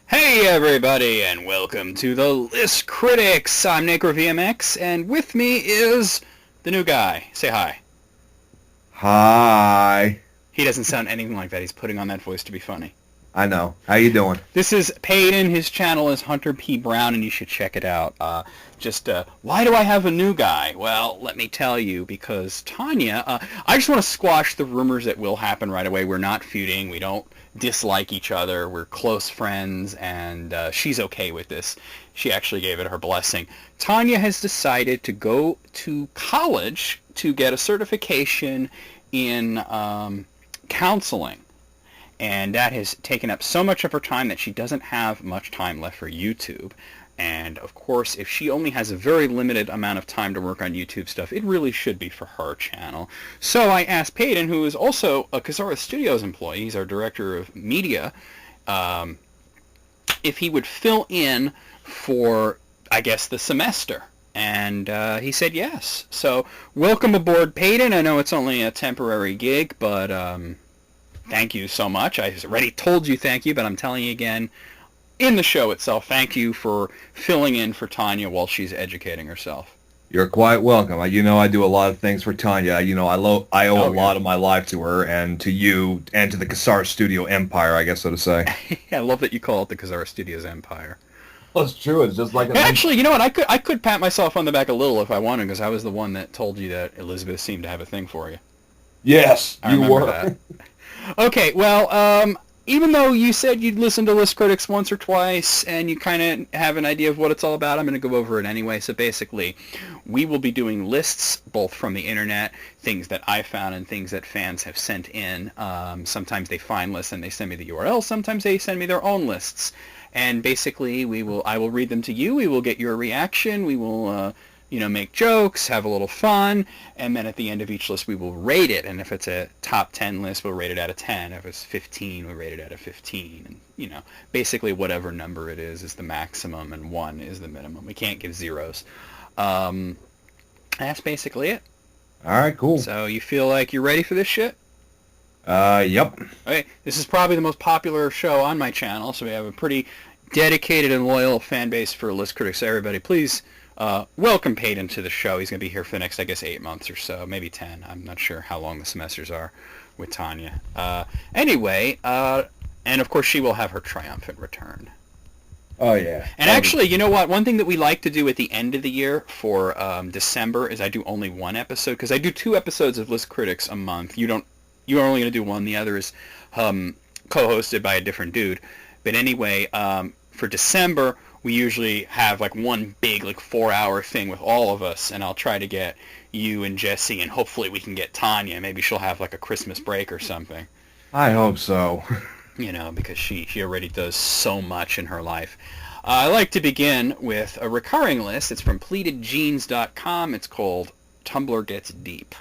Hey everybody, and welcome to the List Critics. I'm NacroVMX, and with me is the new guy. Say hi. Hi. He doesn't sound anything like that. He's putting on that voice to be funny. I know. How you doing? This is Paden. His channel is Hunter P. Brown, and you should check it out. Why do I have a new guy? Well, let me tell you, because Tanya, I just want to squash the rumors that will happen right away. We're not feuding. We don't dislike each other. We're close friends, and she's okay with this. She actually gave it her blessing. Tanya has decided to go to college to get a certification in counseling. And that has taken up so much of her time that she doesn't have much time left for YouTube. And of course, if she only has a very limited amount of time to work on YouTube stuff, it really should be for her channel. So I asked Paden, who is also a Kazara Studios employee, he's our director of media, if he would fill in for, I guess, the semester. And he said yes. So welcome aboard, Paden. I know it's only a temporary gig, but thank you so much. I already told you thank you, but I'm telling you again in the show itself, thank you for filling in for Tanya while she's educating herself. You're quite welcome. I do a lot of things for Tanya. I owe a Oh, yeah. lot of my life to her and to you and to the Kassar Studio Empire, I guess so to say. I love that you call it the Kazara Studios Empire. Well, it's true. It's just like a nice... Actually, you know what? I could pat myself on the back a little if I wanted, because I was the one that told you that Elizabeth seemed to have a thing for you. Yes, I you remember were. that. Okay, well, even though you said you'd listen to List Critics once or twice and you kind of have an idea of what it's all about, I'm going to go over it anyway. So basically, we will be doing lists both from the internet, things that I found and things that fans have sent in. Sometimes they find lists and they send me the URL. Sometimes they send me their own lists. And basically, I will read them to you. We will get your reaction. We will make jokes, have a little fun, and then at the end of each list we will rate it. And if it's a top 10 list, we'll rate it out of 10. If it's 15, we'll rate it out of 15. And, basically whatever number it is the maximum, and 1 is the minimum. We can't give zeros. That's basically it. All right, cool. So you feel like you're ready for this shit? Yep. Okay, this is probably the most popular show on my channel, so we have a pretty dedicated and loyal fan base for List Critics. Everybody, please welcome Paden to the show. He's going to be here for the next, I guess, 8 months or so, maybe 10. I'm not sure how long the semesters are with Tanya. Anyway, and of course she will have her triumphant return. Oh, yeah. And actually, you know what? One thing that we like to do at the end of the year for December is I do only one episode, because I do 2 episodes of List Critics a month. You're only going to do one. The other is co-hosted by a different dude. But anyway, for December, we usually have like one big 4-hour thing with all of us, and I'll try to get you and Jesse, and hopefully we can get Tanya. Maybe she'll have like a Christmas break or something. I hope so. Because she already does so much in her life. I like to begin with a recurring list. It's from pleatedjeans.com. It's called Tumblr Gets Deep.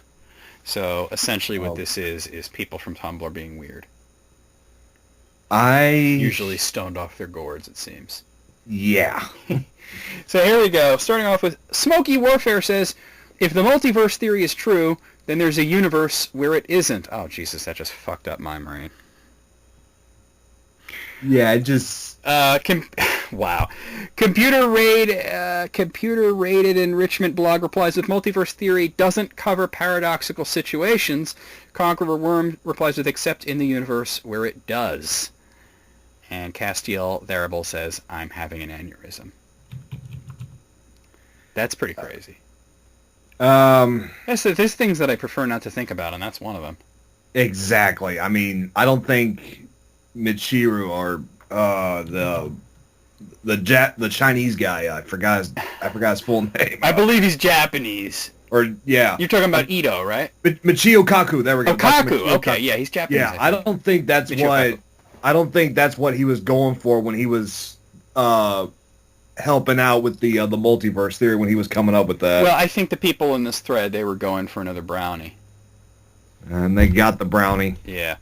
So essentially what this is people from Tumblr being weird. Usually stoned off their gourds, it seems. Yeah. So here we go. Starting off with Smoky Warfare says, if the multiverse theory is true, then there's a universe where it isn't. Oh, Jesus, that just fucked up my brain. Yeah, it just... Wow. Computer rated enrichment blog replies, if multiverse theory doesn't cover paradoxical situations, Conqueror Worm replies with, except in the universe where it does. And Castiel Therable says, I'm having an aneurysm. That's pretty crazy. There's things that I prefer not to think about, and that's one of them. Exactly. I mean, I don't think Michiru or the Chinese guy, I forgot his full name. I believe he's Japanese. Or yeah. You're talking about Ito, right? Michio Kaku, there we go. Oh, Kaku. Okay, Kaku. yeah, he's Japanese. Yeah, I don't think that's what he was going for when he was helping out with the multiverse theory when he was coming up with that. Well, I think the people in this thread, they were going for another brownie. And they got the brownie. Yeah.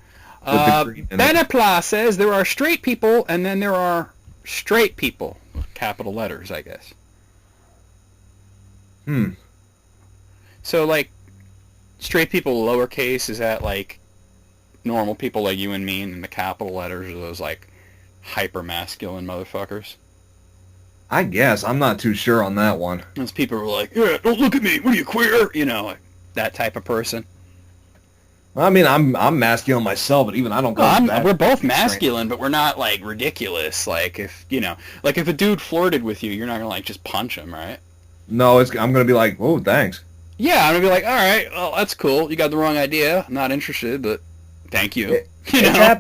Benapla says there are straight people and then there are straight people with capital letters, I guess. So, straight people lowercase, is that, normal people like you and me, and then the capital letters are those, hyper masculine motherfuckers. I guess. I'm not too sure on that one. Those people were like, yeah, don't look at me. What are you, queer? You know, like that type of person. I mean, I'm masculine myself, but even I don't go. We're both masculine, but we're not like ridiculous. Like if if a dude flirted with you, you're not gonna like just punch him, right? No, I'm gonna be like, oh, thanks. Yeah, I'm gonna be like, all right, well, that's cool. You got the wrong idea. I'm not interested, but thank you. Because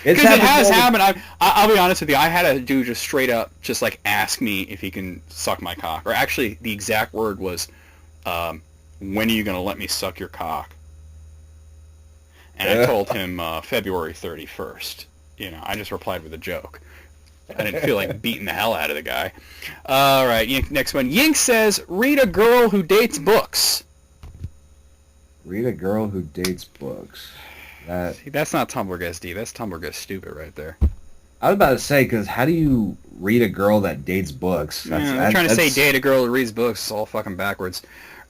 it has happened. I'll be honest with you. I had a dude just straight up just like ask me if he can suck my cock, or actually the exact word was, when are you gonna let me suck your cock? And I told him February 31st. You know, I just replied with a joke. I didn't feel like beating the hell out of the guy. All right, next one. Yink says, read a girl who dates books. Read a girl who dates books. See, that's not Tumblr SD. That's Tumblr Stupid right there. I was about to say, because how do you read a girl that dates books? I'm trying to say date a girl who reads books. It's all fucking backwards.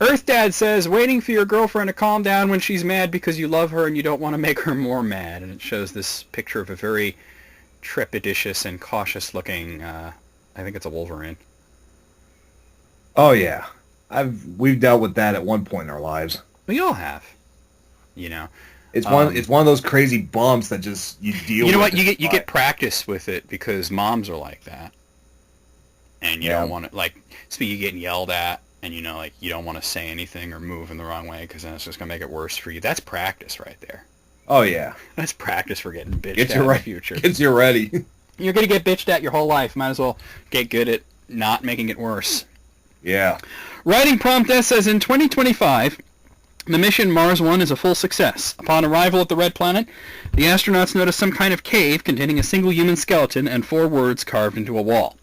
Earth Dad says, waiting for your girlfriend to calm down when she's mad because you love her and you don't want to make her more mad. And it shows this picture of a very trepidatious and cautious-looking, I think it's a Wolverine. Oh, yeah. We've dealt with that at one point in our lives. We all have. You know. It's one of those crazy bumps that just you deal with. You know what? You get practice with it because moms are like that. And you don't want to, like, you getting yelled at. And, you know, like, you don't want to say anything or move in the wrong way because then it's just going to make it worse for you. That's practice right there. Oh, yeah. That's practice for getting bitched at in the future. Gets you ready. You're going to get bitched at your whole life. Might as well get good at not making it worse. Yeah. Writing prompt S says, in 2025, the mission Mars 1 is a full success. Upon arrival at the Red Planet, the astronauts notice some kind of cave containing a single human skeleton and 4 words carved into a wall.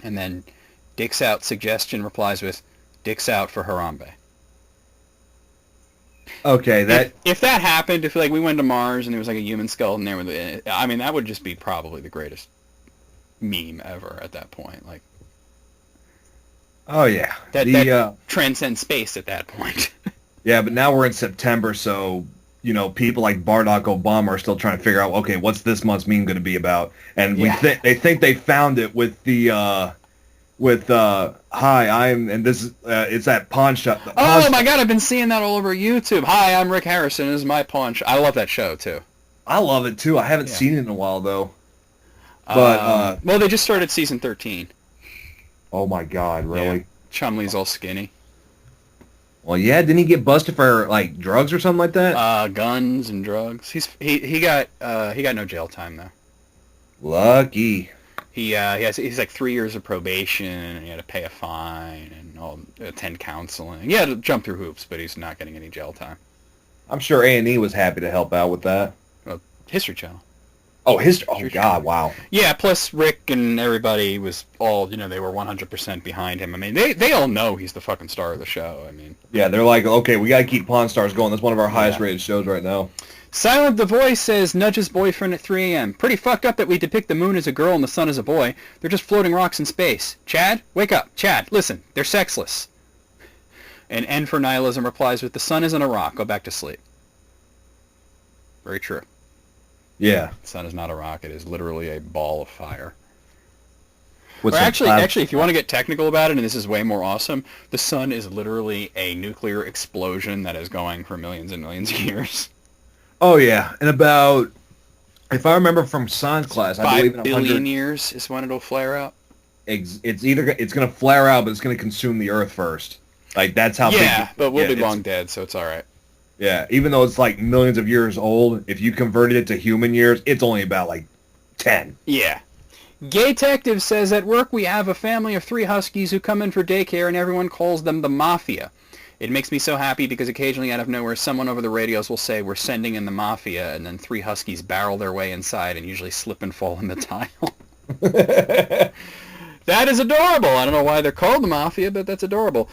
And then Dicks Out Suggestion replies with, Dicks out for Harambe. Okay, if that happened, if like we went to Mars and there was like a human skeleton there, I mean that would just be probably the greatest meme ever at that point. Like, oh yeah, that transcends space at that point. Yeah, but now we're in September, so you know people like Barack Obama are still trying to figure out, okay, what's this month's meme going to be about? And they think they found it with the. Hi, and this is, it's that pawn shop. Oh my god, I've been seeing that all over YouTube. Hi, I'm Rick Harrison, this is my pawn shop. I love that show, too. I love it, too. I haven't seen it in a while, though. But, well, they just started season 13. Oh my god, really? Yeah. Chumley's all skinny. Well, yeah, didn't he get busted for, like, drugs or something like that? Guns and drugs. He got no jail time, though. Lucky. He's like 3 years of probation, and he had to pay a fine and attend counseling. He had to jump through hoops, but he's not getting any jail time. I'm sure A&E was happy to help out with that. History Channel. Oh, History God, Channel. Wow. Yeah, plus Rick and everybody was all, you know, they were 100% behind him. I mean, they all know he's the fucking star of the show. I mean. Yeah, they're like, okay, we got to keep Pawn Stars going. That's one of our highest rated shows right now. Silent the Voice says, nudges boyfriend at 3 a.m. Pretty fucked up that we depict the moon as a girl and the sun as a boy. They're just floating rocks in space. Chad, wake up. Chad, listen. They're sexless. And N for Nihilism replies with, the sun isn't a rock. Go back to sleep. Very true. Yeah. The sun is not a rock. It is literally a ball of fire. Actually, if you want to get technical about it, and this is way more awesome, the sun is literally a nuclear explosion that is going for millions and millions of years. Oh, yeah. And about, if I remember from science class, I believe in 5 billion years is when it'll flare out. It's going to flare out, but it's going to consume the Earth first. Like, that's how big. Yeah, but we'll be long dead, so it's all right. Yeah, even though it's like millions of years old, if you converted it to human years, it's only about like 10. Yeah. Gay Detective says, at work we have a family of 3 huskies who come in for daycare and everyone calls them the Mafia. It makes me so happy because occasionally out of nowhere someone over the radios will say, we're sending in the Mafia, and then 3 huskies barrel their way inside and usually slip and fall in the tile. That is adorable. I don't know why they're called the Mafia, but that's adorable.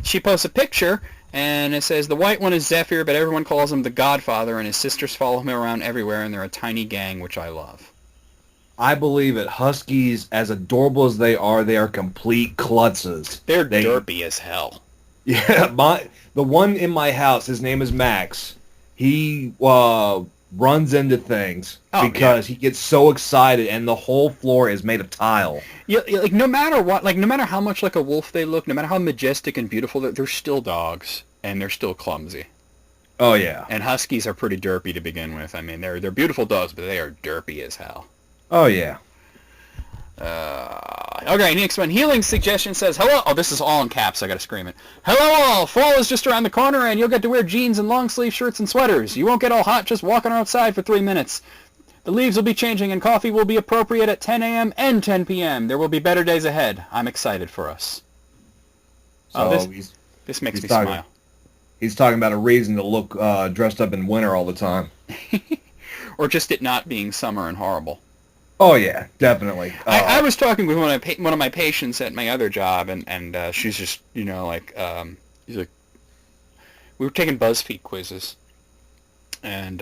She posts a picture, and it says, the white one is Zephyr, but everyone calls him the Godfather, and his sisters follow him around everywhere, and they're a tiny gang, which I love. I believe it. Huskies, as adorable as they are complete klutzes. They're derpy as hell. Yeah, the one in my house, his name is Max. He runs into things because he gets so excited, and the whole floor is made of tile. Yeah, like no matter what, like no matter how much like a wolf they look, no matter how majestic and beautiful, they're still dogs, and they're still clumsy. Oh yeah. And huskies are pretty derpy to begin with. I mean, they're beautiful dogs, but they are derpy as hell. Oh yeah. Okay, next one. Healing suggestion says, hello. Oh, this is all in caps. I gotta scream it. Hello all. Fall is just around the corner, and you'll get to wear jeans and long sleeve shirts and sweaters. You won't get all hot just walking outside for 3 minutes. The leaves will be changing, and coffee will be appropriate at 10 a.m. and 10 p.m. There will be better days ahead. I'm excited for us. So this makes me smile. He's talking about a reason to look dressed up in winter all the time. Or just it not being summer and horrible. Oh yeah, definitely. I was talking with one of my patients at my other job, and she's just he's like, we were taking BuzzFeed quizzes, and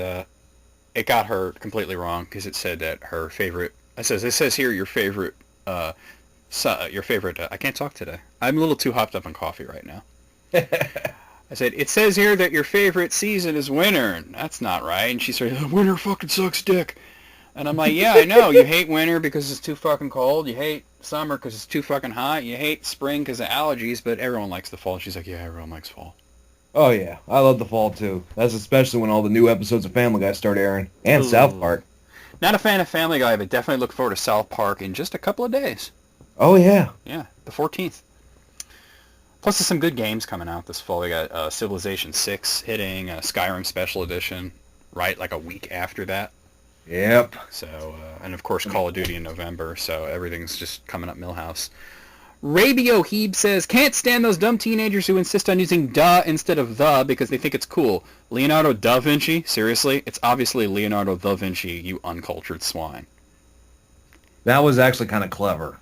it got her completely wrong because it said that her favorite. It says here your favorite. I can't talk today. I'm a little too hopped up on coffee right now. I said, it says here that your favorite season is winter. And that's not right. And she said, winter fucking sucks dick. And I'm like, yeah, I know. You hate winter because it's too fucking cold. You hate summer because it's too fucking hot. You hate spring because of allergies, but everyone likes the fall. She's like, yeah, everyone likes fall. Oh, yeah. I love the fall, too. That's especially when all the new episodes of Family Guy start airing. And South Park. Not a fan of Family Guy, but definitely look forward to South Park in just a couple of days. Oh, yeah. Yeah, the 14th. Plus, there's some good games coming out this fall. We got Civilization 6 hitting, Skyrim Special Edition, right, like a week after that. Yep. So, and of course, Call of Duty in November, so everything's just coming up Millhouse. Rabio Heeb says, can't stand those dumb teenagers who insist on using duh instead of the because they think it's cool. Leonardo da Vinci? Seriously? It's obviously Leonardo da Vinci, you uncultured swine. That was actually kind of clever.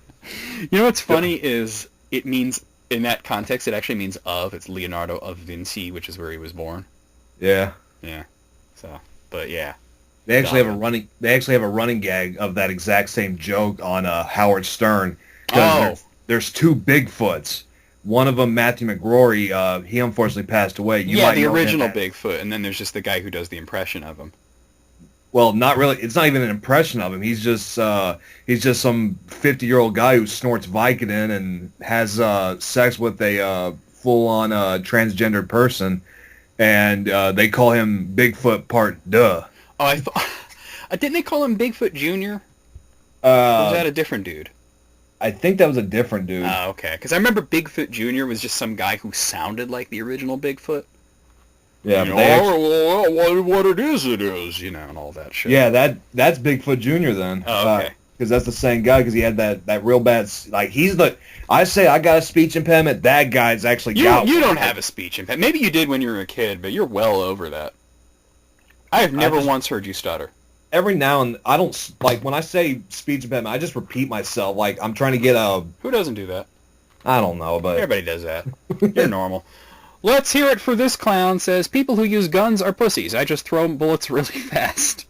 You know what's funny is it means, in that context, it actually means of. It's Leonardo of Vinci, which is where he was born. Yeah. Yeah. So, but yeah. They actually have a running gag of that exact same joke on Howard Stern. Because there's two Bigfoots. One of them, Matthew McRory, he unfortunately passed away. The original Bigfoot, and then there's just the guy who does the impression of him. Well, not really. It's not even an impression of him. He's just some 50-year-old guy who snorts Vicodin and has sex with a full-on transgendered person, and they call him Bigfoot Part Duh. Oh, I thought didn't they call him Bigfoot Jr.? Or was that a different dude? I think that was a different dude. Oh, okay. Because I remember Bigfoot Jr. was just some guy who sounded like the original Bigfoot. Yeah, what it is, and all that shit. Yeah, that's Bigfoot Jr. then. Oh, okay. Because that's the same guy. Because he had that real bad. Like I say I got a speech impediment. That guy's actually got. You don't have a speech impediment. Maybe you did when you were a kid, but you're well over that. I have never once heard you stutter. Every now and I don't like when I say speech impediment. I just repeat myself. Like I'm trying to get a. Who doesn't do that? I don't know, but everybody does that. You're normal. Let's hear it for this clown. Says people who use guns are pussies. I just throw bullets really fast.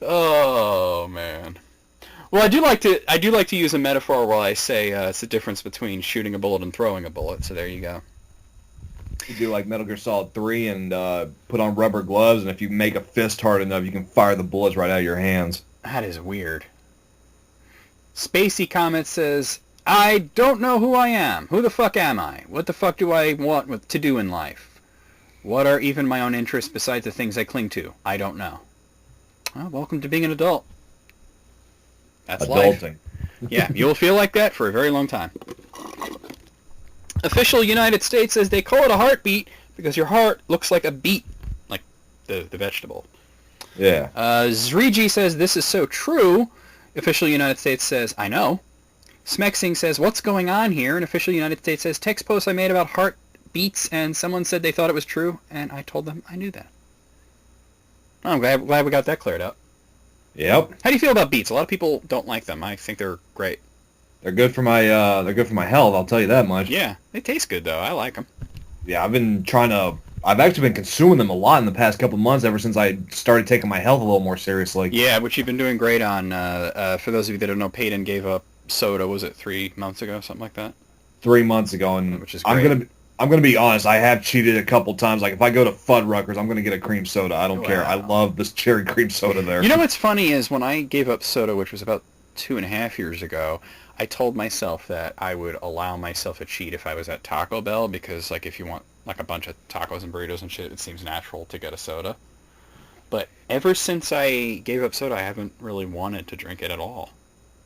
Oh man. Well, I do like to use a metaphor while I say it's the difference between shooting a bullet and throwing a bullet. So there you go. You do like Metal Gear Solid 3 and put on rubber gloves, and if you make a fist hard enough, you can fire the bullets right out of your hands. That is weird. Spacey Comet says, I don't know who I am. Who the fuck am I? What the fuck do I want to do in life? What are even my own interests besides the things I cling to? I don't know. Well, welcome to being an adult. That's adulting. Life. Yeah, you'll feel like that for a very long time. Official United States says they call it a heartbeat because your heart looks like a beet, like the vegetable. Yeah. Zrigi says this is so true. Official United States says, I know. Smexing says, what's going on here? And Official United States says, text post I made about heartbeats, and someone said they thought it was true, and I told them I knew that. Oh, I'm glad we got that cleared up. Yep. How do you feel about beets? A lot of people don't like them. I think they're great. They're good for my health. I'll tell you that much. Yeah, they taste good though. I like them. Yeah, I've actually been consuming them a lot in the past couple of months. Ever since I started taking my health a little more seriously. Yeah, which you've been doing great on. For those of you that don't know, Paden gave up soda. Was it 3 months ago, something like that? 3 months ago, and which is great. I'm going to be honest. I have cheated a couple times. Like if I go to Fuddruckers, I'm going to get a cream soda. I don't care. I love this cherry cream soda there. You know what's funny is when I gave up soda, which was about 2.5 years ago, I told myself that I would allow myself a cheat if I was at Taco Bell because, like, if you want like a bunch of tacos and burritos and shit, it seems natural to get a soda. But ever since I gave up soda, I haven't really wanted to drink it at all.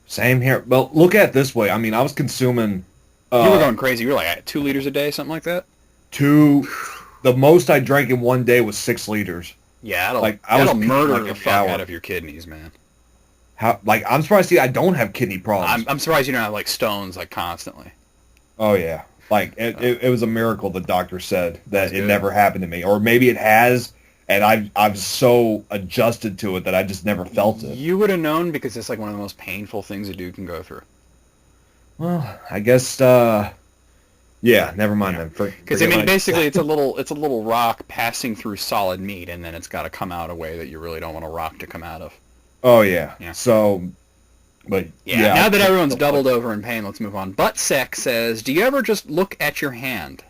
Same here. Well, look at it this way. I mean, I was consuming. You were going crazy. You were like at 2 liters a day, something like that. The most I drank in one day was 6 liters. Yeah, that'll murder the fuck out of your kidneys, man. I'm surprised. See, I don't have kidney problems. I'm surprised you don't have like stones like constantly. Oh yeah, like it was a miracle. The doctor said that it never happened to me, or maybe it has, and I've so adjusted to it that I just never felt it. You would have known because it's like one of the most painful things a dude can go through. Well, I guess. Yeah, never mind then. Because I mean, basically, it's a little rock passing through solid meat, and then it's got to come out a way that you really don't want a rock to come out of. Oh yeah. So, but yeah. Now that everyone's doubled over in pain, let's move on. Buttsec says, "Do you ever just look at your hand?"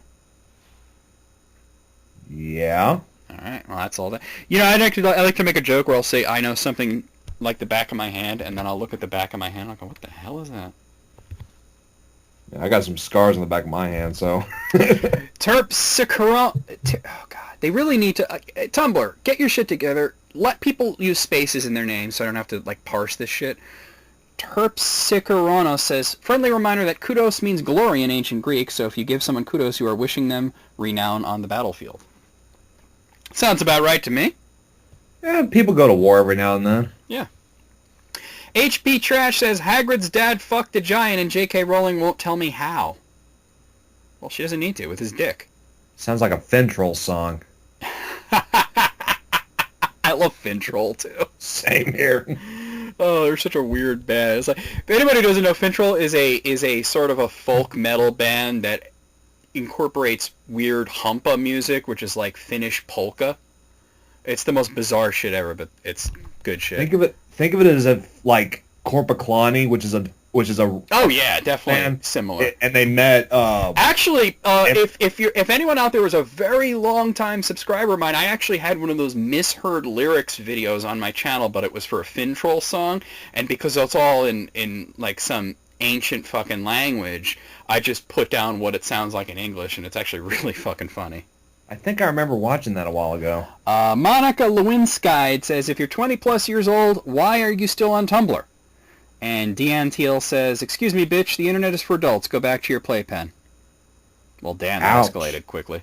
Yeah. All right. Well, that's all that. You know, I like to make a joke where I'll say I know something like the back of my hand, and then I'll look at the back of my hand and I'll go, "What the hell is that?" I got some scars on the back of my hand, so. Oh God, they really need to. Tumblr, get your shit together. Let people use spaces in their names so I don't have to like parse this shit. Terpsichorono says, friendly reminder that kudos means glory in ancient Greek, so if you give someone kudos, you are wishing them renown on the battlefield. Sounds about right to me. Yeah, people go to war every now and then. Yeah. HP Trash says, Hagrid's dad fucked a giant and J.K. Rowling won't tell me how. Well, she doesn't need to with his dick. Sounds like a Fintroll song. I love Fintroll, too. Same here. Oh, they're such a weird band. It's like, if anybody who doesn't know, Fintroll is a sort of a folk metal band that incorporates weird humpa music, which is like Finnish polka. It's the most bizarre shit ever, but it's good shit. Think of it as like Korpiklani, which is a oh yeah, definitely similar. And they met. Actually, if anyone out there was a very long time subscriber of mine, I actually had one of those misheard lyrics videos on my channel, but it was for a Fintroll song, and because it's all in like some ancient fucking language, I just put down what it sounds like in English, and it's actually really fucking funny. I think I remember watching that a while ago. Monica Lewinsky says, if you're 20 plus years old, why are you still on Tumblr? And Deanne Teal says, excuse me, bitch, the internet is for adults. Go back to your playpen. Well, damn, that escalated quickly.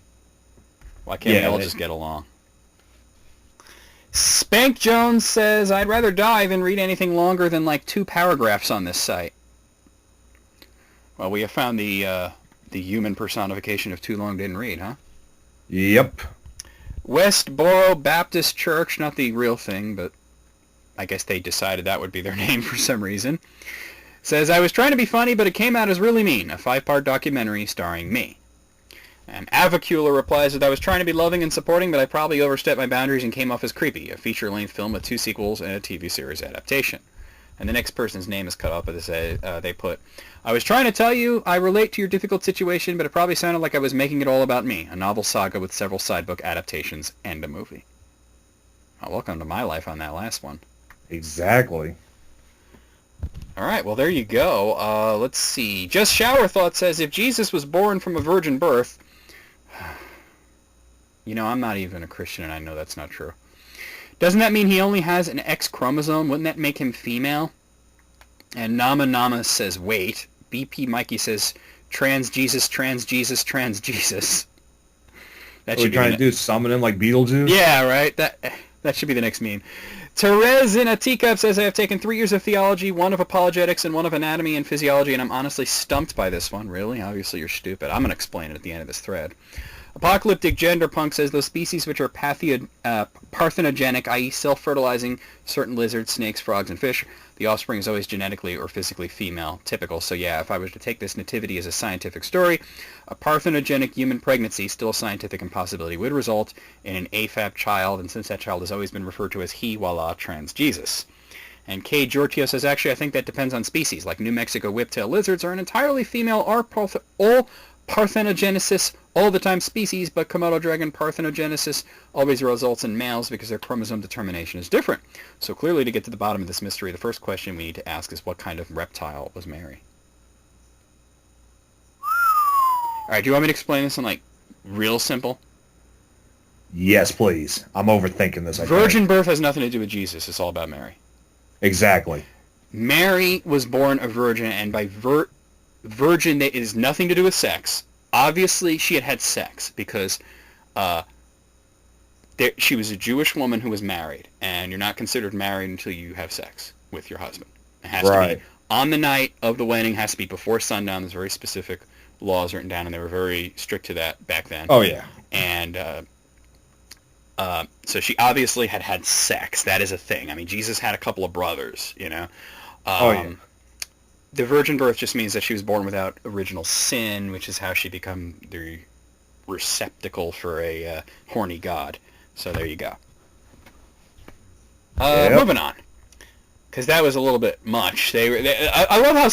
Why can't we all just get along? Spank Jones says, I'd rather die than read anything longer than like 2 paragraphs on this site. Well, we have found the human personification of too long didn't read, huh? Yep. Westboro Baptist Church, not the real thing, but I guess they decided that would be their name for some reason, says, I was trying to be funny, but it came out as really mean, a 5-part documentary starring me. And Avicula replies that I was trying to be loving and supporting, but I probably overstepped my boundaries and came off as creepy, a feature-length film with 2 sequels and a TV series adaptation. And the next person's name is cut off, but they put, I was trying to tell you I relate to your difficult situation, but it probably sounded like I was making it all about me, a novel saga with several sidebook adaptations and a movie. Well, welcome to my life on that last one. Exactly. All right, well, there you go. Let's see. Just Shower Thought says, if Jesus was born from a virgin birth... You know, I'm not even a Christian, and I know that's not true. Doesn't that mean he only has an X chromosome? Wouldn't that make him female? And Nama Nama says, wait. BP Mikey says, trans Jesus, trans Jesus, trans Jesus. That should be trying to do summon him like Beetlejuice? Yeah, right. That should be the next meme. Therese in a teacup says, I have taken 3 years of theology, 1 of apologetics, and 1 of anatomy and physiology, and I'm honestly stumped by this one. Really? Obviously you're stupid. I'm going to explain it at the end of this thread. Apocalyptic Gender Punk says, those species which are parthenogenic, i.e. self-fertilizing, certain lizards, snakes, frogs, and fish, the offspring is always genetically or physically female, typical. So yeah, if I was to take this nativity as a scientific story, a parthenogenic human pregnancy, still a scientific impossibility, would result in an AFAB child, and since that child has always been referred to as he, voila, trans Jesus. And K. Giorgio says, actually, I think that depends on species. Like New Mexico whiptail lizards are an entirely female, all parthenogenesis all the time species, but Komodo dragon parthenogenesis always results in males because their chromosome determination is different. So clearly, to get to the bottom of this mystery, the first question we need to ask is what kind of reptile was Mary? All right, do you want me to explain this in like real simple? Yes, please. I'm overthinking this. Virgin birth has nothing to do with Jesus. It's all about Mary. Exactly. Mary was born a virgin, and by virgin, that is nothing to do with sex. Obviously, she had sex because she was a Jewish woman who was married, and you're not considered married until you have sex with your husband. It has to be on the night of the wedding, has to be before sundown. There's very specific laws written down, and they were very strict to that back then. Oh, yeah. And so she obviously had sex. That is a thing. I mean, Jesus had a couple of brothers, you know. Yeah. The virgin birth just means that she was born without original sin, which is how she become the receptacle for a horny god. So there you go. Moving on, because that was a little bit much. I love how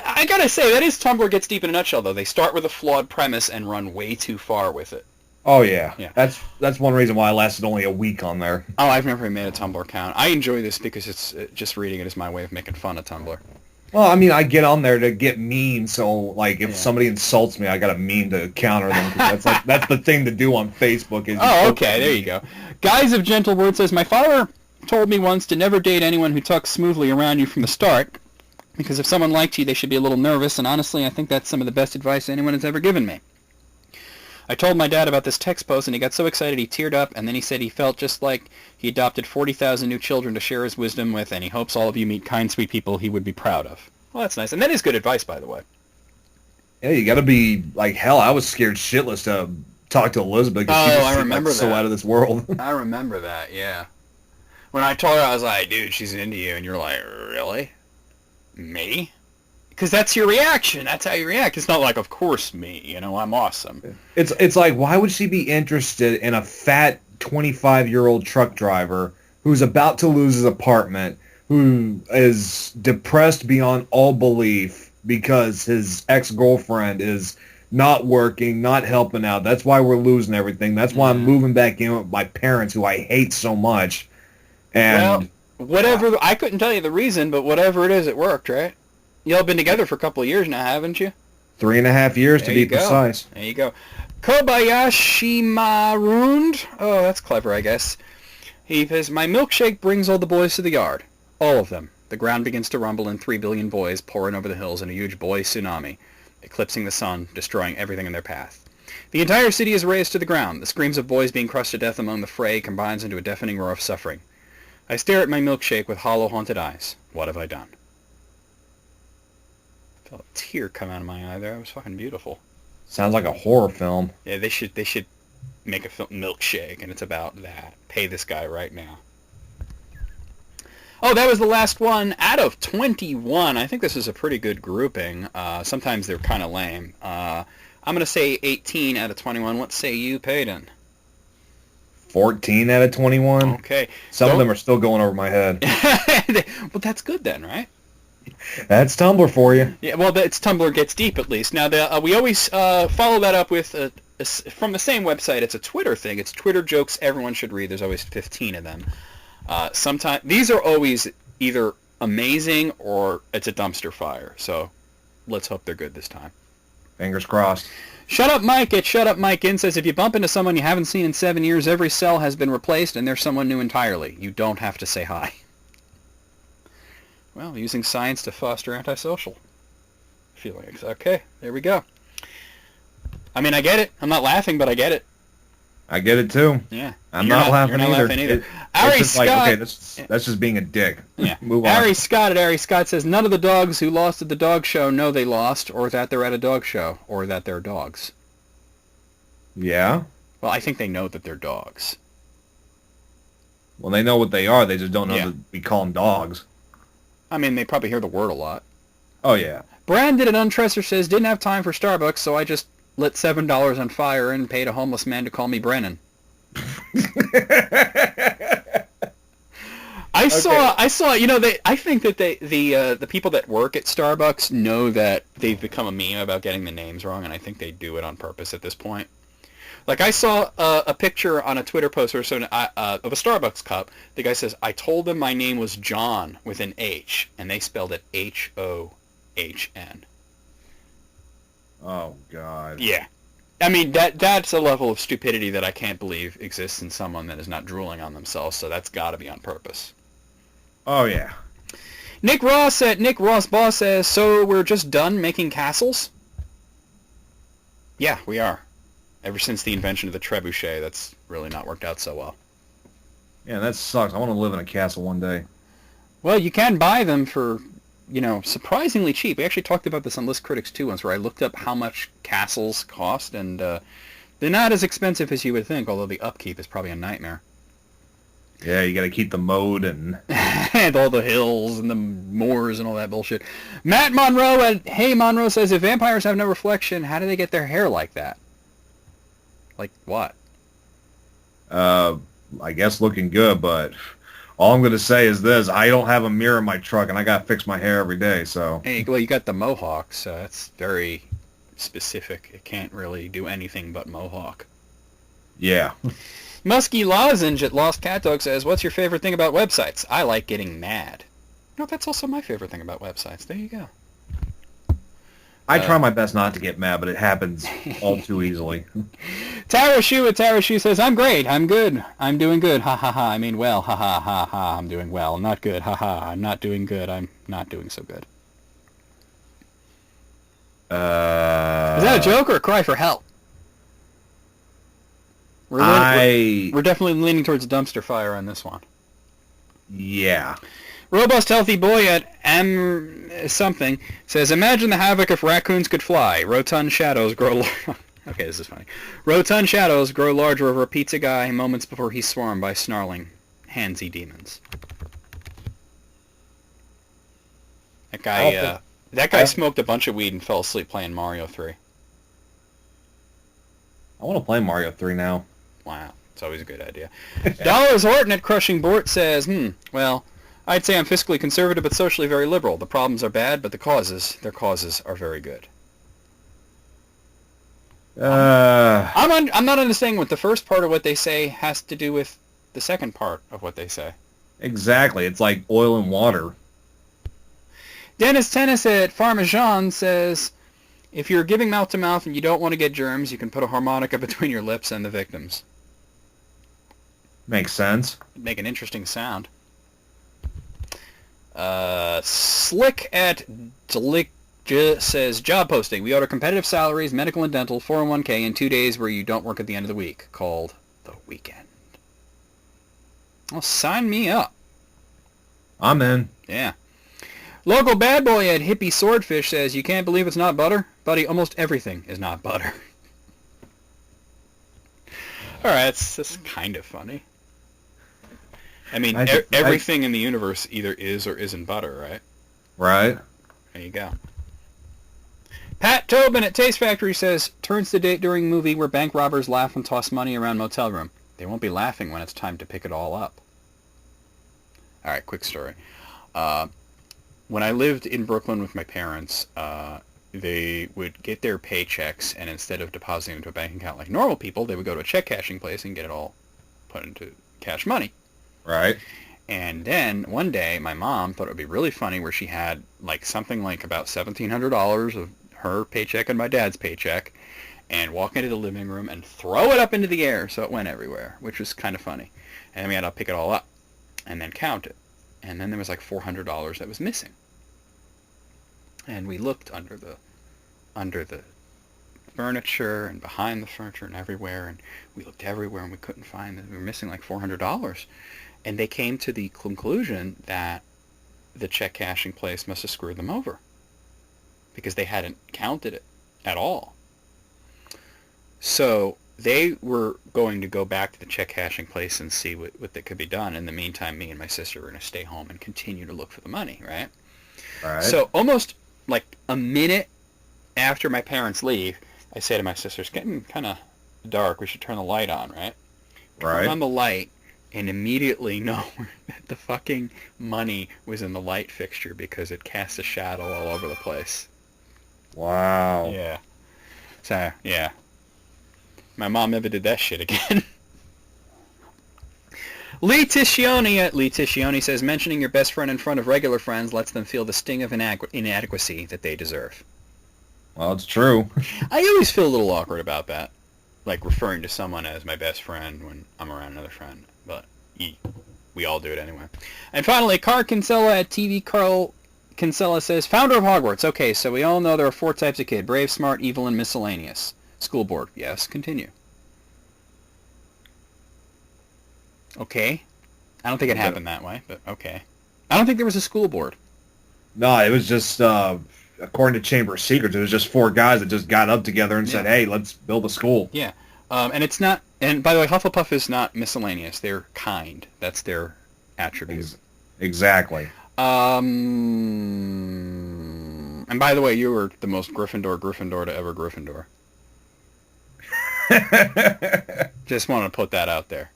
I gotta say, that is Tumblr gets deep in a nutshell, though. They start with a flawed premise and run way too far with it. Oh, yeah. That's one reason why I lasted only a week on there. Oh, I've never made a Tumblr account. I enjoy this because it's just reading it is my way of making fun of Tumblr. Well, I mean, I get on there to get memes, so, like, if somebody insults me, I got a meme to counter them. That's the thing to do on Facebook. Okay, there you go. Guys of Gentle Word says, my father told me once to never date anyone who talks smoothly around you from the start, because if someone liked you, they should be a little nervous, and honestly, I think that's some of the best advice anyone has ever given me. I told my dad about this text post, and he got so excited he teared up, and then he said he felt just like he adopted 40,000 new children to share his wisdom with, and he hopes all of you meet kind, sweet people he would be proud of. Well, that's nice. And that is good advice, by the way. Yeah, you got to be, like, hell, I was scared shitless to talk to Elizabeth because she just seemed so out of this world. I remember that, yeah. When I told her, I was like, dude, she's into you, and you're like, really? Me? Because that's your reaction. That's how you react. It's not like, of course, me. You know, I'm awesome. It's like, why would she be interested in a fat 25-year-old truck driver who's about to lose his apartment, who is depressed beyond all belief because his ex-girlfriend is not working, not helping out. That's why we're losing everything. That's why I'm moving back in with my parents, who I hate so much. And whatever, I couldn't tell you the reason, but whatever it is, it worked, right? Y'all been together for a couple of years now, haven't you? 3.5 years to be precise. There you go. Kobayashi Marund. Oh, that's clever, I guess. He says, my milkshake brings all the boys to the yard. All of them. The ground begins to rumble and 3 billion boys pour in over the hills in a huge boy tsunami, eclipsing the sun, destroying everything in their path. The entire city is razed to the ground. The screams of boys being crushed to death among the fray combines into a deafening roar of suffering. I stare at my milkshake with hollow, haunted eyes. What have I done? I felt a tear come out of my eye there. It was fucking beautiful. Sounds like a horror film. Yeah, they should make a film, Milkshake, and it's about that. Pay this guy right now. Oh, that was the last one out of 21. I think this is a pretty good grouping. Sometimes they're kind of lame. I'm going to say 18 out of 21. What say you, Paden? 14 out of 21? Okay. Some of them are still going over my head. Well, that's good then, right? That's Tumblr for you. Yeah, well, it's Tumblr gets deep at least. Now, we always follow that up with, from the same website, it's a Twitter thing. It's Twitter jokes everyone should read. There's always 15 of them. Sometimes these are always either amazing or it's a dumpster fire. So let's hope they're good this time. Fingers crossed. Shut Up Mike at Shut Up Mike In says, if you bump into someone you haven't seen in 7 years, every cell has been replaced and there's someone new entirely. You don't have to say hi. Well, using science to foster antisocial feelings. Okay, there we go. I mean, I get it. I'm not laughing, but I get it. I get it too. Yeah. I'm not laughing either. Laughing either. It's just Scott, like, okay, that's just being a dick. Yeah. Move on. Ari Scott at Ari Scott says, none of the dogs who lost at the dog show know they lost, or that they're at a dog show, or that they're dogs. Yeah? Well, I think they know that they're dogs. Well, they know what they are. They just don't know that we call them dogs. I mean, they probably hear the word a lot. Oh, yeah. Brandon at Untresser says, didn't have time for Starbucks, so I just lit $7 on fire and paid a homeless man to call me Brennan. I I saw. You know, I think that the people that work at Starbucks know that they've become a meme about getting the names wrong, and I think they do it on purpose at this point. Like I saw a picture on a Twitter post or so of a Starbucks cup. The guy says, "I told them my name was John with an H, and they spelled it Hohn." Oh God. Yeah. I mean, that's a level of stupidity that I can't believe exists in someone that is not drooling on themselves, so that's got to be on purpose. Oh, yeah. Nick Ross at Nick Ross Boss says, so we're just done making castles? Yeah, we are. Ever since the invention of the trebuchet, that's really not worked out so well. Yeah, that sucks. I want to live in a castle one day. Well, you can buy them for, surprisingly cheap. We actually talked about this on List Critics 2 once, where I looked up how much castles cost, and they're not as expensive as you would think, although the upkeep is probably a nightmare. Yeah, you got to keep the moat and... and all the hills and the moors and all that bullshit. Matt Monroe at Hey Monroe says, if vampires have no reflection, how do they get their hair like that? Like what? I guess looking good, but all I'm going to say is this. I don't have a mirror in my truck, and I got to fix my hair every day, so... Hey, well, you got the mohawk, so that's very specific. It can't really do anything but mohawk. Yeah. Musky Lozenge at Lost Cat Dog says, what's your favorite thing about websites? I like getting mad. No, that's also my favorite thing about websites. There you go. I try my best not to get mad, but it happens all too easily. Tara Shu at Tara Shu says, I'm great. I'm good. I'm doing good. Ha ha ha. I mean, well. Ha ha ha ha. I'm doing well. Not good. Ha ha. I'm not doing good. I'm not doing so good. Is that a joke or a cry for help? We're definitely leaning towards dumpster fire on this one. Yeah. Robust Healthy Boy at something says, imagine the havoc if raccoons could fly. Rotund shadows grow... Okay, this is funny. Rotund shadows grow larger over a pizza guy moments before he's swarmed by snarling, handsy demons. That guy smoked a bunch of weed and fell asleep playing Mario 3. I want to play Mario 3 now. Wow, it's always a good idea. Dollars Horton at Crushing Bort says, well, I'd say I'm fiscally conservative but socially very liberal. The problems are bad, but their causes are very good. I'm not understanding what the first part of what they say has to do with the second part of what they say. Exactly. It's like oil and water. Dennis Tennis at Parmesan says, if you're giving mouth-to-mouth and you don't want to get germs, you can put a harmonica between your lips and the victims. Makes sense. Make an interesting sound. Slick at Delic says, job posting. We order competitive salaries, medical and dental, 401k, in 2 days where you don't work at the end of the week, called the weekend. Well, sign me up. I'm in. Yeah. Local bad boy at Hippie Swordfish says, you can't believe it's not butter? Buddy, almost everything is not butter. Alright, that's kind of funny. I mean, everything in the universe either is or isn't butter, right? Right. There you go. Pat Tobin at Taste Factory says, turns to date during movie where bank robbers laugh and toss money around motel room. They won't be laughing when it's time to pick it all up. Alright, quick story. When I lived in Brooklyn with my parents, they would get their paychecks, and instead of depositing into a bank account like normal people, they would go to a check cashing place and get it all put into cash money. Right. And then one day, my mom thought it would be really funny where she had something like about $1,700 of her paycheck and my dad's paycheck, and walk into the living room and throw it up into the air so it went everywhere, which was kind of funny. And then we had to pick it all up and then count it. And then there was $400 that was missing. And we looked under the furniture and behind the furniture and everywhere, and we looked everywhere and we couldn't find it. We were missing $400. And they came to the conclusion that the check cashing place must have screwed them over because they hadn't counted it at all. So they were going to go back to the check cashing place and see what that could be done. In the meantime, me and my sister were going to stay home and continue to look for the money, right? Right. So almost like a minute after my parents leave, I say to my sister, it's getting kind of dark. We should turn the light on, right? Right. Turn on the light, and immediately know that the fucking money was in the light fixture because it casts a shadow all over the place. Wow. Yeah. So, yeah. My mom never did that shit again. Lee Tiscioni says, mentioning your best friend in front of regular friends lets them feel the sting of inadequacy that they deserve. Well, it's true. I always feel a little awkward about that. Like referring to someone as my best friend when I'm around another friend. But we all do it anyway. And finally, Car Kinsella at TV Carl Kinsella says, founder of Hogwarts. Okay, so we all know there are 4 types of kid. Brave, smart, evil, and miscellaneous. School board. Yes, continue. Okay. I don't think it happened that way, but okay. I don't think there was a school board. No, it was just, according to Chamber of Secrets, it was just 4 guys that just got up together and said, hey, let's build a school. Yeah. And it's not, and by the way, Hufflepuff is not miscellaneous. They're kind. That's their attribute. Exactly. And by the way, you were the most Gryffindor to ever Gryffindor. Just want to put that out there.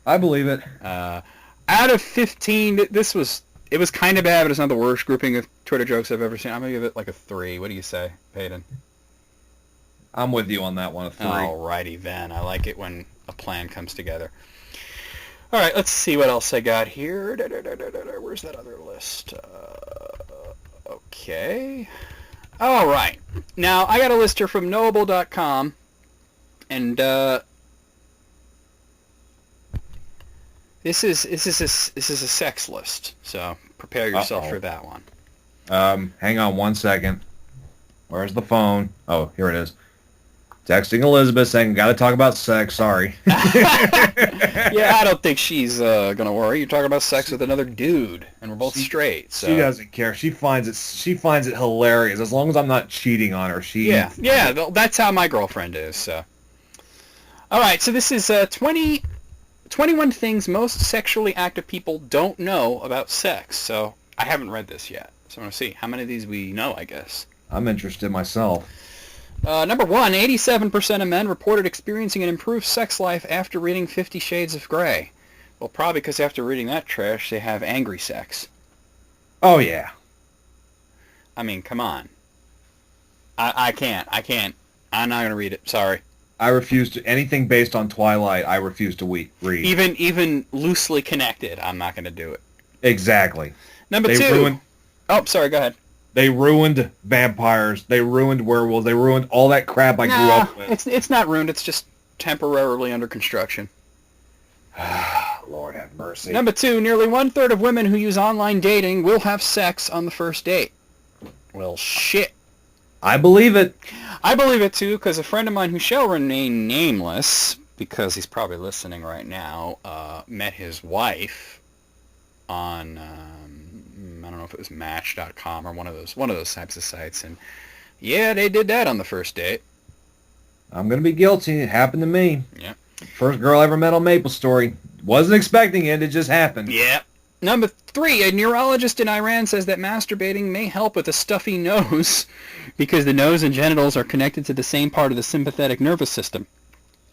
I believe it. Out of 15, it was kind of bad, but it's not the worst grouping of Twitter jokes I've ever seen. I'm going to give it like a 3. What do you say, Paden? I'm with you on that one, a 3. Alrighty then. I like it when a plan comes together. All right, let's see what else I got here. Where's that other list? Okay. All right. Now, I got a list here from knowable.com, and this is a sex list, so prepare yourself for that one. Hang on 1 second. Where's the phone? Oh, here it is. Texting Elizabeth saying, got to talk about sex, sorry. Yeah, I don't think she's going to worry. You're talking about sex with another dude, and we're both straight. So. She doesn't care. She finds it hilarious. As long as I'm not cheating on her, Yeah, that's how my girlfriend is, so. All right, so this is 21 things most sexually active people don't know about sex. So I haven't read this yet. So I want to see how many of these we know, I guess. I'm interested myself. Number 1, 87% of men reported experiencing an improved sex life after reading 50 Shades of Grey. Well, probably because after reading that trash, they have angry sex. Oh, yeah. I mean, come on. I can't. I'm not going to read it. Sorry. I refuse to, anything based on Twilight, I refuse to read. Even loosely connected, I'm not going to do it. Exactly. Number 2. Oh, sorry, go ahead. They ruined vampires. They ruined werewolves. They ruined all that crap I grew up with. It's not ruined. It's just temporarily under construction. Lord have mercy. Number 2, nearly 1/3 of women who use online dating will have sex on the first date. Well, shit. I believe it. I believe it, too, because a friend of mine who shall remain nameless, because he's probably listening right now, met his wife on... I don't know if it was Match.com or one of those types of sites, and yeah, they did that on the first date. I'm gonna be guilty. It happened to me. Yeah. First girl I ever met on Maple Story. Wasn't expecting it. It just happened. Yeah. Number 3, a neurologist in Iran says that masturbating may help with a stuffy nose because the nose and genitals are connected to the same part of the sympathetic nervous system.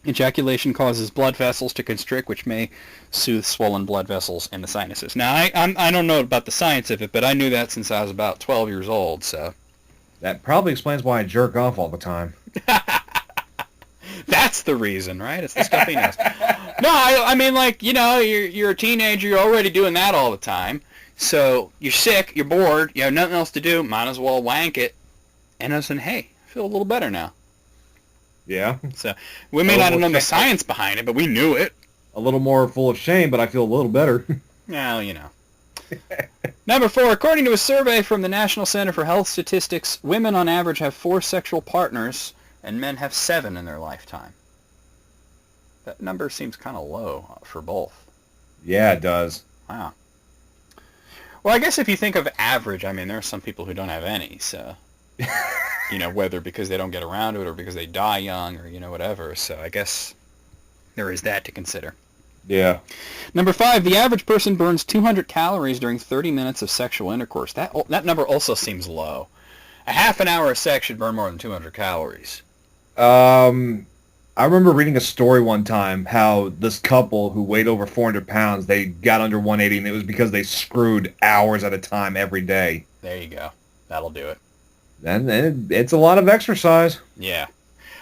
Ejaculation causes blood vessels to constrict, which may soothe swollen blood vessels in the sinuses. Now, I don't know about the science of it, but I knew that since I was about 12 years old, so... That probably explains why I jerk off all the time. That's the reason, right? It's the stuffy nose. No, I mean, like, you know, you're a teenager, you're already doing that all the time. So, you're sick, you're bored, you have nothing else to do, might as well wank it. And I said, hey, I feel a little better now. Yeah. So we may not have known the science behind it, but we knew it. A little more full of shame, but I feel a little better. Well, you know. Number 4, according to a survey from the National Center for Health Statistics, women on average have 4 sexual partners, and men have 7 in their lifetime. That number seems kind of low for both. Yeah, it does. Wow. Well, I guess if you think of average, I mean, there are some people who don't have any, so... You know, whether because they don't get around to it or because they die young or, you know, whatever. So I guess there is that to consider. Yeah. Number 5, the average person burns 200 calories during 30 minutes of sexual intercourse. That number also seems low. A half an hour of sex should burn more than 200 calories. I remember reading a story one time how this couple who weighed over 400 pounds, they got under 180, and it was because they screwed hours at a time every day. There you go. That'll do it. And it's a lot of exercise. Yeah.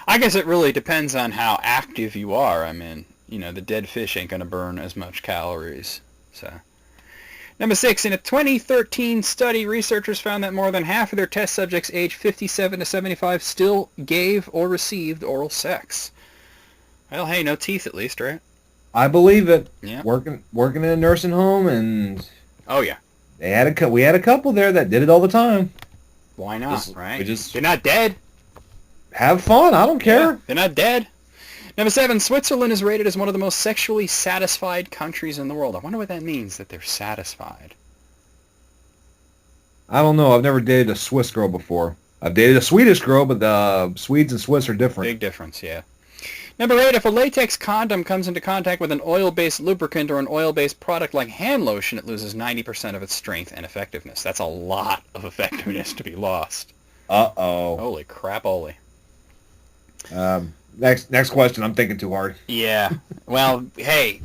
I guess it really depends on how active you are. I mean, the dead fish ain't going to burn as much calories. So, number 6, in a 2013 study, researchers found that more than half of their test subjects aged 57 to 75 still gave or received oral sex. Well, hey, no teeth at least, right? I believe it. Yeah. Working in a nursing home, and oh yeah, we had a couple there that did it all the time. Why not? Right? They're not dead. Have fun. I don't care. Yeah, they're not dead. Number 7, Switzerland is rated as one of the most sexually satisfied countries in the world. I wonder what that means, that they're satisfied. I don't know. I've never dated a Swiss girl before. I've dated a Swedish girl, but the Swedes and Swiss are different. Big difference, yeah. Number 8, if a latex condom comes into contact with an oil-based lubricant or an oil-based product like hand lotion, it loses 90% of its strength and effectiveness. That's a lot of effectiveness to be lost. Uh-oh. Holy crap-oly. Next question. I'm thinking too hard. Yeah. Well, hey,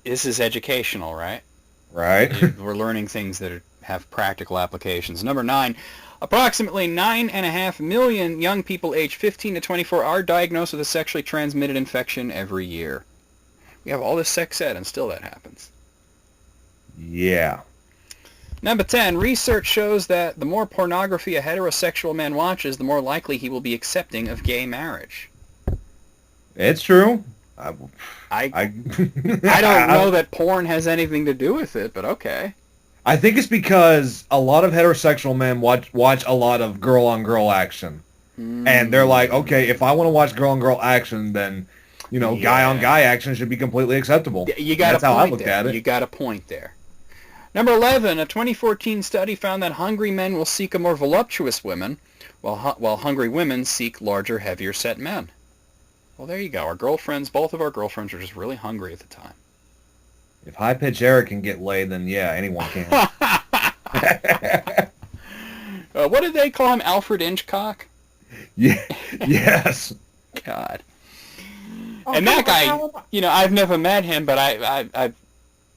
this is educational, right? Right. We're learning things that have practical applications. Number 9, approximately 9.5 million young people aged 15 to 24 are diagnosed with a sexually transmitted infection every year. We have all this sex ed and still that happens. Yeah. Number 10, research shows that the more pornography a heterosexual man watches, the more likely he will be accepting of gay marriage. It's true. I don't know that porn has anything to do with it, but okay. I think it's because a lot of heterosexual men watch a lot of girl-on-girl action. And they're like, okay, if I want to watch girl-on-girl action, then, guy-on-guy action should be completely acceptable. That's how I looked at it. You got a point there. Number 11, a 2014 study found that hungry men will seek a more voluptuous woman, while hungry women seek larger, heavier-set men. Well, there you go. Both of our girlfriends were just really hungry at the time. If high-pitched Eric can get laid, then yeah, anyone can. What did they call him? Alfred Inchcock? Yeah. Yes. God. And that guy, I've never met him, but I've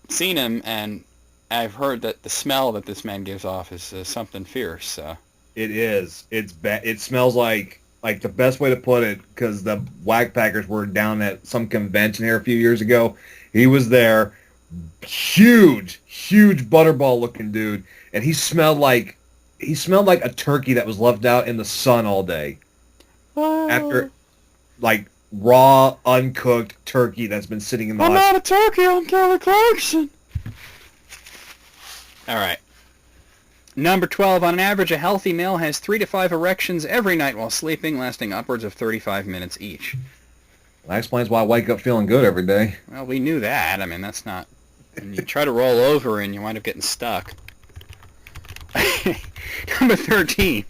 seen him, and I've heard that the smell that this man gives off is something fierce. So. It is. It's bad. It smells like the best way to put it, because the Whackpackers were down at some convention here a few years ago. He was there. Huge butterball looking dude, and he smelled like a turkey that was left out in the sun all day. After raw, uncooked turkey that's been sitting in the I'm not a turkey, I'm Kelly Clarkson. Alright. Number 12, on average, a healthy male has 3 to 5 erections every night while sleeping, lasting upwards of 35 minutes each. That explains why I wake up feeling good every day. Well, we knew that. I mean, that's not... And you try to roll over and you wind up getting stuck. Number 13.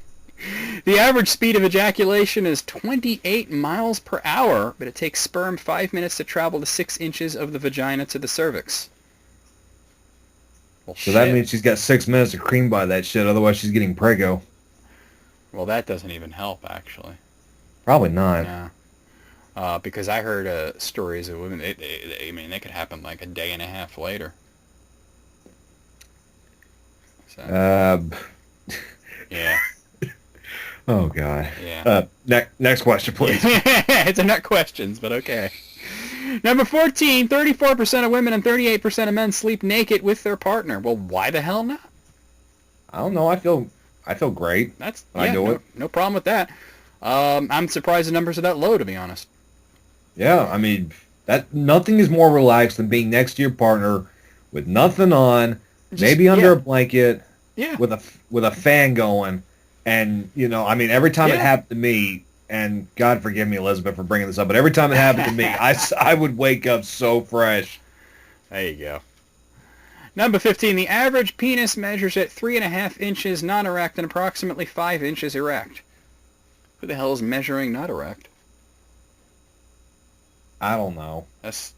The average speed of ejaculation is 28 miles per hour, but it takes sperm 5 minutes to travel to 6 inches of the vagina to the cervix. Well, so that means she's got 6 minutes to cream by that shit, otherwise she's getting prego. Well, that doesn't even help, actually. Probably not. Yeah. Because I heard stories of women, they could happen like a day and a half later. So. Yeah. Oh, God. Yeah. Next question, please. It's not questions, but okay. Number 14, 34% of women and 38% of men sleep naked with their partner. Well, why the hell not? I don't know. I feel great. I do it. No problem with that. I'm surprised the numbers are that low, to be honest. Yeah, I mean, nothing is more relaxed than being next to your partner with nothing on, maybe under a blanket, with a fan going, and every time it happened to me, and God forgive me, Elizabeth, for bringing this up, but every time it happened to me, I would wake up so fresh. There you go. Number 15, the average penis measures at 3.5 inches non-erect and approximately 5 inches erect. Who the hell is measuring not erect? I don't know. That's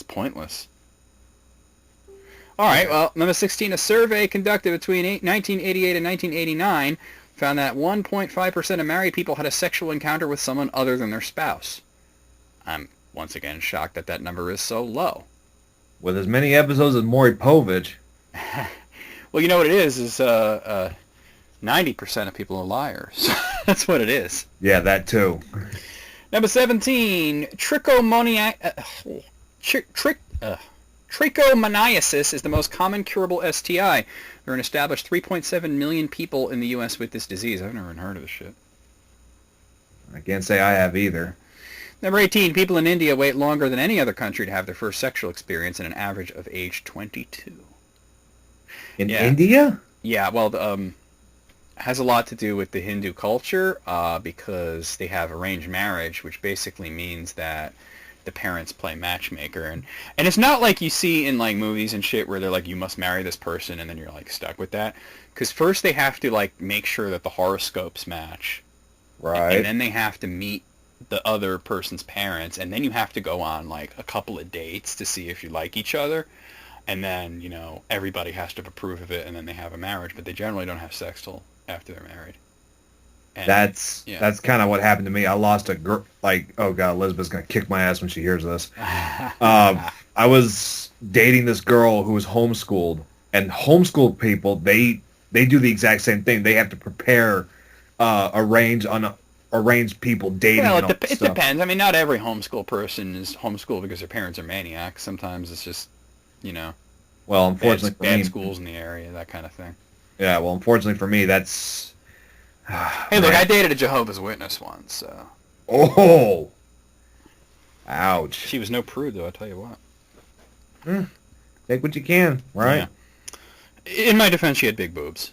pointless. All right, well, number 16, a survey conducted between 1988 and 1989 found that 1.5% of married people had a sexual encounter with someone other than their spouse. I'm once again shocked that that number is so low. With as many episodes as Maury Povich. Well, you know what it is 90% of people are liars. That's what it is. Yeah, that too. Number 17, trichomoniasis is the most common curable STI. There are an established 3.7 million people in the U.S. with this disease. I've never even heard of this shit. I can't say I have either. Number 18, people in India wait longer than any other country to have their first sexual experience at an average of age 22. In India? Yeah, well, has a lot to do with the Hindu culture because they have arranged marriage, which basically means that the parents play matchmaker. And it's not like you see in like movies and shit where they're like, you must marry this person and then you're like stuck with that. Because first they have to like make sure that the horoscopes match. Right. And then they have to meet the other person's parents, and then you have to go on like a couple of dates to see if you like each other. And then, you know, everybody has to approve of it, and then they have a marriage. But they generally don't have sex till after they're married. And, that's kind of what happened to me. I lost a girl. Like, oh god, Elizabeth's gonna kick my ass when she hears this. I was dating this girl who was homeschooled, and homeschooled people they do the exact same thing. They have to prepare arrange people dating. Well, it depends. I mean, not every homeschool person is homeschooled because their parents are maniacs. Sometimes it's just, you know, well, unfortunately for bad me, schools in the area, that kind of thing. Yeah, well, unfortunately for me, that's... Hey, look, I dated a Jehovah's Witness once, so... Oh! Ouch. She was no prude, though, I'll tell you what. Take what you can, right? Yeah. In my defense, she had big boobs.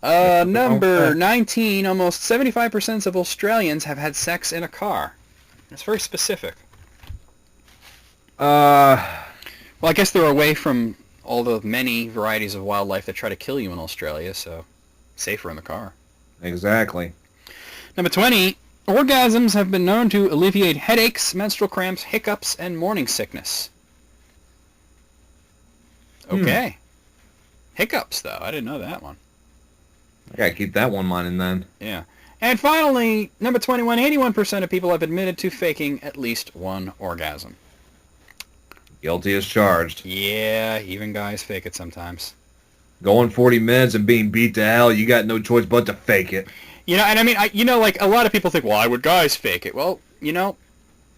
Number 19, almost 75% of Australians have had sex in a car. That's very specific. Well, I guess they're away from all the many varieties of wildlife that try to kill you in Australia, so safer in the car. Exactly. Number 20, orgasms have been known to alleviate headaches, menstrual cramps, hiccups, and morning sickness. Okay. Hiccups, though. I didn't know that one. I gotta keep that one in mind then. Yeah. And finally, number 21, 81% of people have admitted to faking at least one orgasm. Guilty as charged. Yeah, even guys fake it sometimes. Going 40 minutes and being beat to hell, you got no choice but to fake it. You know, and I mean, like, a lot of people think, why would guys fake it? Well, you know,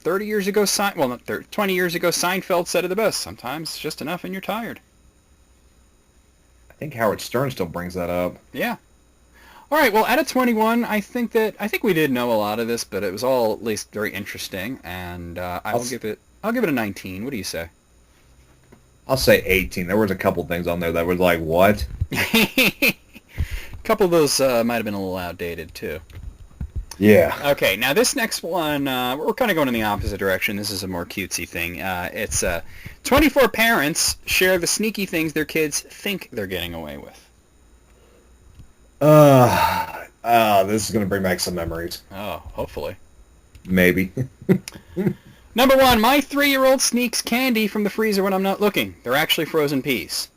20 years ago, Seinfeld said it the best. Sometimes it's just enough and you're tired. I think Howard Stern still brings that up. Yeah. All right, well, out of 21, I think we did know a lot of this, but it was all at least very interesting, and I'll give it a 19. What do you say? I'll say 18. There was a couple things on there that was like, what? A couple of those might have been a little outdated, too. Yeah. Okay, now this next one, we're kind of going in the opposite direction. This is a more cutesy thing. It's 24 parents share the sneaky things their kids think they're getting away with. This is going to bring back some memories. Oh, hopefully. Maybe. Number 1, my 3-year-old sneaks candy from the freezer when I'm not looking. They're actually frozen peas.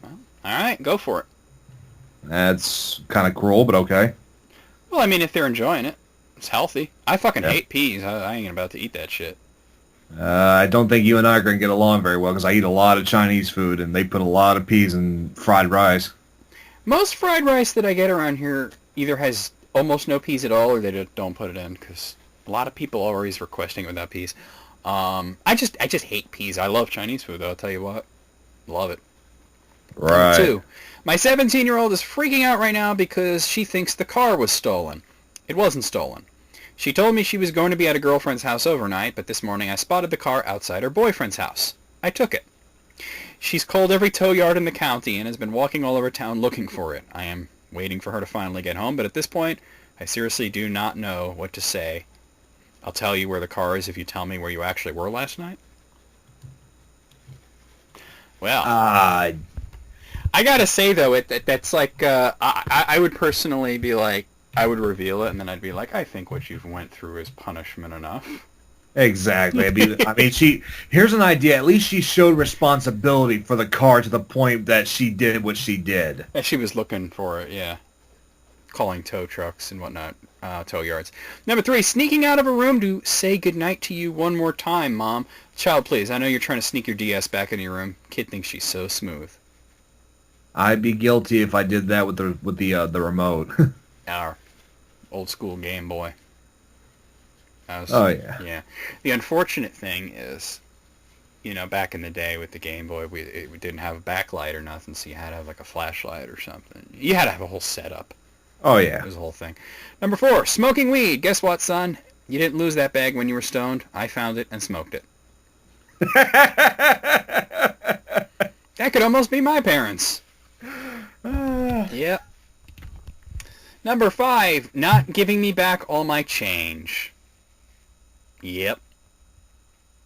Well, all right, go for it. That's kind of cruel, but okay. Well, I mean, if they're enjoying it, it's healthy. I fucking hate peas. I ain't about to eat that shit. I don't think you and I are going to get along very well because I eat a lot of Chinese food, and they put a lot of peas in fried rice. Most fried rice that I get around here either has almost no peas at all, or they just don't put it in, because a lot of people are always requesting it without peas. I just hate peas. I love Chinese food, though, I'll tell you what. Love it. Right. Number 2, my 17-year-old is freaking out right now because she thinks the car was stolen. It wasn't stolen. She told me she was going to be at a girlfriend's house overnight, but this morning I spotted the car outside her boyfriend's house. I took it. She's called every tow yard in the county and has been walking all over town looking for it. I am waiting for her to finally get home, but at this point, I seriously do not know what to say. I'll tell you where the car is if you tell me where you actually were last night. Well, I gotta say though, that's like I would personally be like, I would reveal it, and then I'd be like, I think what you've went through is punishment enough. Exactly. I mean, here's an idea. At least she showed responsibility for the car to the point that she did what she did. And she was looking for it, yeah. Calling tow trucks and whatnot. tow yards. Number 3, sneaking out of a room to say goodnight to you one more time, Mom. Child, please, I know you're trying to sneak your DS back into your room. Kid thinks she's so smooth. I'd be guilty if I did that with the remote. Our old school Game Boy. Oh, yeah. Yeah. The unfortunate thing is, back in the day with the Game Boy, we didn't have a backlight or nothing, so you had to have like a flashlight or something. You had to have a whole setup. Oh, yeah. It was a whole thing. Number 4, smoking weed. Guess what, son? You didn't lose that bag when you were stoned. I found it and smoked it. That could almost be my parents. Yep. Number 5, not giving me back all my change. Yep.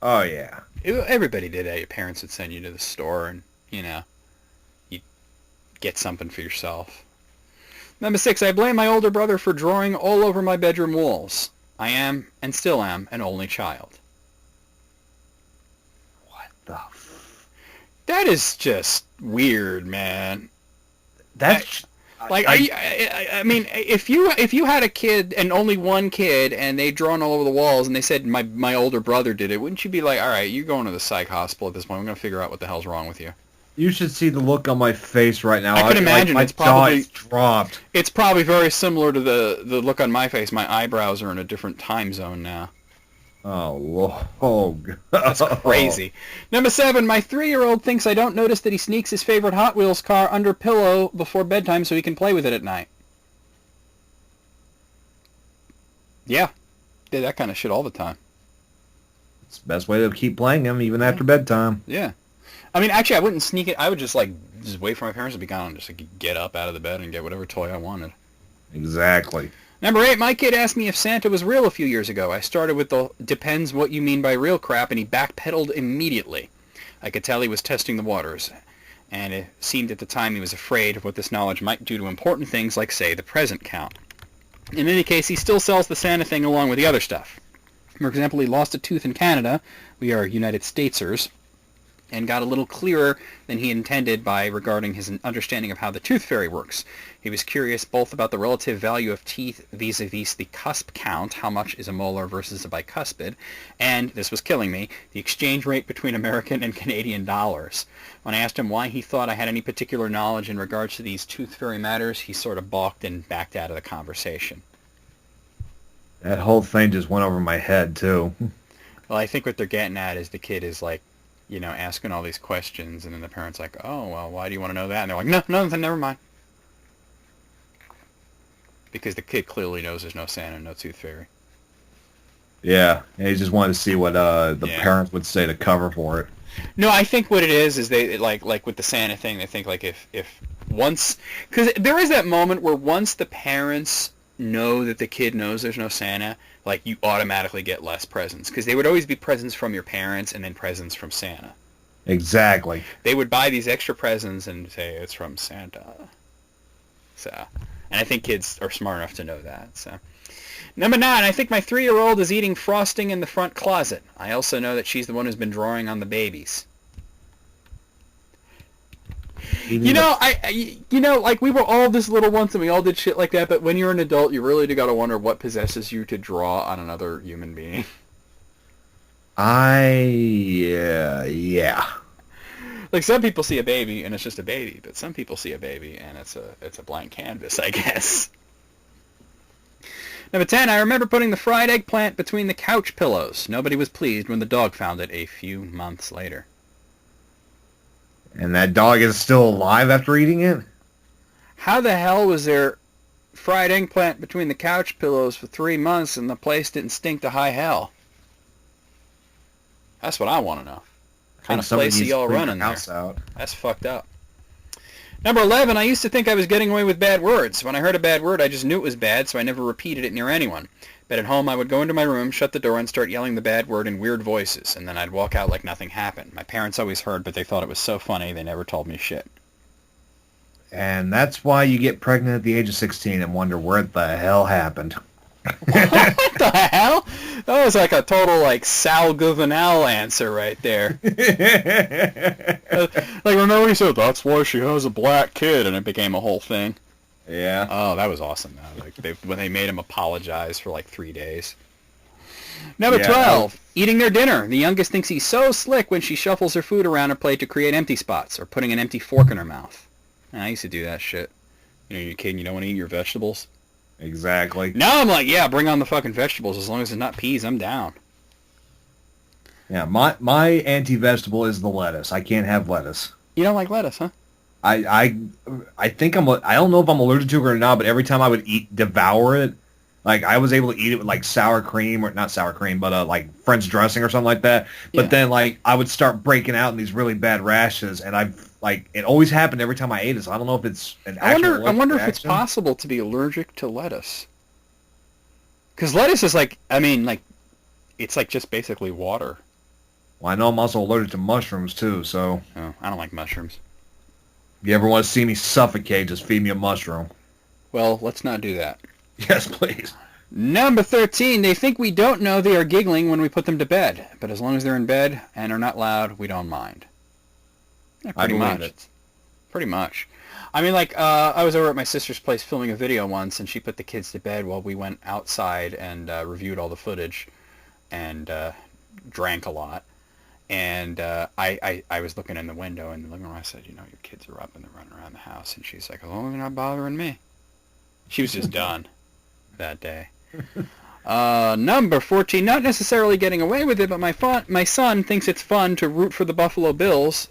Oh, yeah. Everybody did that. Your parents would send you to the store and, you'd get something for yourself. Number 6, I blame my older brother for drawing all over my bedroom walls. I am, and still am, an only child. What the That is just weird, man. That's... I mean, if you had a kid and only one kid and they'd drawn all over the walls and they said my older brother did it, wouldn't you be like, all right, you're going to the psych hospital at this point. We're going to figure out what the hell's wrong with you. You should see the look on my face right now. I can imagine my it's probably jaw is dropped. It's probably very similar to the look on my face. My eyebrows are in a different time zone now. Oh, Lord. Oh, God. That's crazy. Number 7, my 3-year-old thinks I don't notice that he sneaks his favorite Hot Wheels car under pillow before bedtime so he can play with it at night. Yeah. Did that kind of shit all the time. It's the best way to keep playing them, even after bedtime. Yeah. I mean, actually, I wouldn't sneak it. I would just wait for my parents to be gone and just get up out of the bed and get whatever toy I wanted. Exactly. Number 8, my kid asked me if Santa was real a few years ago. I started with the depends what you mean by real crap, and he backpedaled immediately. I could tell he was testing the waters, and it seemed at the time he was afraid of what this knowledge might do to important things like, say, the present count. In any case, he still sells the Santa thing along with the other stuff. For example, he lost a tooth in Canada. We are United Statesers. And got a little clearer than he intended by regarding his understanding of how the tooth fairy works. He was curious both about the relative value of teeth vis-a-vis the cusp count, how much is a molar versus a bicuspid, and, this was killing me, the exchange rate between American and Canadian dollars. When I asked him why he thought I had any particular knowledge in regards to these tooth fairy matters, he sort of balked and backed out of the conversation. That whole thing just went over my head, too. Well, I think what they're getting at is the kid is asking all these questions, and then the parent's like, oh, well, why do you want to know that? And they're like, no, never mind. Because the kid clearly knows there's no Santa and no tooth fairy. Yeah, he just wanted to see what the parents would say to cover for it. No, I think what it is they, like with the Santa thing, they think, like, if once... Because there is that moment where once the parents know that the kid knows there's no Santa, like, you automatically get less presents. Because they would always be presents from your parents and then presents from Santa. Exactly. They would buy these extra presents and say, it's from Santa. So, and I think kids are smart enough to know that, so... Number 9, I think my 3-year-old is eating frosting in the front closet. I also know that she's the one who's been drawing on the babies. You know, like, we were all this little once and we all did shit like that, but when you're an adult, you really do gotta wonder what possesses you to draw on another human being. Yeah. Like, some people see a baby and it's just a baby, but some people see a baby and it's a blank canvas, I guess. Number 10, I remember putting the fried eggplant between the couch pillows. Nobody was pleased when the dog found it a few months later. And that dog is still alive after eating it? How the hell was there fried eggplant between the couch pillows for 3 months and the place didn't stink to high hell? That's what I want to know. What kind of place are y'all running there? That's fucked up. Number 11, I used to think I was getting away with bad words. When I heard a bad word, I just knew it was bad, so I never repeated it near anyone. But at home, I would go into my room, shut the door, and start yelling the bad word in weird voices, and then I'd walk out like nothing happened. My parents always heard, but they thought it was so funny, they never told me shit. And that's why you get pregnant at the age of 16 and wonder where the hell happened. What the hell? That was like a total, like, Sal Governal answer right there. Like, remember he said, that's why she has a black kid, and it became a whole thing. Yeah. Oh, that was awesome. Like when they made him apologize for like 3 days. Number Yeah, that was 12, eating their dinner. The youngest thinks he's so slick when she shuffles her food around her plate to create empty spots, or putting an empty fork in her mouth. I used to do that shit. You know, you're a kid and you don't want to eat your vegetables. exactly. Now I'm like, yeah, bring on the fucking vegetables. As long as it's not peas, I'm down. Yeah, my anti-vegetable is the lettuce. I can't have lettuce. You don't like lettuce, huh? I think I don't know if I'm allergic to it or not, but every time I would devour it, like I was able to eat it with like sour cream or not sour cream, but like French dressing or something like that. Yeah. But then like I would start breaking out in these really bad rashes, and it always happened every time I ate it. So I don't know if it's an actual I wonder if it's reaction. possible to be allergic to lettuce. Because lettuce is like, I mean, like, it's like just basically water. Well, I know I'm also allergic to mushrooms too. So Oh, I don't like mushrooms. if you ever want to see me suffocate, just feed me a mushroom. Well, let's not do that. Yes, please. Number 13, they think we don't know they are giggling when we put them to bed. But as long as they're in bed and are not loud, we don't mind. Yeah, I pretty believe much. it. Pretty much. I mean, like, I was over at my sister's place filming a video once, and she put the kids to bed while we went outside and reviewed all the footage and drank a lot. And I was looking in the window in the living room. I said, you know, your kids are up and they're running around the house. And she's like, oh, they're not bothering me. She was just done that day. Number 14, not necessarily getting away with it, but my son thinks it's fun to root for the Buffalo Bills.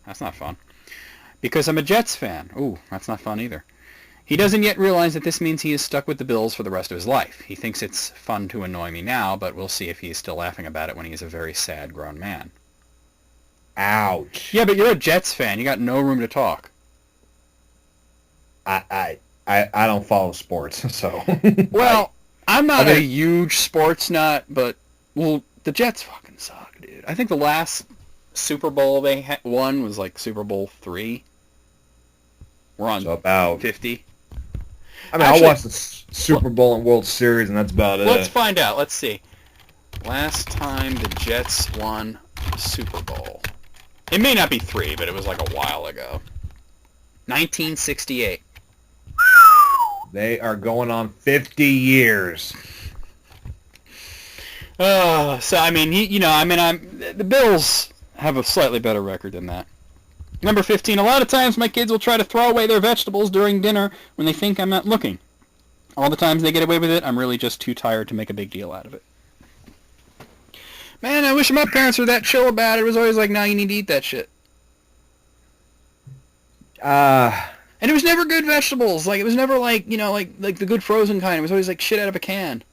That's not fun. Because I'm a Jets fan. Ooh, that's not fun either. He doesn't yet realize that this means he is stuck with the Bills for the rest of his life. He thinks it's fun to annoy me now, but we'll see if he is still laughing about it when he is a very sad grown man. Ouch. Yeah, but you're a Jets fan. You got no room to talk. I don't follow sports, so. Well, I'm not I a mean- huge sports nut, but, well, the Jets fucking suck, dude. I think the last Super Bowl they won was like Super Bowl 3. We're on So about 50. I mean, Actually- I'll watch the Super Bowl and World Series, and that's about it. Let's find out. Let's see. Last time the Jets won Super Bowl. It may not be 3, but it was like a while ago. 1968. They are going on 50 years. So I mean, the Bills have a slightly better record than that. Number 15, a lot of times my kids will try to throw away their vegetables during dinner when they think I'm not looking. All the times they get away with it, I'm really just too tired to make a big deal out of it. Man, I wish my parents were that chill about it. It was always like, nah, you need to eat that shit. And it was never good vegetables. Like, it was never like, like the good frozen kind. It was always like shit out of a can.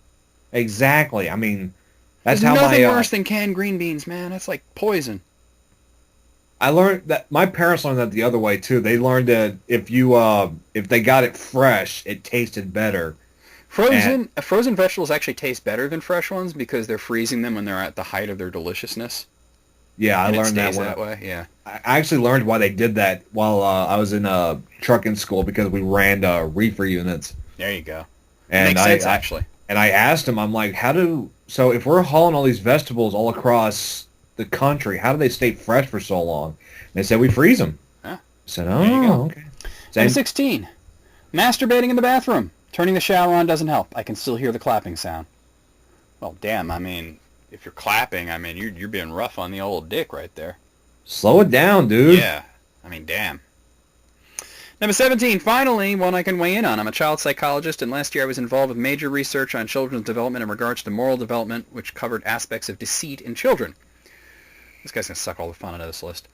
Exactly. I mean, that's There's how nothing my worse than canned green beans, man. That's like poison. I learned that my parents learned that the other way too. They learned that if they got it fresh, it tasted better. Frozen vegetables actually taste better than fresh ones because they're freezing them when they're at the height of their deliciousness. Yeah, I And learned it stays that that way. Yeah. I actually learned why they did that while I was in trucking school because we ran reefer units. There you go. And Makes sense, actually. And I asked him, I'm like, so if we're hauling all these vegetables all across the country, how do they stay fresh for so long? And they said we freeze them. Huh. I said, There you go. okay. Number 16, masturbating in the bathroom. Turning the shower on doesn't help. I can still hear the clapping sound. Well, damn, I mean, if you're clapping, I mean, you're being rough on the old dick right there. Slow it down, dude. Yeah. I mean, damn. Number 17, finally, one I can weigh in on. I'm a child psychologist, and last year I was involved with major research on children's development in regards to moral development, which covered aspects of deceit in children. This guy's going to suck all the fun out of this list.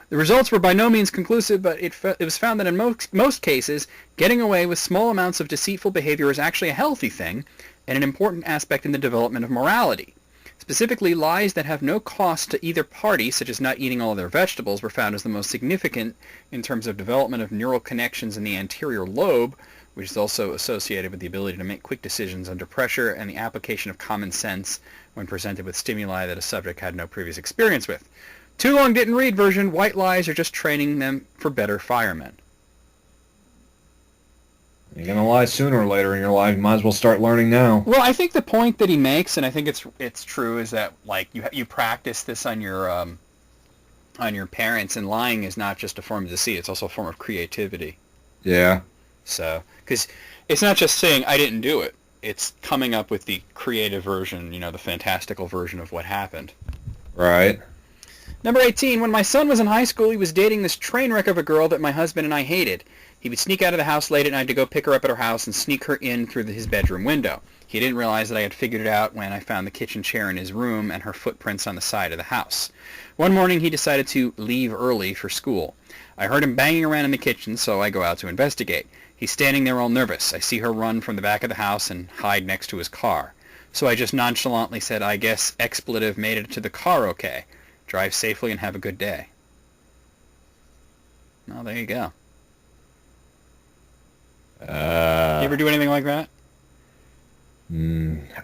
The results were by no means conclusive, but it was found that in most cases, getting away with small amounts of deceitful behavior is actually a healthy thing and an important aspect in the development of morality. Specifically, lies that have no cost to either party, such as not eating all their vegetables, were found as the most significant in terms of development of neural connections in the anterior lobe, which is also associated with the ability to make quick decisions under pressure and the application of common sense when presented with stimuli that a subject had no previous experience with. Too long didn't read version, white lies are just training them for better firemen. You're going to lie sooner or later in your life. You might as well start learning now. Well, I think the point that he makes, and I think it's true, is that like you practice this on your parents, and lying is not just a form of deceit; it's also a form of creativity. Yeah. So, because it's not just saying I didn't do it. It's coming up with the creative version, the fantastical version of what happened. Right. Number 18, when my son was in high school, he was dating this train wreck of a girl that my husband and I hated. He would sneak out of the house late at night to go pick her up at her house and sneak her in through his bedroom window. He didn't realize that I had figured it out when I found the kitchen chair in his room and her footprints on the side of the house. One morning, he decided to leave early for school. I heard him banging around in the kitchen, so I go out to investigate. He's standing there all nervous. I see her run from the back of the house and hide next to his car. So I just nonchalantly said, I guess expletive made it to the car okay. Drive safely and have a good day. Well, there you go. You ever do anything like that?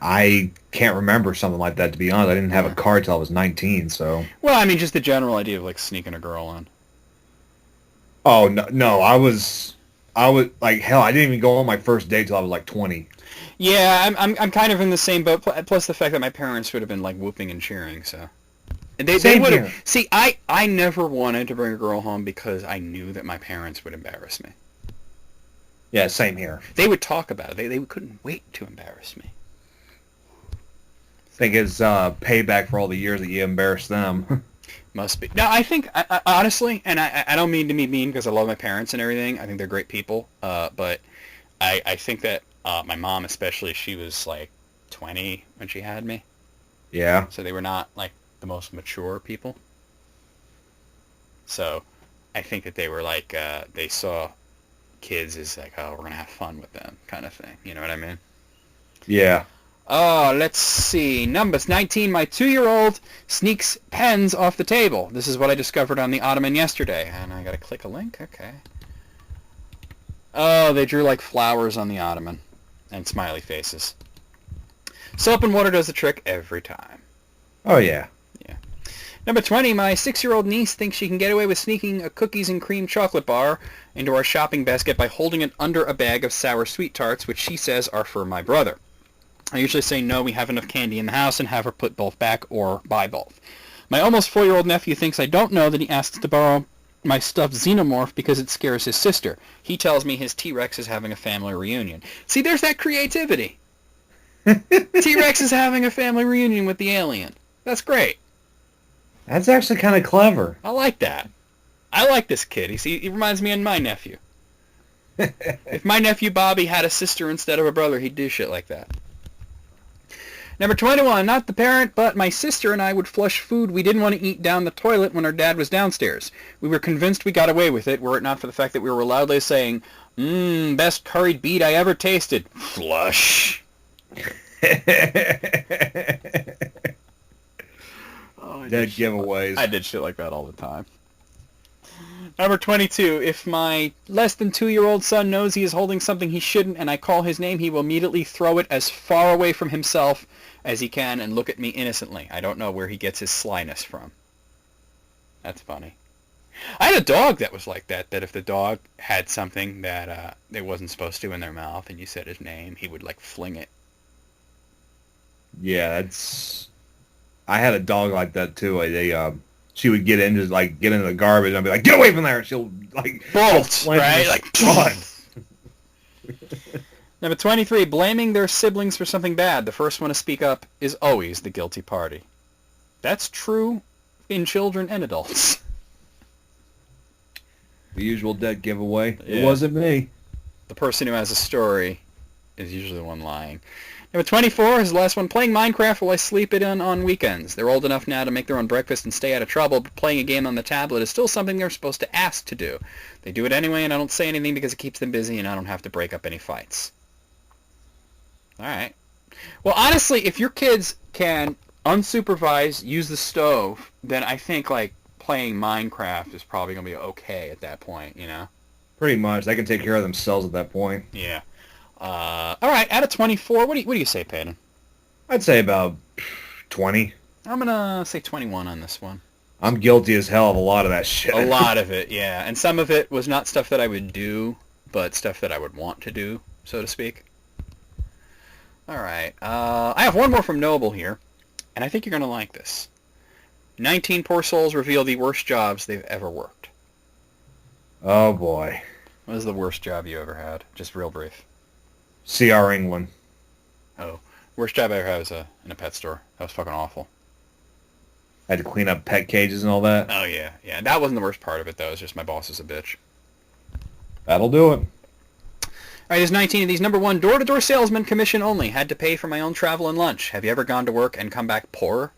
I can't remember something like that, to be honest. I didn't have a car till I was 19, so... Well, I mean, just the general idea of, like, sneaking a girl in. Oh, no, I was, like, hell, I didn't even go on my first date till I was, like, 20. Yeah, I'm kind of in the same boat, plus the fact that my parents would have been, like, whooping and cheering, so... And they would have... See, I never wanted to bring a girl home because I knew that my parents would embarrass me. Yeah, same here. They would talk about it. They couldn't wait to embarrass me. I think it's payback for all the years that you embarrassed them. Must be. No, I think, honestly, and I don't mean to be mean because I love my parents and everything. I think they're great people. But I think that my mom especially, she was like 20 when she had me. Yeah. So they were not like the most mature people. So I think that they were like, they saw kids as like, oh, we're going to have fun with them kind of thing. You know what I mean? Yeah. Oh, let's see. Numbers 19, my 2-year-old sneaks pens off the table. This is what I discovered on the ottoman yesterday. And I got to click a link. Okay. Oh, they drew like flowers on the ottoman and smiley faces. Soap and water does the trick every time. Oh, yeah. Yeah. Number 20, my 6-year-old niece thinks she can get away with sneaking a cookies and cream chocolate bar into our shopping basket by holding it under a bag of sour sweet tarts, which she says are for my brother. I usually say no, we have enough candy in the house, and have her put both back or buy both. My almost 4-year-old nephew thinks I don't know that he asks to borrow my stuffed xenomorph because it scares his sister. He tells me his T-Rex is having a family reunion. See, there's that creativity. T-Rex is having a family reunion with the alien. That's great. That's actually kind of clever. I like that. I like this kid. He reminds me of my nephew. If my nephew Bobby had a sister instead of a brother, he'd do shit like that. Number 21, not the parent, but my sister and I would flush food we didn't want to eat down the toilet when our dad was downstairs. We were convinced we got away with it, were it not for the fact that we were loudly saying, best curried beet I ever tasted. Flush. Dead giveaways. I did shit like that all the time. Number 22, if my less than 2-year-old son knows he is holding something he shouldn't and I call his name, he will immediately throw it as far away from himself as he can and look at me innocently. I don't know where he gets his slyness from. That's funny. I had a dog that was like that if the dog had something that they wasn't supposed to in their mouth and you said his name, he would like fling it. Yeah, I had a dog like that too. She would get into the garbage and I'd be like, get away from there. She'll like bolt, right? Like run. Number 23, blaming their siblings for something bad. The first one to speak up is always the guilty party. That's true in children and adults. The usual dead giveaway. Yeah. It wasn't me. The person who has a story is usually the one lying. Number 24 is the last one. Playing Minecraft while I sleep it in on weekends. They're old enough now to make their own breakfast and stay out of trouble, but playing a game on the tablet is still something they're supposed to ask to do. They do it anyway, and I don't say anything because it keeps them busy, and I don't have to break up any fights. All right. Well, honestly, if your kids can unsupervised use the stove, then I think, like, playing Minecraft is probably going to be okay at that point, you know? Pretty much. They can take care of themselves at that point. Yeah. All right, out of 24, what do you say, Paden? I'd say about 20. I'm going to say 21 on this one. I'm guilty as hell of a lot of that shit. A lot of it, yeah. And some of it was not stuff that I would do, but stuff that I would want to do, so to speak. All right. I have one more from Noble here, and I think you're going to like this. 19 poor souls reveal the worst jobs they've ever worked. Oh, boy. What was the worst job you ever had? Just real brief. CR England. Oh, worst job I ever had was in a pet store. That was fucking awful. I had to clean up pet cages and all that. Oh yeah, yeah. That wasn't the worst part of it though. It's just my boss is a bitch. That'll do it. All right, there's 19 of these. Number 1, door-to-door salesman, commission only. Had to pay for my own travel and lunch. Have you ever gone to work and come back poorer?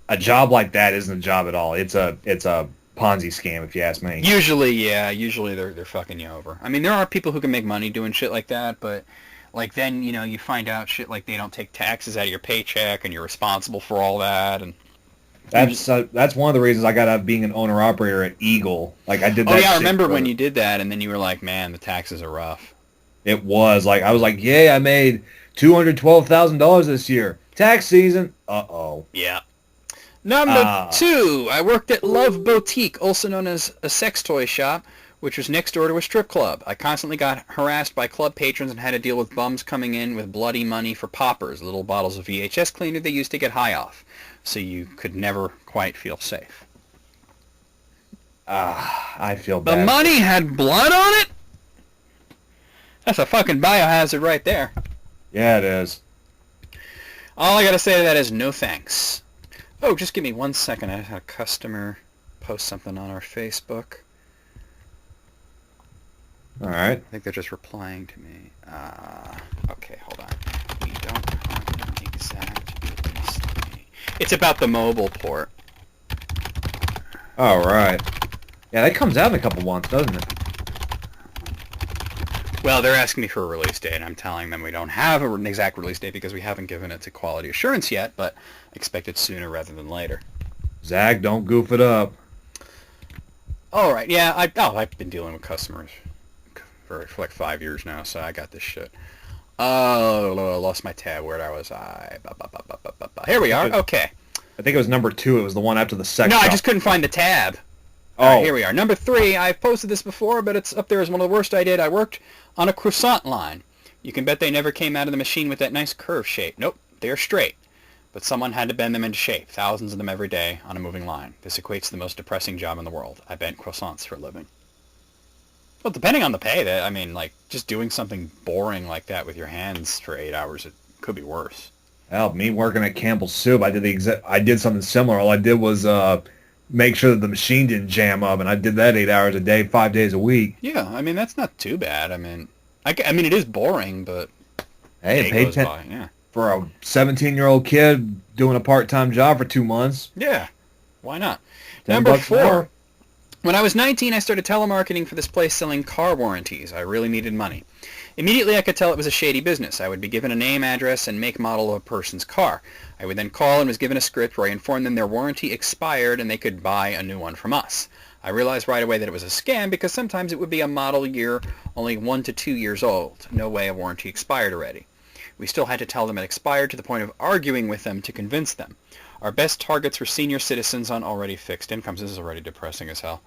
A job like that isn't a job at all. It's a Ponzi scam, if you ask me. Usually, yeah. Usually they're fucking you over. I mean, there are people who can make money doing shit like that, but like then, you know, you find out shit like they don't take taxes out of your paycheck and you're responsible for all that. And that's one of the reasons I got out of being an owner-operator at Eagle. Like, I did that oh, yeah, I shit remember for- when you did that, and then you were like, man, the taxes are rough. It was. Like, I was like, yay, I made $212,000 this year. Tax season. Uh-oh. Yeah. Number 2, I worked at Love Boutique, also known as a sex toy shop, which was next door to a strip club. I constantly got harassed by club patrons and had to deal with bums coming in with bloody money for poppers, little bottles of VHS cleaner they used to get high off. So you could never quite feel safe. I feel bad. The money had blood on it? That's a fucking biohazard right there. Yeah, it is. All I gotta say to that is no thanks. Oh, just give me 1 second. I had a customer post something on our Facebook. All right. I think they're just replying to me. Okay, hold on. We don't have an exact release date. It's about the mobile port. All right. Yeah, that comes out in a couple months, doesn't it? Well, they're asking me for a release date. I'm telling them we don't have an exact release date because we haven't given it to quality assurance yet, but expect it sooner rather than later. Zach, don't goof it up. All right, yeah. I've been dealing with customers for like 5 years now, so I got this shit. Oh, I lost my tab. Where was I? Here we are. Okay. I think it was number 2. It was the one after the sex No, shop. I just couldn't find the tab. Oh. All right, here we are. Number 3, I've posted this before, but it's up there as one of the worst I did. I worked on a croissant line. You can bet they never came out of the machine with that nice curve shape. Nope, they're straight. But someone had to bend them into shape. Thousands of them every day on a moving line. This equates to the most depressing job in the world. I bent croissants for a living. Well, depending on the pay, I mean, like, just doing something boring like that with your hands for 8 hours, it could be worse. Hell, me working at Campbell's Soup, I did something similar. All I did was make sure that the machine didn't jam up, and I did that 8 hours a day, 5 days a week. Yeah, I mean, that's not too bad. I mean, it is boring, but Hey, it paid goes by, yeah. for a 17-year-old kid doing a part-time job for 2 months. Yeah, why not? $10 Number an 4. hour. When I was 19, I started telemarketing for this place selling car warranties. I really needed money. Immediately, I could tell it was a shady business. I would be given a name, address, and make model of a person's car. I would then call and was given a script where I informed them their warranty expired and they could buy a new one from us. I realized right away that it was a scam because sometimes it would be a model year only 1 to 2 years old. No way a warranty expired already. We still had to tell them it expired to the point of arguing with them to convince them. Our best targets were senior citizens on already fixed incomes. This is already depressing as hell.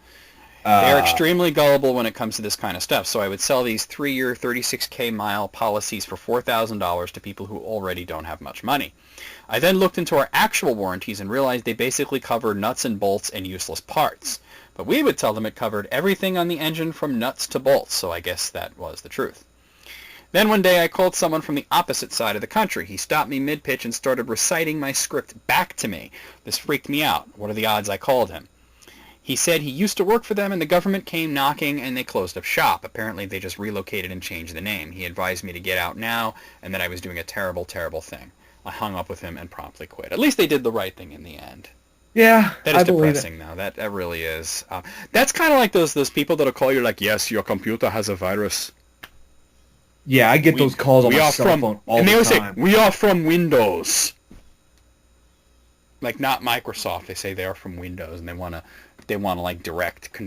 They're extremely gullible when it comes to this kind of stuff, so I would sell these 3-year, 36K mile policies for $4,000 to people who already don't have much money. I then looked into our actual warranties and realized they basically cover nuts and bolts and useless parts. But we would tell them it covered everything on the engine from nuts to bolts, so I guess that was the truth. Then one day I called someone from the opposite side of the country. He stopped me mid-pitch and started reciting my script back to me. This freaked me out. What are the odds I called him? He said he used to work for them and the government came knocking and they closed up shop. Apparently they just relocated and changed the name. He advised me to get out now and that I was doing a terrible, terrible thing. I hung up with him and promptly quit. At least they did the right thing in the end. Yeah, that is depressing, though. That really is. That's kind of like those people that'll call you like, yes, your computer has a virus. Yeah, I get those calls on my cell phone all the time. And they always say, we are from Windows. Like, not Microsoft. They say they are from Windows, and they want to like direct,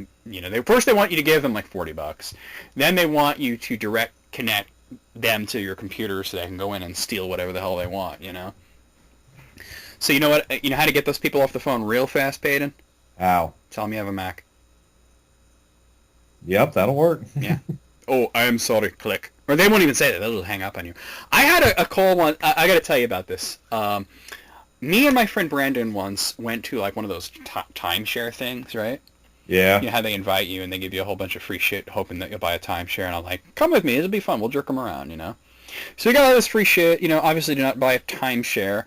first they want you to give them like $40. Then they want you to direct connect them to your computer so they can go in and steal whatever the hell they want, So you know what? You know how to get those people off the phone real fast, Paden? How? Tell them you have a Mac. Yep, that'll work. Yeah. Oh, I am sorry, click. Or they won't even say that. They'll just hang up on you. I had a call once. I got to tell you about this. Me and my friend Brandon once went to like one of those timeshare things, right? Yeah. You know how they invite you and they give you a whole bunch of free shit hoping that you'll buy a timeshare, and I'm like, come with me, it'll be fun, we'll jerk them around, you know? So we got all this free shit, you know, obviously do not buy a timeshare,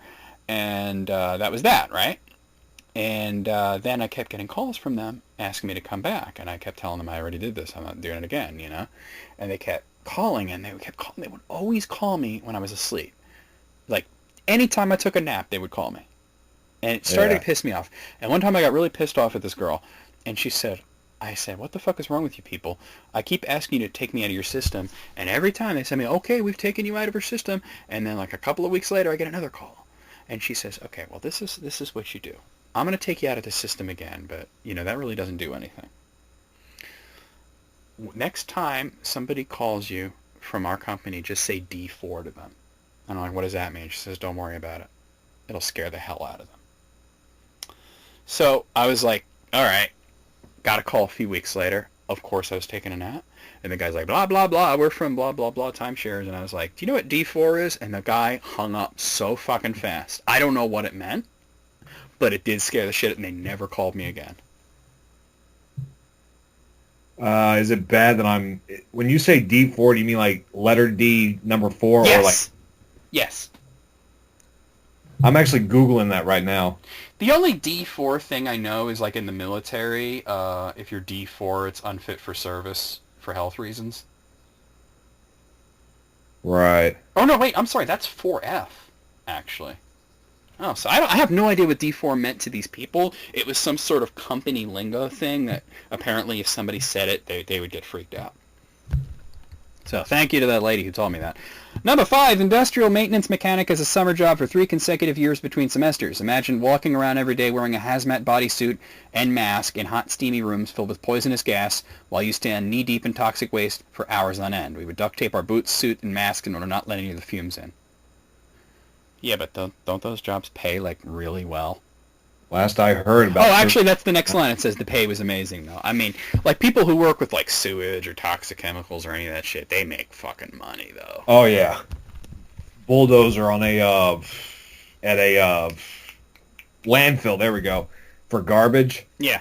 and that was that, right? And then I kept getting calls from them asking me to come back, and I kept telling them I already did this, I'm not doing it again, you know? And they kept calling, and they kept calling, they would always call me when I was asleep. Like, anytime I took a nap, they would call me. And it started to piss me off. And one time I got really pissed off at this girl, and I said, what the fuck is wrong with you people? I keep asking you to take me out of your system, and every time they send me, okay, we've taken you out of our system, and then like a couple of weeks later I get another call. And she says, okay, well this is what you do. I'm going to take you out of the system again, but you know, that really doesn't do anything. Next time somebody calls you from our company, just say D4 to them. And I'm like, what does that mean? She says, don't worry about it. It'll scare the hell out of them. So I was like, all right. Got a call a few weeks later. Of course, I was taking a nap. And the guy's like, blah, blah, blah. We're from blah, blah, blah timeshares. And I was like, do you know what D4 is? And the guy hung up so fucking fast. I don't know what it meant, but it did scare the shit, and they never called me again. Is it bad that when you say D4, do you mean like letter D number 4? Yes. Or like? Yes. I'm actually Googling that right now. The only D4 thing I know is like in the military, if you're D4, it's unfit for service for health reasons. Right. Oh, no, wait, I'm sorry, that's 4F, actually. Oh, so I have no idea what D4 meant to these people. It was some sort of company lingo thing that apparently if somebody said it, they would get freaked out. So thank you to that lady who told me that. Number 5, industrial maintenance mechanic is a summer job for 3 consecutive years between semesters. Imagine walking around every day wearing a hazmat bodysuit and mask in hot, steamy rooms filled with poisonous gas while you stand knee-deep in toxic waste for hours on end. We would duct tape our boots, suit, and mask in order to not let any of the fumes in. Yeah, but don't those jobs pay, like, really well? Last I heard about... Oh, actually, that's the next line. It says the pay was amazing, though. I mean, like, people who work with, like, sewage or toxic chemicals or any of that shit, they make fucking money, though. Oh, yeah. Bulldozer on at a landfill, there we go, for garbage. Yeah.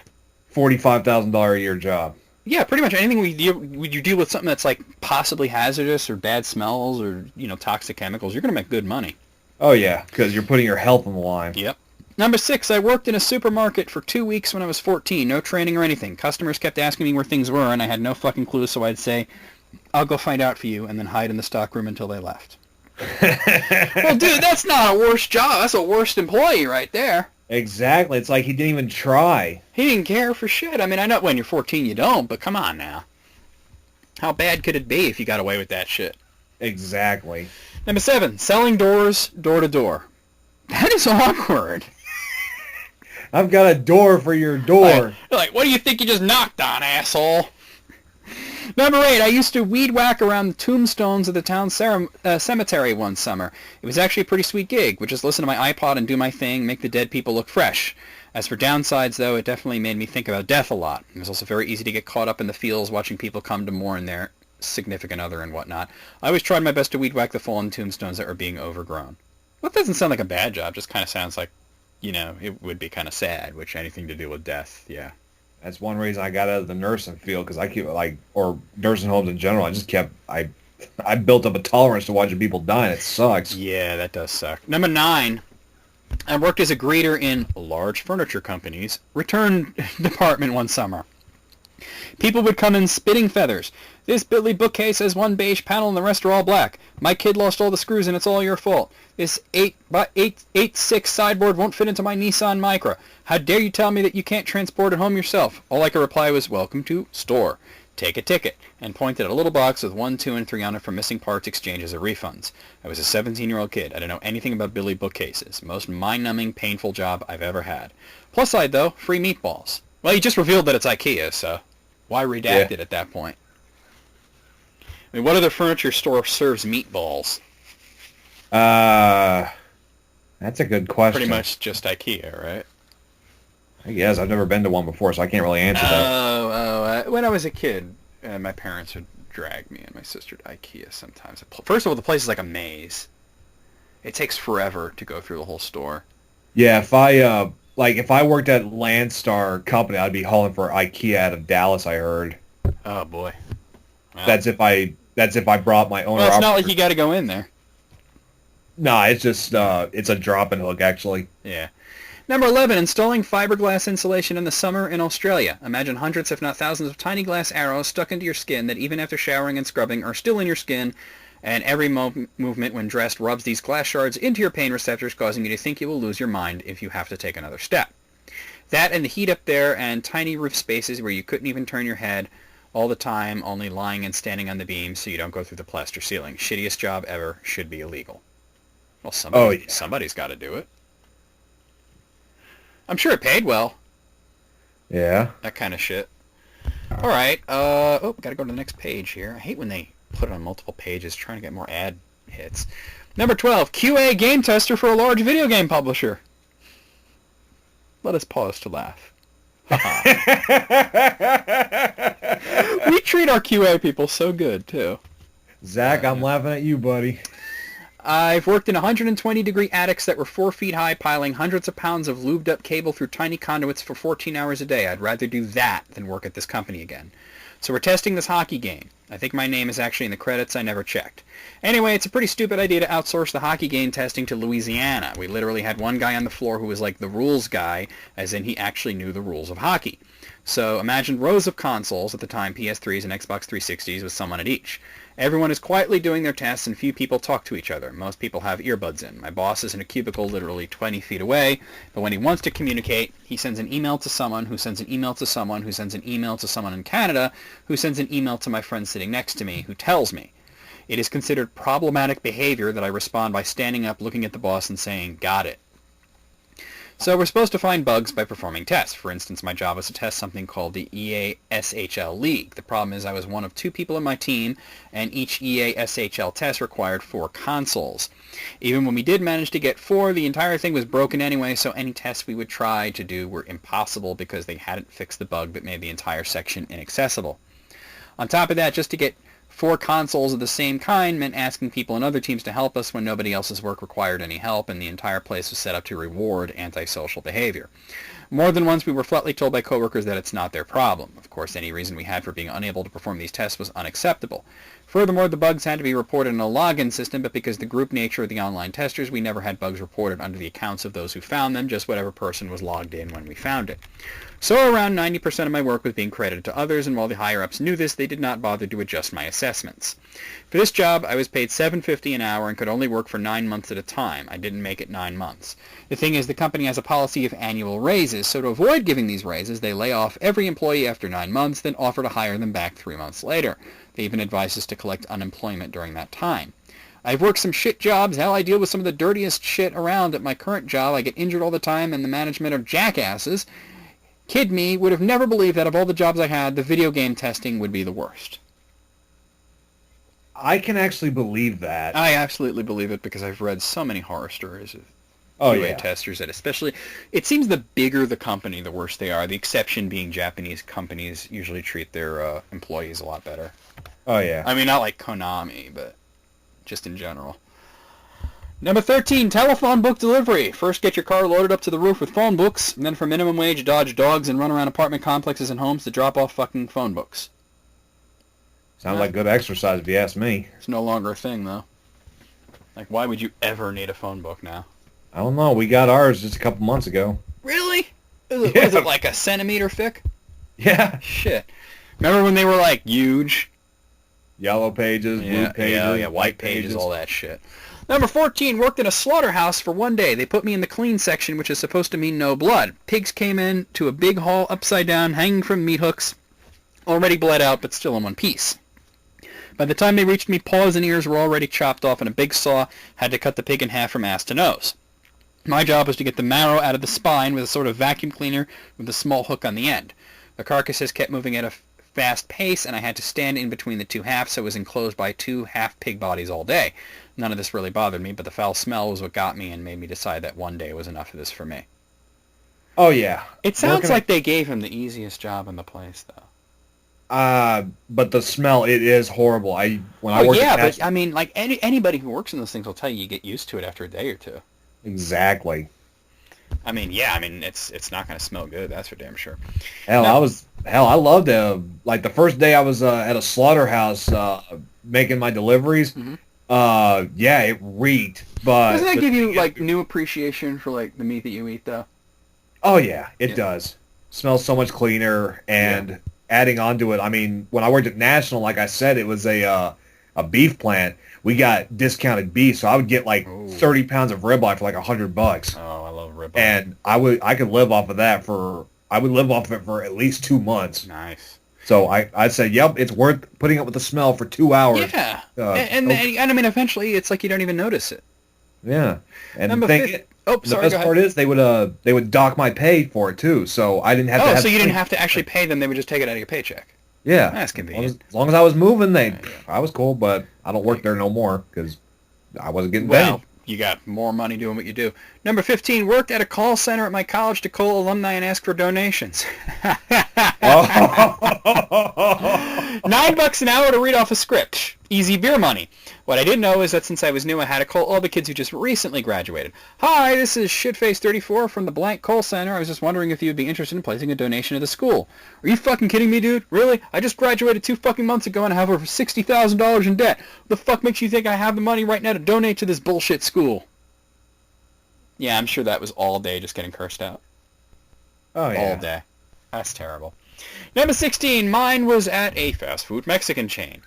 $45,000 a year job. Yeah, pretty much anything you deal with something that's, like, possibly hazardous or bad smells or, you know, toxic chemicals, you're going to make good money. Oh, yeah, because you're putting your health on the line. Yep. Number 6, I worked in a supermarket for 2 weeks when I was 14. No training or anything. Customers kept asking me where things were, and I had no fucking clue, so I'd say, I'll go find out for you, and then hide in the stockroom until they left. Well, dude, that's not a worse job. That's a worst employee right there. Exactly. It's like he didn't even try. He didn't care for shit. I mean, I know when you're 14 you don't, but come on now. How bad could it be if you got away with that shit? Exactly. Number 7, selling doors door to door. That is awkward. I've got a door for your door. Like, what do you think you just knocked on, asshole? Number 8, I used to weed whack around the tombstones of the town cemetery one summer. It was actually a pretty sweet gig. Would just listen to my iPod and do my thing, make the dead people look fresh. As for downsides, though, it definitely made me think about death a lot. It was also very easy to get caught up in the feels watching people come to mourn their significant other and whatnot. I always tried my best to weed whack the fallen tombstones that were being overgrown. Well, it doesn't sound like a bad job, just kind of sounds like, you know, it would be kind of sad, which anything to do with death, yeah. That's one reason I got out of the nursing field, because I keep, like, or nursing homes in general, I built up a tolerance to watching people die, and it sucks. Yeah, that does suck. Number 9, I worked as a greeter in large furniture companies' return department one summer. People would come in spitting feathers. This Billy bookcase has one beige panel and the rest are all black. My kid lost all the screws and it's all your fault. This 8x6 sideboard won't fit into my Nissan Micra. How dare you tell me that you can't transport it home yourself? All I could reply was, welcome to store. Take a ticket, and pointed at a little box with 1, 2, and 3 on it for missing parts exchanges or refunds. I was a 17-year-old kid. I didn't know anything about Billy bookcases. Most mind-numbing, painful job I've ever had. Plus side, though, free meatballs. Well, you just revealed that it's IKEA, so why redact it at that point? I mean, what other furniture store serves meatballs? That's a good question. Pretty much just IKEA, right? I guess. I've never been to one before, so I can't really answer that. When I was a kid, my parents would drag me and my sister to IKEA sometimes. First of all, the place is like a maze. It takes forever to go through the whole store. Yeah, if like if I worked at Landstar Company, I'd be hauling for IKEA out of Dallas. I heard. Oh boy. Well, That's if I brought my owner. well, it's not like you got to go in there. No, it's just it's a drop and hook actually. Yeah. Number 11, installing fiberglass insulation in the summer in Australia. Imagine hundreds, if not thousands, of tiny glass arrows stuck into your skin that even after showering and scrubbing are still in your skin, and every movement when dressed rubs these glass shards into your pain receptors, causing you to think you will lose your mind if you have to take another step. That and the heat up there and tiny roof spaces where you couldn't even turn your head all the time, only lying and standing on the beam so you don't go through the plaster ceiling. Shittiest job ever, should be illegal. Well, somebody's got to do it. I'm sure it paid well. Yeah. That kind of shit. All right. Got to go to the next page here. I hate when they put it on multiple pages, trying to get more ad hits. Number 12, QA game tester for a large video game publisher. Let us pause to laugh. We treat our QA people so good, too. Zach, I'm laughing at you, buddy. I've worked in 120-degree attics that were 4 feet high, piling hundreds of pounds of lubed-up cable through tiny conduits for 14 hours a day. I'd rather do that than work at this company again. So we're testing this hockey game. I think my name is actually in the credits. I never checked. Anyway, it's a pretty stupid idea to outsource the hockey game testing to Louisiana. We literally had one guy on the floor who was like the rules guy, as in he actually knew the rules of hockey. So imagine rows of consoles, at the time PS3s and Xbox 360s, with someone at each. Everyone is quietly doing their tests and few people talk to each other. Most people have earbuds in. My boss is in a cubicle literally 20 feet away, but when he wants to communicate, he sends an email to someone who sends an email to someone who sends an email to someone in Canada who sends an email to my friend sitting next to me who tells me. It is considered problematic behavior that I respond by standing up, looking at the boss and saying, "Got it." So we're supposed to find bugs by performing tests. For instance, my job was to test something called the EA-SHL League. The problem is I was one of 2 people in my team, and each EA-SHL test required 4 consoles. Even when we did manage to get 4, the entire thing was broken anyway, so any tests we would try to do were impossible because they hadn't fixed the bug that made the entire section inaccessible. On top of that, just to get 4 consoles of the same kind meant asking people in other teams to help us when nobody else's work required any help, and the entire place was set up to reward antisocial behavior. More than once we were flatly told by coworkers that it's not their problem. Of course, any reason we had for being unable to perform these tests was unacceptable. Furthermore, the bugs had to be reported in a login system, but because the group nature of the online testers, we never had bugs reported under the accounts of those who found them, just whatever person was logged in when we found it. So around 90% of my work was being credited to others, and while the higher-ups knew this, they did not bother to adjust my assessments. For this job, I was paid $7.50 an hour and could only work for 9 months at a time. I didn't make it 9 months. The thing is, the company has a policy of annual raises, so to avoid giving these raises, they lay off every employee after 9 months, then offer to hire them back 3 months later. They even advise us to collect unemployment during that time. I've worked some shit jobs. Hell, I deal with some of the dirtiest shit around at my current job. I get injured all the time, and the management are jackasses. Kid me would have never believed that of all the jobs I had, the video game testing would be the worst. I can actually believe that. I absolutely believe it because I've read so many horror stories of QA testers that especially, it seems the bigger the company, the worse they are. The exception being Japanese companies usually treat their employees a lot better. Oh, yeah. I mean, not like Konami, but just in general. Number 13, telephone book delivery. First, get your car loaded up to the roof with phone books, and then for minimum wage, dodge dogs and run around apartment complexes and homes to drop off fucking phone books. Sounds like good exercise if you ask me. It's no longer a thing, though. Like, why would you ever need a phone book now? I don't know. We got ours just a couple months ago. Really? Was it like a centimeter thick? Yeah. Shit. Remember when they were, like, huge? Yellow pages, blue pages, white pages, all that shit. Number 14, worked in a slaughterhouse for 1 day. They put me in the clean section, which is supposed to mean no blood. Pigs came in to a big hall upside down, hanging from meat hooks, already bled out, but still in one piece. By the time they reached me, paws and ears were already chopped off, and a big saw had to cut the pig in half from ass to nose. My job was to get the marrow out of the spine with a sort of vacuum cleaner with a small hook on the end. The carcasses kept moving at a fast pace, and I had to stand in between the 2 halves, so I was enclosed by 2 half-pig bodies all day. None of this really bothered me, but the foul smell was what got me and made me decide that 1 day was enough of this for me. Oh, yeah. It sounds like they gave him the easiest job in the place, though. But the smell, it is horrible. But I mean, like anybody who works in those things will tell you get used to it after a day or two. Exactly. I mean, yeah, I mean, it's not going to smell good, that's for damn sure. Hell, Now, I loved like the first day I was at a slaughterhouse making my deliveries. mhm. Yeah, it reeked, Doesn't but that the give thing you, is, like, new appreciation for, like, the meat that you eat, though? oh yeah, it Yeah. does. Smells so much cleaner, Yeah. and adding on to it, I mean, when I worked at National, like I said, it was a beef plant. We got discounted beef, so I would get like Oh, 30 pounds of ribeye for like $100, oh, I love ribeye. and I could live off of that for I would live off of it for at least 2 months. Nice. So I'd say, yep, it's worth putting up with the smell for 2 hours. Yeah. And, Okay, and, and I mean, eventually, it's like you don't even notice it. yeah, and Number 5. Oh, the sorry, go best ahead. part is they would dock my pay for it too, so I didn't have to Oh, have so you didn't sleep. have to actually pay them, they would just take it out of your paycheck. Yeah, That's convenient. as long as I was moving, Yeah. I was cool, but I don't work there no more because I wasn't getting Well, paid. you got more money doing what you do. Number 15, worked at a call center at my college to call alumni and ask for donations. Oh. $9 an hour to read off a script. Easy beer money. What I didn't know is that since I was new, I had to call all the kids who just recently graduated. Hi, this is Shitface34 from the blank call center. I was just wondering if you'd be interested in placing a donation to the school. Are you fucking kidding me, dude? Really? I just graduated 2 fucking months ago and I have over $60,000 in debt. What the fuck makes you think I have the money right now to donate to this bullshit school? Yeah, I'm sure that was all day just getting cursed out. Oh yeah. All day. That's terrible. Number 16, mine was at a fast food Mexican chain.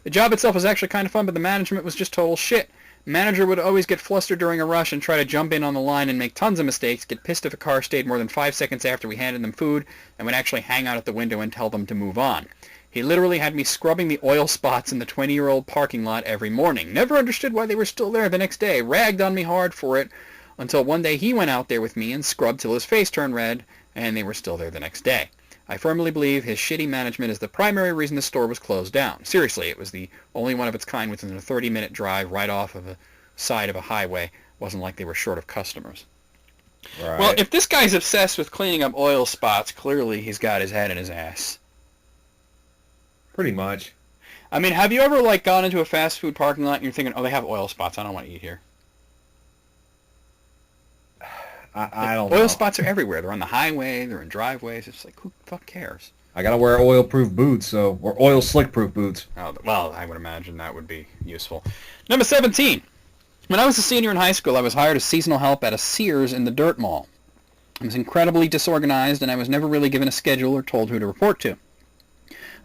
The job itself was actually kind of fun, but the management was just total shit. The manager would always get flustered during a rush and try to jump in on the line and make tons of mistakes, get pissed if a car stayed more than 5 seconds after we handed them food, and would actually hang out at the window and tell them to move on. He literally had me scrubbing the oil spots in the 20-year-old parking lot every morning. Never understood why they were still there the next day. Ragged on me hard for it, until one day he went out there with me and scrubbed till his face turned red, and they were still there the next day. I firmly believe his shitty management is the primary reason the store was closed down. Seriously, it was the only one of its kind within a 30-minute drive right off of the side of a highway. Wasn't like they were short of customers. Right. Well, if this guy's obsessed with cleaning up oil spots, clearly he's got his head in his ass. Pretty much. I mean, have you ever, like, gone into a fast food parking lot and you're thinking, oh, they have oil spots, I don't want to eat here? I don't know. Oil spots are everywhere. They're on the highway, they're in driveways. It's like, who the fuck cares? I gotta wear oil-proof boots, or oil slick-proof boots. Oh, well, I would imagine that would be useful. Number 17. When I was a senior in high school, I was hired as seasonal help at a Sears in the Dirt Mall. I was incredibly disorganized, and I was never really given a schedule or told who to report to.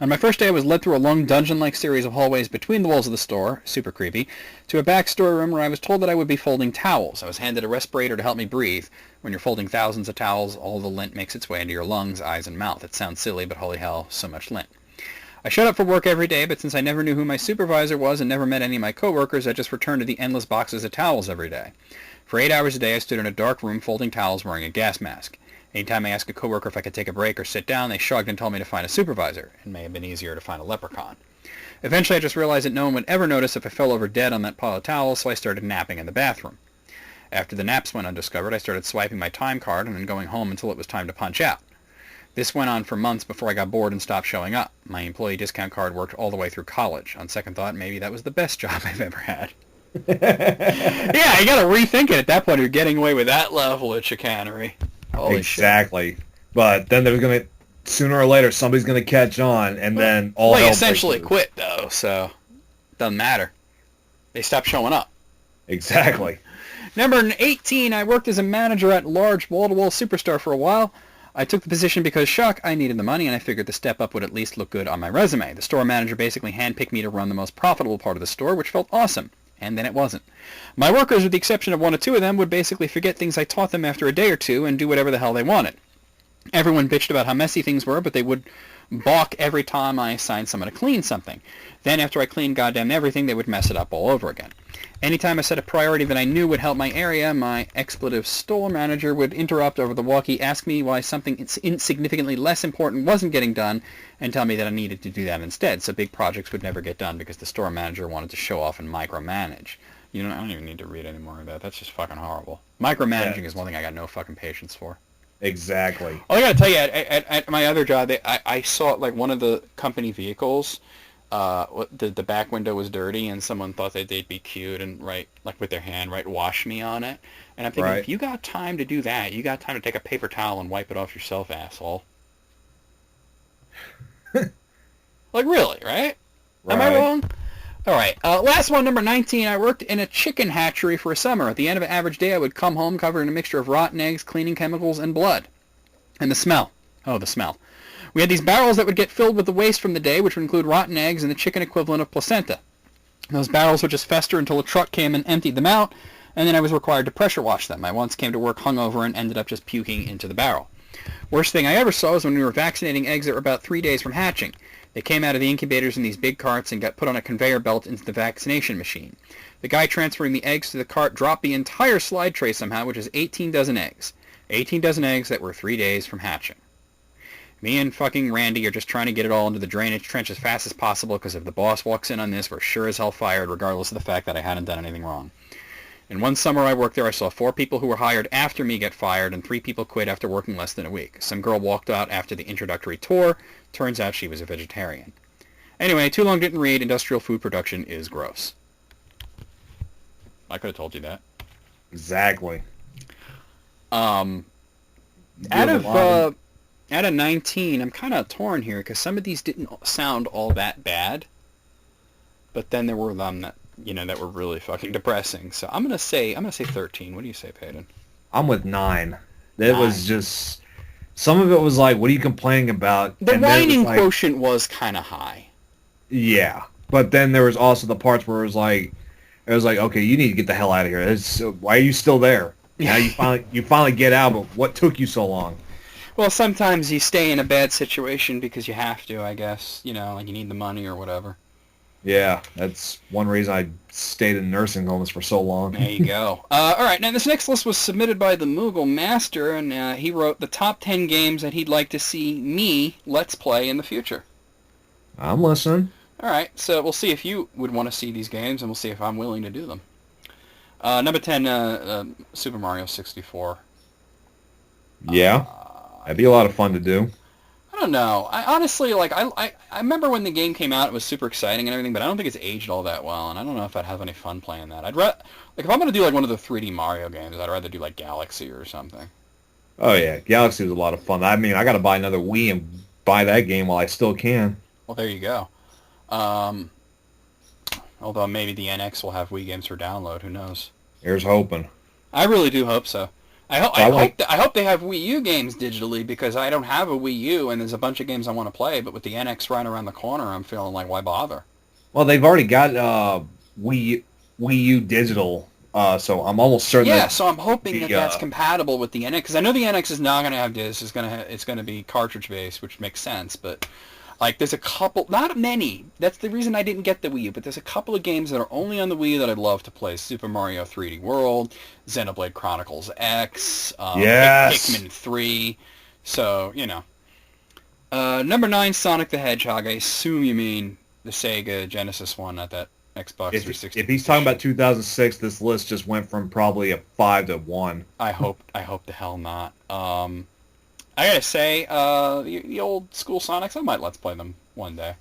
On my first day, I was led through a long dungeon-like series of hallways between the walls of the store, super creepy, to a back storeroom where I was told that I would be folding towels. I was handed a respirator to help me breathe. When you're folding thousands of towels, all the lint makes its way into your lungs, eyes, and mouth. It sounds silly, but holy hell, so much lint. I showed up for work every day, but since I never knew who my supervisor was and never met any of my coworkers, I just returned to the endless boxes of towels every day. For 8 hours a day, I stood in a dark room folding towels wearing a gas mask. Anytime I asked a coworker if I could take a break or sit down, they shrugged and told me to find a supervisor. It may have been easier to find a leprechaun. Eventually, I just realized that no one would ever notice if I fell over dead on that pile of towels, so I started napping in the bathroom. After the naps went undiscovered, I started swiping my time card and then going home until it was time to punch out. This went on for months before I got bored and stopped showing up. My employee discount card worked all the way through college. On second thought, maybe that was the best job I've ever had. Yeah, you gotta rethink it at that point. You're getting away with that level of chicanery. Holy shit. Exactly. But then there's gonna sooner or later somebody's gonna catch on, and then all Well, hell he breaks essentially loose. quit, though, so doesn't matter. They stopped showing up. Exactly. Number 18, I worked as a manager at large wall-to-wall Superstar for a while. I took the position because, shock, I needed the money, and I figured the step up would at least look good on my resume. The store manager basically handpicked me to run the most profitable part of the store, which felt awesome. And then it wasn't. My workers, with the exception of 1 or 2 of them, would basically forget things I taught them after a day or two and do whatever the hell they wanted. Everyone bitched about how messy things were, but they would balk every time I assigned someone to clean something. Then after I cleaned goddamn everything, they would mess it up all over again. Anytime I set a priority that I knew would help my area, my expletive store manager would interrupt over the walkie, ask me why something insignificantly less important wasn't getting done, and tell me that I needed to do that instead, so big projects would never get done because the store manager wanted to show off and micromanage. You know, I don't even need to read any more of that. That's just fucking horrible. Micromanaging is one thing I got no fucking patience for. Exactly. Oh, I gotta tell you, at my other job, I saw, like, one of the company vehicles the back window was dirty, and someone thought that they'd be cute and write, like with their hand, write "wash me" on it. And I'm thinking, Right. if you got time to do that, you got time to take a paper towel and wipe it off yourself, asshole. Like, really, right? Am I Right. wrong? All right. Last one, number 19. I worked in a chicken hatchery for a summer. At the end of an average day, I would come home covered in a mixture of rotten eggs, cleaning chemicals, and blood. And the smell. Oh, the smell. We had these barrels that would get filled with the waste from the day, which would include rotten eggs and the chicken equivalent of placenta. Those barrels would just fester until a truck came and emptied them out, and then I was required to pressure wash them. I once came to work hungover and ended up just puking into the barrel. Worst thing I ever saw was when we were vaccinating eggs that were about 3 days from hatching. They came out of the incubators in these big carts and got put on a conveyor belt into the vaccination machine. The guy transferring the eggs to the cart dropped the entire slide tray somehow, which is 18 dozen eggs. 18 dozen eggs that were 3 days from hatching. Me and fucking Randy are just trying to get it all into the drainage trench as fast as possible, because if the boss walks in on this, we're sure as hell fired, regardless of the fact that I hadn't done anything wrong. In one summer I worked there, I saw 4 people who were hired after me get fired, and 3 people quit after working less than a week. Some girl walked out after the introductory tour. Turns out she was a vegetarian. Anyway, too long didn't read. Industrial food production is gross. I could have told you that. Exactly. Out of 19, I'm kind of torn here because some of these didn't sound all that bad, but then there were them that that were really fucking depressing. So I'm gonna say 13. What do you say, Paden? I'm with 9. It was just, some of it was like, what are you complaining about? The And then it was whining like, quotient was kind of high. yeah. But then there was also the parts where it was like, okay, you need to get the hell out of here. Why are you still there? Now you finally get out, but what took you so long? Well, sometimes you stay in a bad situation because you have to, I guess. Like you need the money or whatever. Yeah, that's one reason I stayed in nursing homes for so long. There you go. All right, now this next list was submitted by the Moogle Master, and he wrote the top 10 games that he'd like to see me Let's Play in the future. I'm listening. All right, so we'll see if you would want to see these games, and we'll see if I'm willing to do them. Number 10, Super Mario 64. Yeah, that'd be a lot of fun to do. I don't know. I honestly, I remember when the game came out, it was super exciting and everything, but I don't think it's aged all that well, and I don't know if I'd have any fun playing that. If I'm going to do, one of the 3D Mario games, I'd rather do, Galaxy or something. Oh yeah, Galaxy was a lot of fun. I mean, I got to buy another Wii and buy that game while I still can. Well, there you go. Although maybe the NX will have Wii games for download, who knows? Here's hoping. I really do hope so. I hope they have Wii U games digitally, because I don't have a Wii U and there's a bunch of games I want to play, but with the NX right around the corner, I'm feeling like, why bother? Well, they've already got Wii U digital, so I'm almost certain. Yeah, so I'm hoping that's compatible with the NX, because I know the NX is not going to have discs. It's going to be cartridge based, which makes sense. But there's a couple, not many. That's the reason I didn't get the Wii U. But there's a couple of games that are only on the Wii U that I'd love to play: Super Mario 3D World, Xenoblade Chronicles X, yes, Pikmin 3. So number 9, Sonic the Hedgehog. I assume you mean the Sega Genesis one, not that Xbox 360. If he's talking about 2006, this list just went from probably a 5 to 1. I hope the hell not. I gotta say, the old school Sonics, I might Let's Play them one day.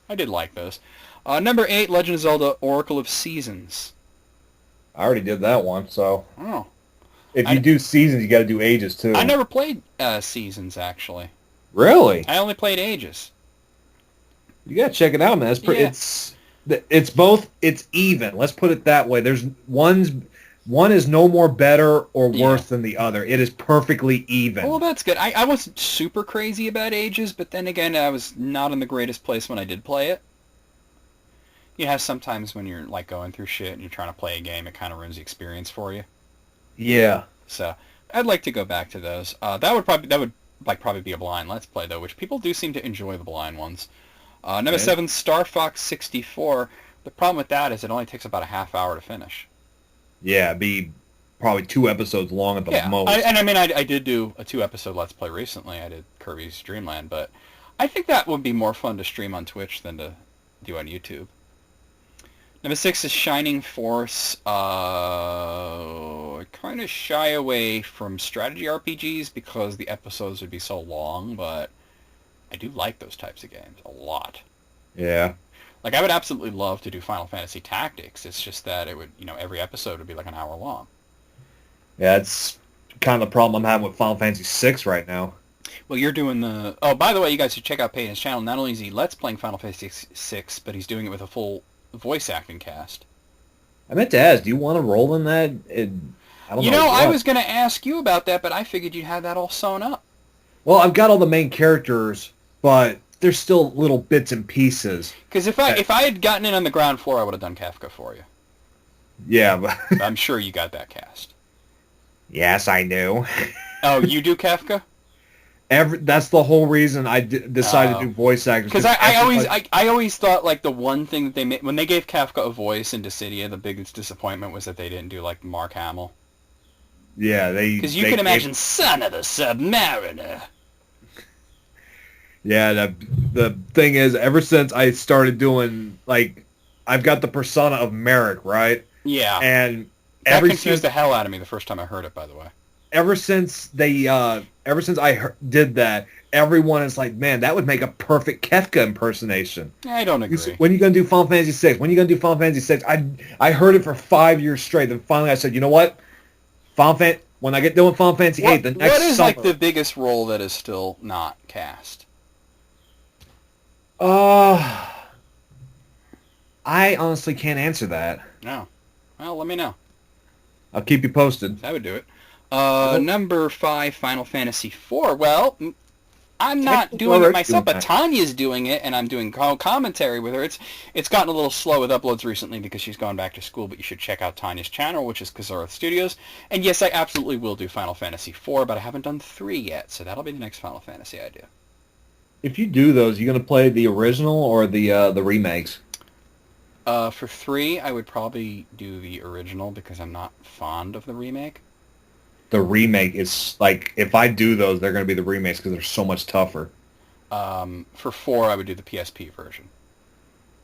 I did like those. Number 8, Legend of Zelda Oracle of Seasons. I already did that one, so. Oh. If you do Seasons, you got to do Ages too. I never played Seasons, actually. Really? I only played Ages. You got to check it out, man. It's both. It's even. Let's put it that way. One is no more better or worse than the other. It is perfectly even. Well, that's good. I wasn't super crazy about Ages, but then again, I was not in the greatest place when I did play it. You have sometimes when you're going through shit and you're trying to play a game, it kind of ruins the experience for you. Yeah. So I'd like to go back to those. That would probably be a blind Let's Play though, which people do seem to enjoy the blind ones. Number 7, Star Fox 64. The problem with that is it only takes about a half hour to finish. Yeah, it'd be probably 2 episodes long at the most. I did do a 2-episode Let's Play recently. I did Kirby's Dream Land, but I think that would be more fun to stream on Twitch than to do on YouTube. Number 6 is Shining Force. I kind of shy away from strategy RPGs because the episodes would be so long, but I do like those types of games a lot. Yeah. Like, I would absolutely love to do Final Fantasy Tactics. It's just that it would, every episode would be like an hour long. Yeah, it's kind of the problem I'm having with Final Fantasy VI right now. Well, you're doing the... Oh, by the way, you guys should check out Paden's channel. Not only is he Let's Playing Final Fantasy VI, but he's doing it with a full voice acting cast. I meant to ask, do you want to roll in that? I don't know I what. was going to ask you about that, but I figured you'd have that all sewn up. Well, I've got all the main characters, but there's still little bits and pieces. Because if I had gotten in on the ground floor, I would have done Kafka for you. Yeah, but I'm sure you got that cast. yes, I knew. Oh, you do Kafka? That's the whole reason I decided to do voice actors. Because I always thought like the one thing that they made when they gave Kafka a voice in Dissidia, the biggest disappointment was that they didn't do like Mark Hamill. Yeah, because you can imagine Son of the Submariner. Yeah, the thing is, ever since I started doing like, I've got the persona of Merrick, right? Yeah, and that confused the hell out of me the first time I heard it. By the way, ever since I did that, everyone is like, man, that would make a perfect Kefka impersonation. I don't agree. When are you going to do Final Fantasy VI? When are you going to do Final Fantasy VI? I heard it for 5 years straight. Then finally I said, you know what? When I get done with Final Fantasy VIII, the next What is summer, like the biggest role that is still not cast? I honestly can't answer that. No. Well, let me know. I'll keep you posted. I would do it. Number 5, Final Fantasy IV. Well, I'm not doing it myself, but Tanya's doing it, and I'm doing commentary with her. It's gotten a little slow with uploads recently because she's gone back to school, but you should check out Tanya's channel, which is Kazura Studios. And yes, I absolutely will do Final Fantasy IV, but I haven't done 3 yet, so that'll be the next Final Fantasy I do. If you do those, you going to play the original or the remakes? For 3, I would probably do the original because I'm not fond of the remake. The remake is like, if I do those, they're going to be the remakes because they're so much tougher. For 4, I would do the PSP version.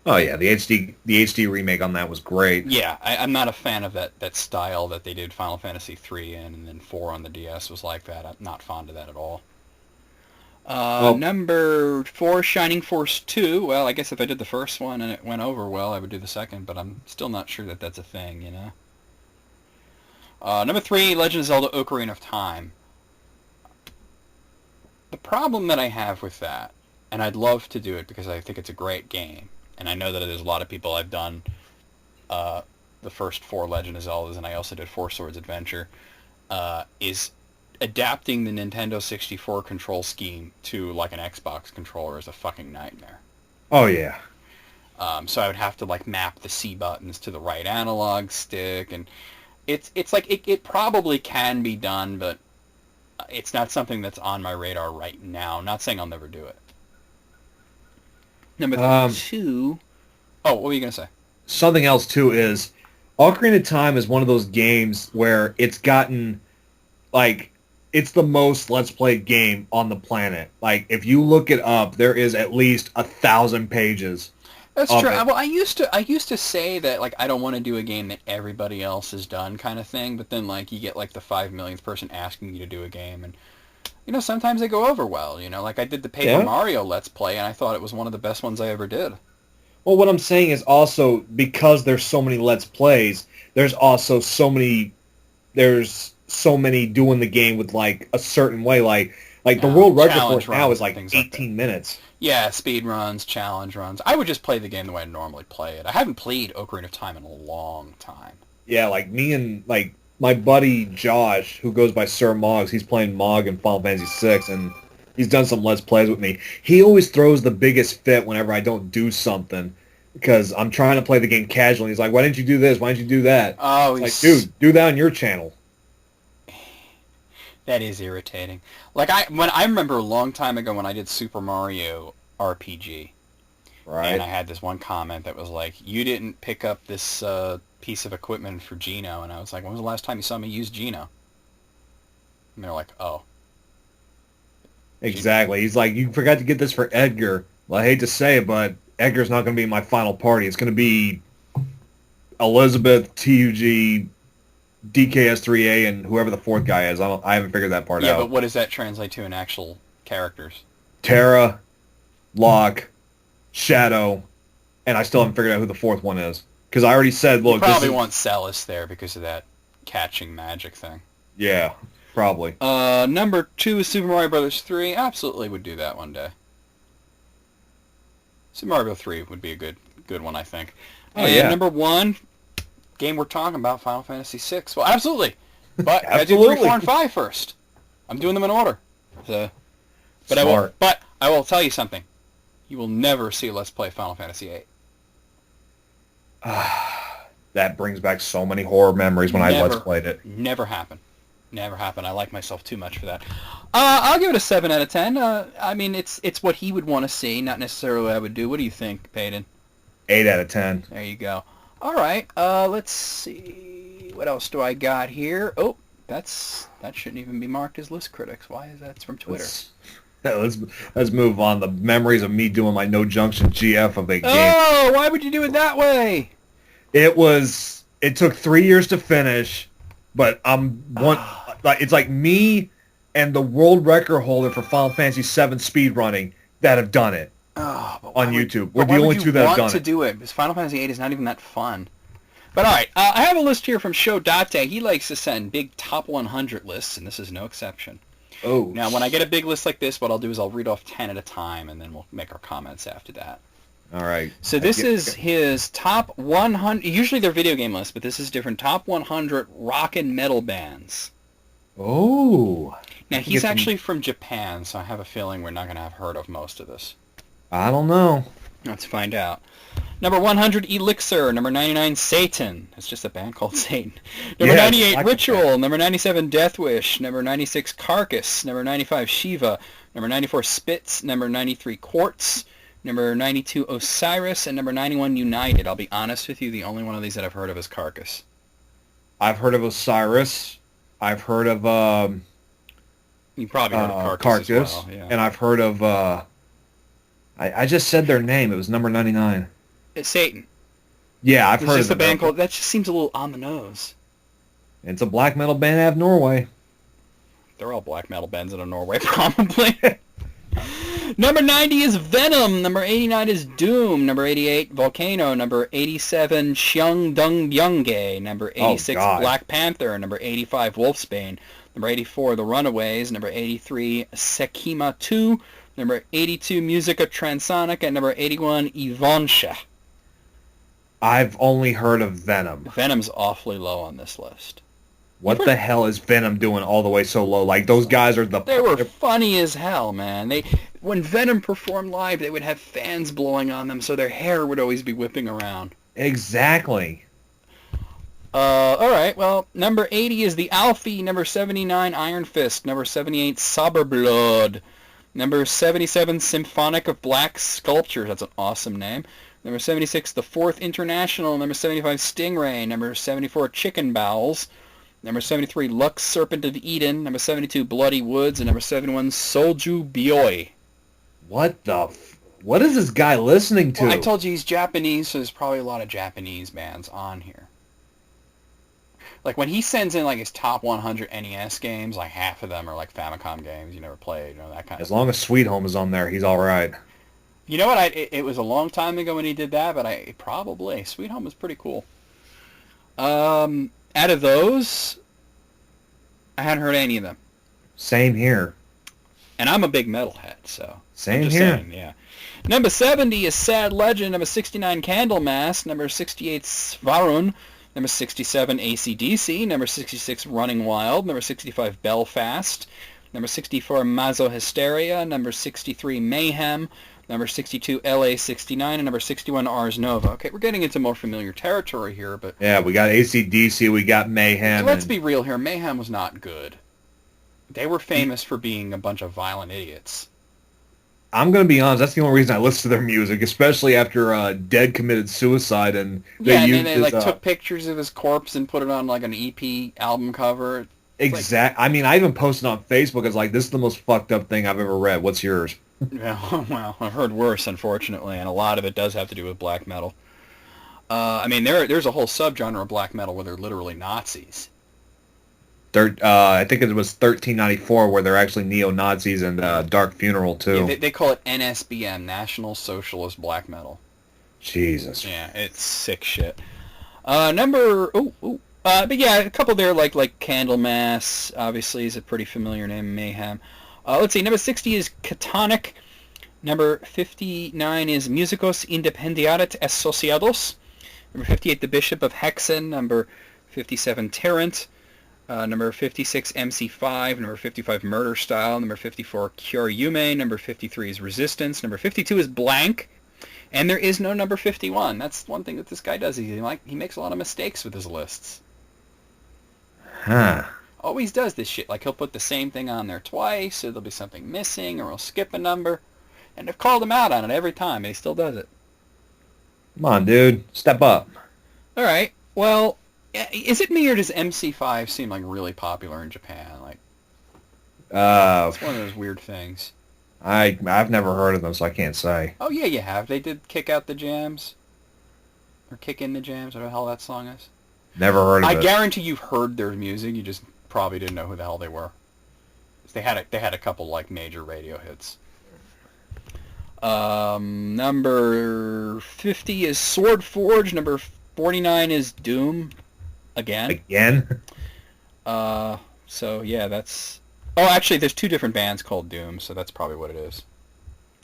Oh yeah, the HD remake on that was great. Yeah, I'm not a fan of that style that they did Final Fantasy 3 in, and then 4 on the DS was like that. I'm not fond of that at all. Number 4, Shining Force 2. Well, I guess if I did the first one and it went over well, I would do the second, but I'm still not sure that that's a thing, you know? Number 3, Legend of Zelda Ocarina of Time. The problem that I have with that, and I'd love to do it because I think it's a great game, and I know that there's a lot of people I've done the first 4 Legend of Zeldas, and I also did 4 Swords Adventure, is adapting the Nintendo 64 control scheme to like an Xbox controller is a fucking nightmare. Oh yeah. So I would have to like map the C buttons to the right analog stick, and it's like it probably can be done, but it's not something that's on my radar right now. I'm not saying I'll never do it. Number 2. Oh, what were you gonna say? Something else too is Ocarina of Time is one of those games where it's gotten like it's the most Let's Played game on the planet. Like if you look it up, there is at least 1,000 pages. That's true. Well, I used to say that like I don't want to do a game that everybody else has done kind of thing, but then like you get like the 5 millionth person asking you to do a game, and sometimes they go over well. Like I did the Paper Mario Let's Play, and I thought it was one of the best ones I ever did. Well, what I'm saying is also because there's so many Let's Plays, there's also so many doing the game with like a certain way, like the world record for now is like 18 minutes. Yeah, speed runs, challenge runs. I would just play the game the way I normally play it. I haven't played Ocarina of Time in a long time. Yeah, like me and like my buddy Josh, who goes by Sir Moggs, he's playing Mog in Final Fantasy VI, and he's done some Let's Plays with me. He always throws the biggest fit whenever I don't do something, because I'm trying to play the game casually. He's like, why didn't you do this? Why didn't you do that? Oh, like, dude, do that on your channel. That is irritating. Like I remember a long time ago when I did Super Mario RPG. Right. And I had this one comment that was like, you didn't pick up this piece of equipment for Gino. And I was like, when was the last time you saw me use Gino? And they're like, oh. Exactly. He's like, you forgot to get this for Edgar. Well, I hate to say it, but Edgar's not going to be my final party. It's going to be Elizabeth, TUG, DKS3A, and whoever the fourth guy is. I haven't figured that part out. Yeah, but what does that translate to in actual characters? Terra, Locke, Shadow, and I still haven't figured out who the fourth one is. Because I already said, You look, this probably is... want Celis there because of that catching magic thing. Yeah, probably. Number 2 is Super Mario Brothers 3. Absolutely would do that one day. Super Mario 3 would be a good one, I think. Oh, And yeah. number 1, game we're talking about, Final Fantasy 6. Well, absolutely. But I gotta do 3, Absolutely. 4, and 5 first. I'm doing them in order. So, Smart. But I will tell you something. You will never see Let's Play Final Fantasy 8. That brings back so many horror memories when I Let's Played it. Never happened. Never happened. I like myself too much for that. I'll give it a 7 out of 10. I mean, it's what he would want to see, not necessarily what I would do. What do you think, Paden? 8 out of 10. There you go. All right. Let's see. What else do I got here? Oh, that shouldn't even be marked as list critics. Why is that? It's from Twitter. Let's move on. The memories of me doing my No Junction GF of a game. Oh, why would you do it that way? It took 3 years to finish, but it's like me and the world record holder for Final Fantasy VII speedrunning that have done it on YouTube. We're the only two that have done it. Want to do it because Final Fantasy VIII is not even that fun. But all right, I have a list here from Show Date. He likes to send big top 100 lists, and this is no exception. Oh. Now, when I get a big list like this, what I'll do is I'll read off 10 at a time, and then we'll make our comments after that. All right. So this is his top 100. Usually they're video game lists, but this is different. Top 100 rock and metal bands. Oh. Now, he's actually from Japan, so I have a feeling we're not going to have heard of most of this. I don't know. Let's find out. Number 100, Elixir. Number 99, Satan. It's just a band called Satan. Number 98, Ritual. Number 97, Deathwish. Number 96, Carcass. Number 95, Shiva. Number 94, Spitz. Number 93, Quartz. Number 92, Osiris. And number 91, United. I'll be honest with you, the only one of these that I've heard of is Carcass. I've heard of Osiris. I've heard of... You probably heard of Carcass as well. Yeah. And I've heard of... I just said their name. It was number 99. It's Satan. Yeah, I've heard of it. It's just a band called... That just seems a little on the nose. It's a black metal band out of Norway. They're all black metal bands out of Norway, probably. Number 90 is Venom. Number 89 is Doom. Number 88, Volcano. Number 87, Xiang Dung Byungge. Number 86, Black Panther. Number 85, Wolfsbane. Number 84, The Runaways. Number 83, Sekima 2. Number 82, Musica Transonic. And number 81, Yvonsha. I've only heard of Venom. Venom's awfully low on this list. What the hell is Venom doing all the way so low? Like, those guys are the... They were funny as hell, man. When Venom performed live, they would have fans blowing on them, so their hair would always be whipping around. Exactly. All right, well, number 80 is the Alfie. Number 79, Iron Fist. Number 78, Sauberblood. Number 77, Symphonic of Black Sculptures. That's an awesome name. Number 76, The Fourth International. Number 75, Stingray. Number 74, Chicken Bowels. Number 73, Lux Serpent of Eden. Number 72, Bloody Woods. And number 71, Soju Bioi. What is this guy listening to? Well, I told you he's Japanese, so there's probably a lot of Japanese bands on here. Like, when he sends in, like, his top 100 NES games, like, half of them are, like, Famicom games you never played, you know, that kind of stuff. As long as Sweet Home is on there, he's all right. You know what? It was a long time ago when he did that, but probably. Sweet Home was pretty cool. Out of those, I hadn't heard any of them. Same here. And I'm a big metalhead, so... Same here. Saying, yeah. Number 70 is Sad Legend. Number 69, Candlemass. Number 68, Svarun. Number 67, AC/DC. Number 66, Running Wild. Number 65, Belfast. Number 64, Mazo Hysteria. Number 63, Mayhem. Number 62, LA69. And number 61, Ars Nova. Okay, we're getting into more familiar territory here, but... Yeah, we got AC/DC, we got Mayhem. Let's be real here. Mayhem was not good. They were famous for being a bunch of violent idiots. I'm going to be honest, that's the only reason I listen to their music, especially after Dead committed suicide and they took pictures of his corpse and put it on like an EP album cover. Exactly. I mean, I even posted on Facebook as like, this is the most fucked up thing I've ever read. What's yours? Yeah, well, I've heard worse, unfortunately, and a lot of it does have to do with black metal. I mean, there's a whole subgenre of black metal where they're literally Nazis. I think it was 1394 where they're actually neo-Nazis and Dark Funeral too. Yeah, they call it NSBM, National Socialist Black Metal. Jesus. Yeah, it's sick shit. But yeah, a couple there like Candlemass, obviously is a pretty familiar name, Mayhem. Let's see, number 60 is Catonic. Number 59 is Musicos Independientes Asociados. Number 58, the Bishop of Hexen. Number 57, Tarrant. Number 56, MC5. Number 55, Murder Style. Number 54, Cure Yume. Number 53 is Resistance. Number 52 is Blank. And there is no number 51. That's one thing that this guy does. He makes a lot of mistakes with his lists. Huh. Always does this shit. Like, he'll put the same thing on there twice, or there'll be something missing, or he'll skip a number. And I've called him out on it every time, and he still does it. Come on, dude. Step up. All right. Well, is it me, or does MC5 seem like really popular in Japan? Like, it's one of those weird things. I've never heard of them, so I can't say. Oh, yeah, you have. They did Kick Out the Jams. Or Kick in the Jams, whatever the hell that song is. Never heard of it. I guarantee you've heard their music. You just probably didn't know who the hell they were. They had a couple like major radio hits. Number 50 is Sword Forge. Number 49 is Doom. Again. So yeah, that's. Oh, actually, there's two different bands called Doom, so that's probably what it is.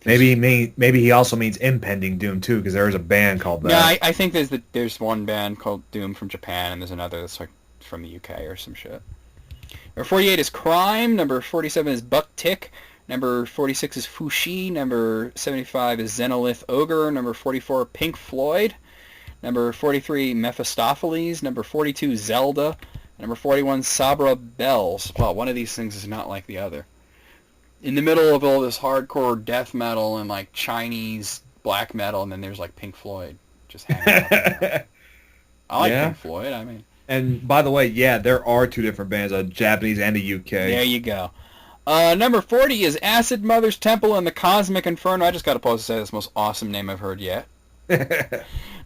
Maybe he also means impending doom too, because there is a band called that. No, I think there's one band called Doom from Japan, and there's another that's like from the UK or some shit. Number 48 is Crime. Number 47 is Buck Tick. Number 46 is Fushi. Number 75 is Xenolith Ogre. Number 44, Pink Floyd. Number 43, Mephistopheles. Number 42, Zelda. Number 41, Sabra Bells. Well, one of these things is not like the other. In the middle of all this hardcore death metal and like Chinese black metal, and then there's like Pink Floyd just hanging out there. I like Pink Floyd, I mean. And by the way, yeah, there are two different bands, a Japanese and a UK. There you go. Number 40 is Acid Mother's Temple and the Cosmic Inferno. I just got to pause to say that's the most awesome name I've heard yet.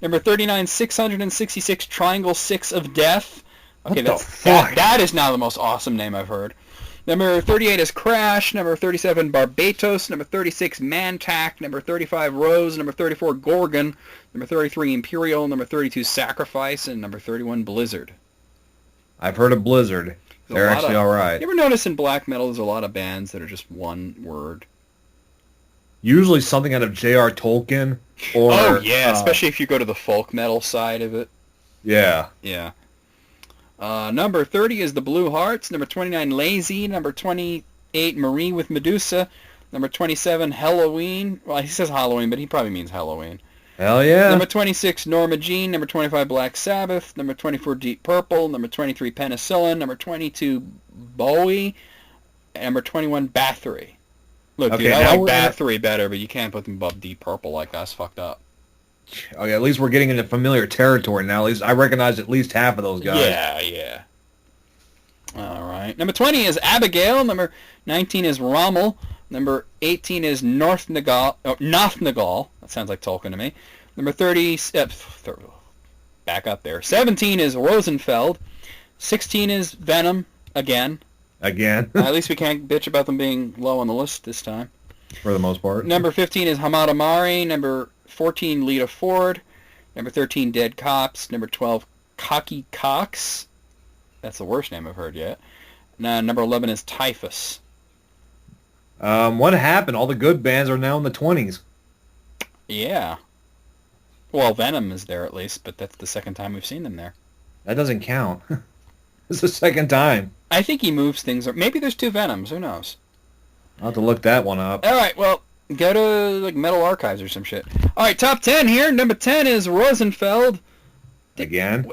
Number 39, 666 Triangle 6 of Death. Okay, that is now the most awesome name I've heard. Number 38 is Crash. Number 37, Barbatos. Number 36, Mantac. Number 35, Rose. Number 34, Gorgon. Number 33, Imperial. Number 32, Sacrifice. And number 31, Blizzard. I've heard of Blizzard. They're actually all right. You ever notice in black metal there's a lot of bands that are just one word? Usually something out of J.R. Tolkien. Or, oh, yeah, especially if you go to the folk metal side of it. Yeah. Yeah. Number 30 is the Blue Hearts. Number 29, Lazy. Number 28, Marie with Medusa. Number 27, Halloween. Well, he says Halloween, but he probably means Halloween. Hell yeah. Number 26, Norma Jean. Number 25, Black Sabbath. Number 24, Deep Purple. Number 23, Penicillin. Number 22, Bowie. And number 21, Bathory. Look, okay, dude, I like Bathory better, but you can't put them above Deep Purple like that's fucked up. Okay, at least we're getting into familiar territory now. At least I recognize at least half of those guys. Yeah. All right. Number 20 is Abigail. Number 19 is Rommel. Number 18 is Nothnagal. That sounds like Tolkien to me. Number 30, back up there. 17 is Rosenfeld. 16 is Venom, again. Again? At least we can't bitch about them being low on the list this time. For the most part. Number 15 is Hamada Mari. Number 14, Lita Ford. Number 13, Dead Cops. Number 12, Cocky Cox. That's the worst name I've heard yet. Number 11 is Typhus. What happened? All the good bands are now in the 20s. Yeah. Well, Venom is there at least, but that's the second time we've seen them there. That doesn't count. It's the second time. I think he moves things. Maybe there's two Venoms. Who knows? I'll have to look that one up. All right, well, go to like Metal Archives or some shit. All right, top 10 here. Number 10 is Rosenfeld. Again?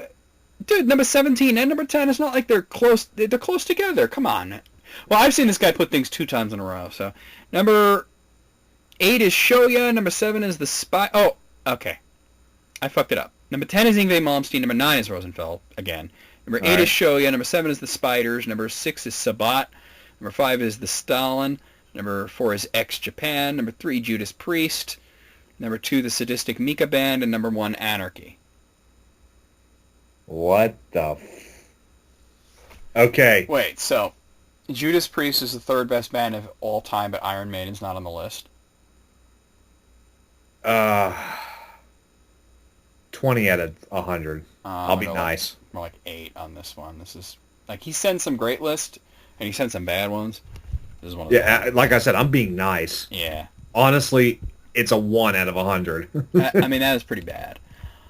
Dude, number 17 and number 10, it's not like they're close. They're close together. Come on. Well, I've seen this guy put things 2 times in a row. So, number 8 is Shoya. Number 7 is The Spy. Oh, okay. I fucked it up. Number 10 is Yngwie Malmsteen. Number 9 is Rosenfeld, again. Number 8 is Shoya. Number 7 is The Spiders. Number 6 is Sabat. Number 5 is The Stalin. Number 4 is X-Japan. Number 3, Judas Priest. Number 2, The Sadistic Mika Band. And number 1, Anarchy. What the Okay. Wait, so Judas Priest is the third best band of all time, but Iron Maiden's not on the list? Uh, 20 out of 100. I'll I'm be gonna nice. more like 8 on this one. This is like he sends some great lists and he sends some bad ones. This is one of the Yeah, like I said, I'm being nice. yeah. Honestly, it's a 1 out of 100. I mean that is pretty bad.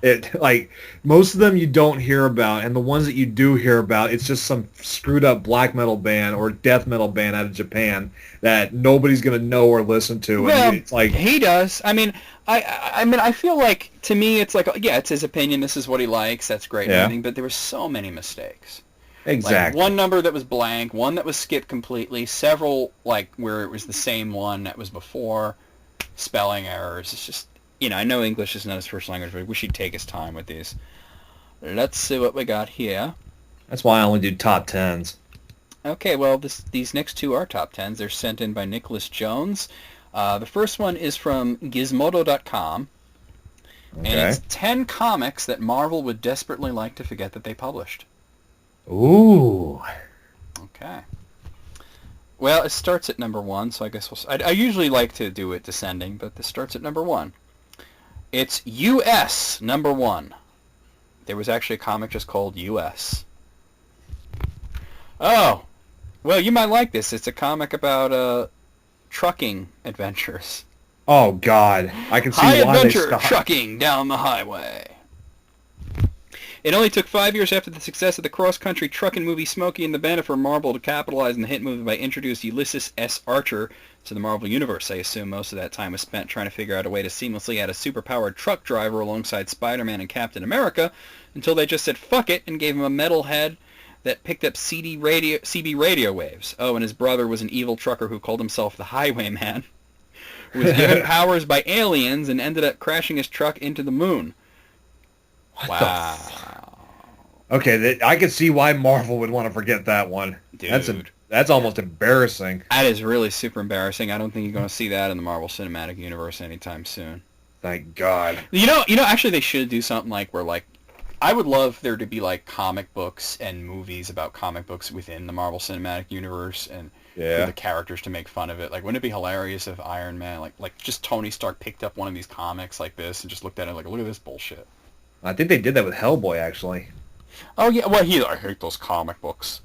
It like most of them you don't hear about, and the ones that you do hear about, it's just some screwed up black metal band or death metal band out of Japan that nobody's gonna know or listen to. Well, And it's like he does. I mean, I feel like to me it's like yeah, it's his opinion. This is what he likes. That's great and yeah, everything. But there were so many mistakes. Like exactly. one number that was blank, one that was skipped completely, several like where it was the same one that was before, spelling errors. It's just I know English is not his first language, but I wish he'd take his time with these. Let's see what we got here. That's why I only do top tens. Okay, well these next two are top tens. They're sent in by Nicholas Jones. The first one is from Gizmodo.com, and Okay. it's 10 comics that Marvel would desperately like to forget that they published. Ooh. Okay. Well, it starts at number 1, so I guess I usually like to do it descending, but this starts at number 1. It's U.S. number 1. There was actually a comic just called U.S. Oh, well, you might like this. It's a comic about trucking adventures. Oh God, I can see High why they adventure stopped. trucking down the highway. It only took 5 years after the success of the cross-country trucking movie Smokey and the Bandit for Marvel to capitalize on the hit movie by introducing Ulysses S. Archer to the Marvel Universe. I assume most of that time was spent trying to figure out a way to seamlessly add a super-powered truck driver alongside Spider-Man and Captain America until they just said fuck it and gave him a metal head that picked up CB radio waves. Oh, and his brother was an evil trucker who called himself the Highwayman, who was given powers by aliens and ended up crashing his truck into the moon. Wow. Okay, I can see why Marvel would want to forget that one. Dude. That's almost embarrassing. That is really super embarrassing. I don't think you're going to see that in the Marvel Cinematic Universe anytime soon. Thank God. Actually they should do something like where like I would love there to be like comic books and movies about comic books within the Marvel Cinematic Universe and for Yeah. the characters to make fun of it. Like wouldn't it be hilarious if Iron Man like just Tony Stark picked up one of these comics like this and just looked at it like look at this bullshit. I think they did that with Hellboy actually. Oh yeah, well I hate those comic books.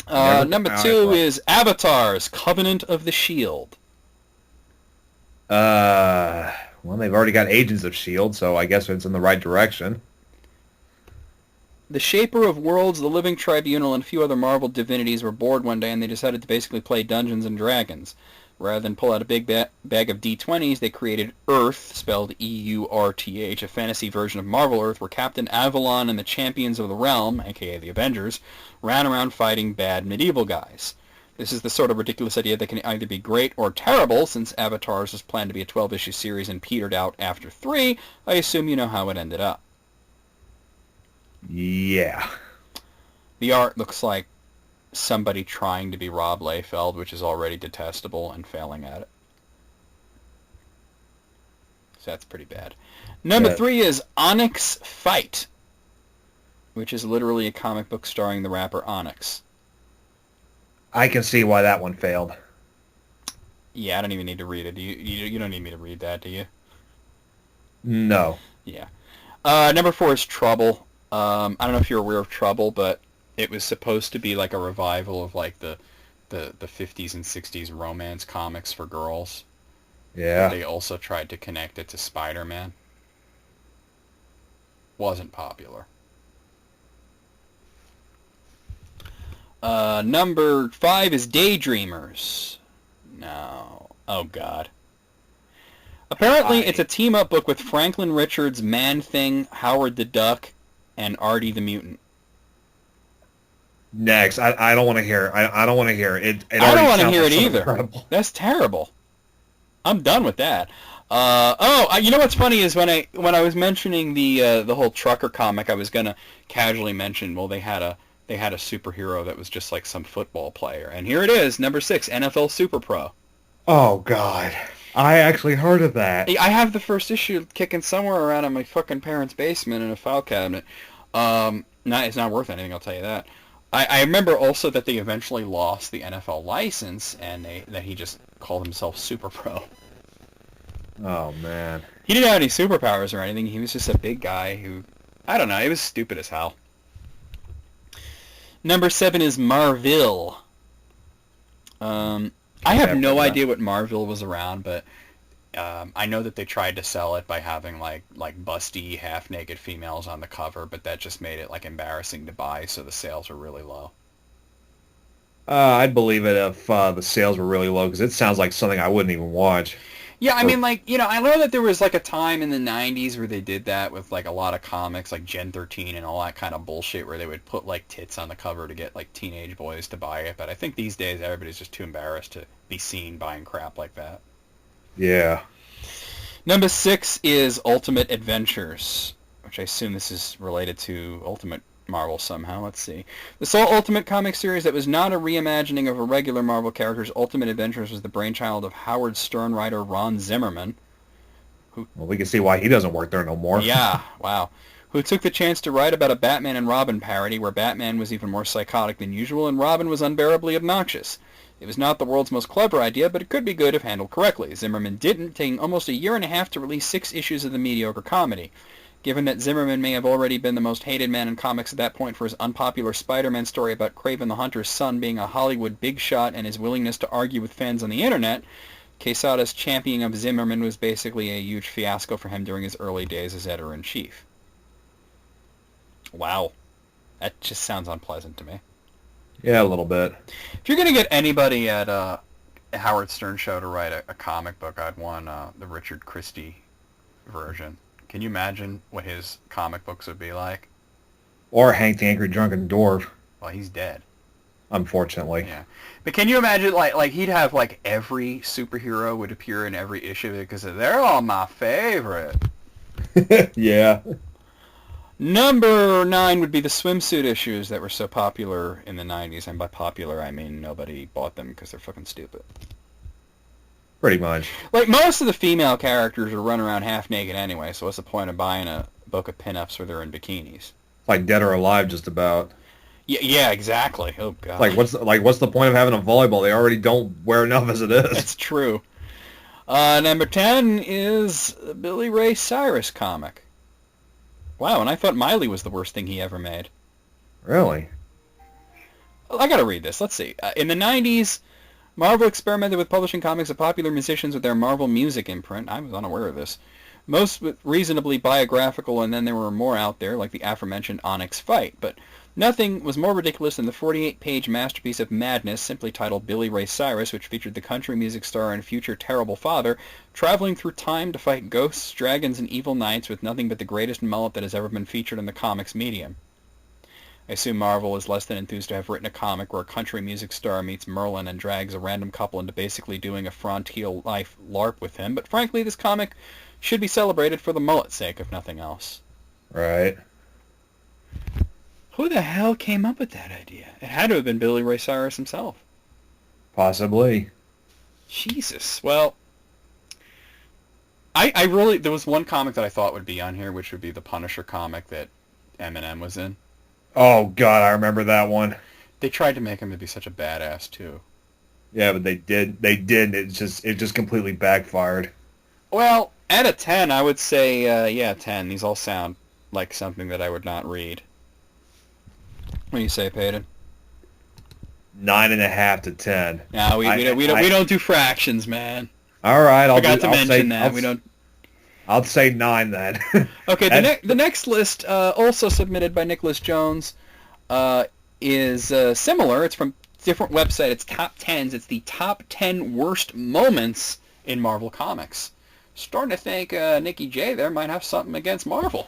Never Number comic 2 book. is Avatar's Covenant of the Shield. Well, they've already got Agents of S.H.I.E.L.D., so I guess it's in the right direction. The Shaper of Worlds, the Living Tribunal, and a few other Marvel divinities were bored one day and they decided to basically play Dungeons and Dragons. Rather than pull out a big bag of D20s, they created Earth, spelled E-U-R-T-H, a fantasy version of Marvel Earth where Captain Avalon and the Champions of the Realm, aka the Avengers, ran around fighting bad medieval guys. This is the sort of ridiculous idea that can either be great or terrible. Since Avatars was planned to be a 12-issue series and petered out after 3, I assume you know how it ended up. Yeah. The art looks like somebody trying to be Rob Liefeld, which is already detestable, and failing at it. So that's pretty bad. Number 3 is Onyx Fight, which is literally a comic book starring the rapper Onyx. I can see why that one failed. Yeah, I don't even need to read it. You don't need me to read that, do you? No. Yeah. Number 4 is Trouble. I don't know if you're aware of Trouble, but it was supposed to be like a revival of like the 50s and 60s romance comics for girls. Yeah. They also tried to connect it to Spider-Man. Wasn't popular. Number 5 is Daydreamers. No. Oh, God. Apparently, it's a team-up book with Franklin Richards, Man-Thing, Howard the Duck, and Artie the Mutant. Next. I don't want to hear. I don't want to hear it. I don't want to hear it so either. incredible. That's terrible. I'm done with that. You know what's funny is when I was mentioning the whole trucker comic, I was gonna casually mention, well, they had a superhero that was just like some football player, and here it is, number 6, NFL Super Pro. Oh God. I actually heard of that. I have the first issue kicking somewhere around in my fucking parents' basement in a file cabinet. It's not worth anything, I'll tell you that. I remember also that they eventually lost the NFL license, and that he just called himself Super Pro. Oh, man. He didn't have any superpowers or anything. He was just a big guy who, I don't know, it was stupid as hell. Number 7 is Marvel. I have no idea what Marvel was around, but I know that they tried to sell it by having like busty, half-naked females on the cover, but that just made it like embarrassing to buy, so the sales were really low. I'd believe it if the sales were really low, because it sounds like something I wouldn't even watch. Yeah, I mean, like, I know that there was like a time in the 90s where they did that with like a lot of comics, like Gen 13 and all that kind of bullshit, where they would put like tits on the cover to get like teenage boys to buy it. But I think these days everybody's just too embarrassed to be seen buying crap like that. Yeah. Number 6 is Ultimate Adventures, which I assume this is related to Ultimate Marvel somehow. Let's see. The sole Ultimate comic series that was not a reimagining of a regular Marvel character's Ultimate Adventures was the brainchild of Howard Stern writer Ron Zimmerman. Well, we can see why he doesn't work there no more. Yeah, wow. Who took the chance to write about a Batman and Robin parody where Batman was even more psychotic than usual and Robin was unbearably obnoxious. It was not the world's most clever idea, but it could be good if handled correctly. Zimmerman didn't, taking almost a year and a half to release 6 issues of the mediocre comedy. Given that Zimmerman may have already been the most hated man in comics at that point for his unpopular Spider-Man story about Kraven the Hunter's son being a Hollywood big shot and his willingness to argue with fans on the internet, Quesada's championing of Zimmerman was basically a huge fiasco for him during his early days as editor-in-chief. Wow. That just sounds unpleasant to me. Yeah, a little bit. If you're going to get anybody at Howard Stern show to write a comic book, I'd want the Richard Christie version. Can you imagine what his comic books would be like? Or Hank the Angry Drunken Dwarf. Well, he's dead. Unfortunately. Yeah. But can you imagine, like he'd have, like, every superhero would appear in every issue because they're all my favorite. Yeah. Number 9 would be the swimsuit issues that were so popular in the 90s. And by popular, I mean nobody bought them because they're fucking stupid. Pretty much. Like, most of the female characters are running around half naked anyway, so what's the point of buying a book of pinups where they're in bikinis? Like Dead or Alive, just about. Yeah, exactly. Oh, God. What's the point of having a volleyball? They already don't wear enough as it is. That's true. Number 10 is the Billy Ray Cyrus comic. Wow, and I thought Miley was the worst thing he ever made. Really? I gotta read this. Let's see. In the 90s, Marvel experimented with publishing comics of popular musicians with their Marvel Music imprint. I was unaware of this. Most reasonably biographical, and then there were more out there, like the aforementioned Onyx Fight. But nothing was more ridiculous than the 48-page masterpiece of madness, simply titled Billy Ray Cyrus, which featured the country music star and future terrible father traveling through time to fight ghosts, dragons, and evil knights with nothing but the greatest mullet that has ever been featured in the comics medium. I assume Marvel is less than enthused to have written a comic where a country music star meets Merlin and drags a random couple into basically doing a frontier life LARP with him, but frankly, this comic should be celebrated for the mullet's sake, if nothing else. Right. Who the hell came up with that idea? It had to have been Billy Ray Cyrus himself. Possibly. Jesus. Well, I really, there was one comic that I thought would be on here, which would be the Punisher comic that Eminem was in. Oh, God, I remember that one. They tried to make him to be such a badass, too. Yeah, but they did. They did. It just completely backfired. Well, out of 10, I would say, 10. These all sound like something that I would not read. What do you say, Paden? 9.5 to 10. No, we don't do fractions, man. All right, We don't. I'll say 9 then. Okay, the next list, also submitted by Nicholas Jones, is similar. It's from a different website. It's top 10s. It's the top 10 worst moments in Marvel Comics. Starting to think Nicky J there might have something against Marvel.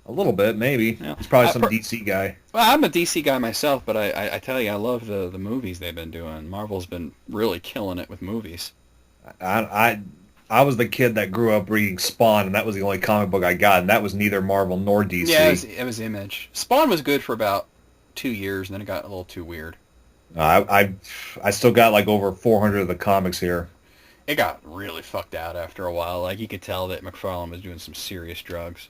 A little bit, maybe. Yeah. He's probably some DC guy. Well, I'm a DC guy myself, but I tell you, I love the movies they've been doing. Marvel's been really killing it with movies. I was the kid that grew up reading Spawn, and that was the only comic book I got, and that was neither Marvel nor DC. Yeah, it was Image. Spawn was good for about 2 years, and then it got a little too weird. I still got like over 400 of the comics here. It got really fucked out after a while. Like, you could tell that McFarlane was doing some serious drugs.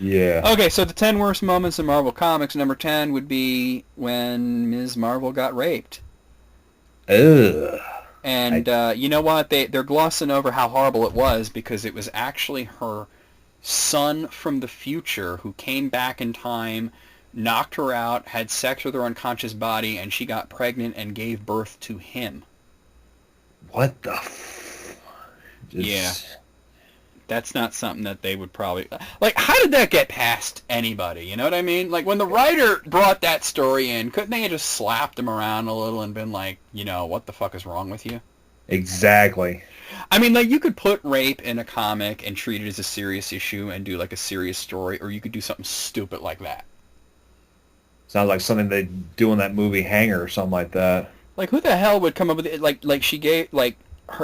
Yeah. Okay, so the 10 worst moments in Marvel Comics, number 10 would be when Ms. Marvel got raped. Ugh. I And you know what? They're glossing over how horrible it was because it was actually her son from the future who came back in time, knocked her out, had sex with her unconscious body, and she got pregnant and gave birth to him. what the Yeah, just that's not something that they would probably... Like, how did that get past anybody? You know what I mean? Like, when the writer brought that story in, couldn't they have just slapped him around a little and been like, what the fuck is wrong with you? exactly. I mean, like, you could put rape in a comic and treat it as a serious issue and do, like, a serious story, or you could do something stupid like that. Sounds like something they do in that movie Hanger or something like that. Like, who the hell would come up with it? Like she gave, like,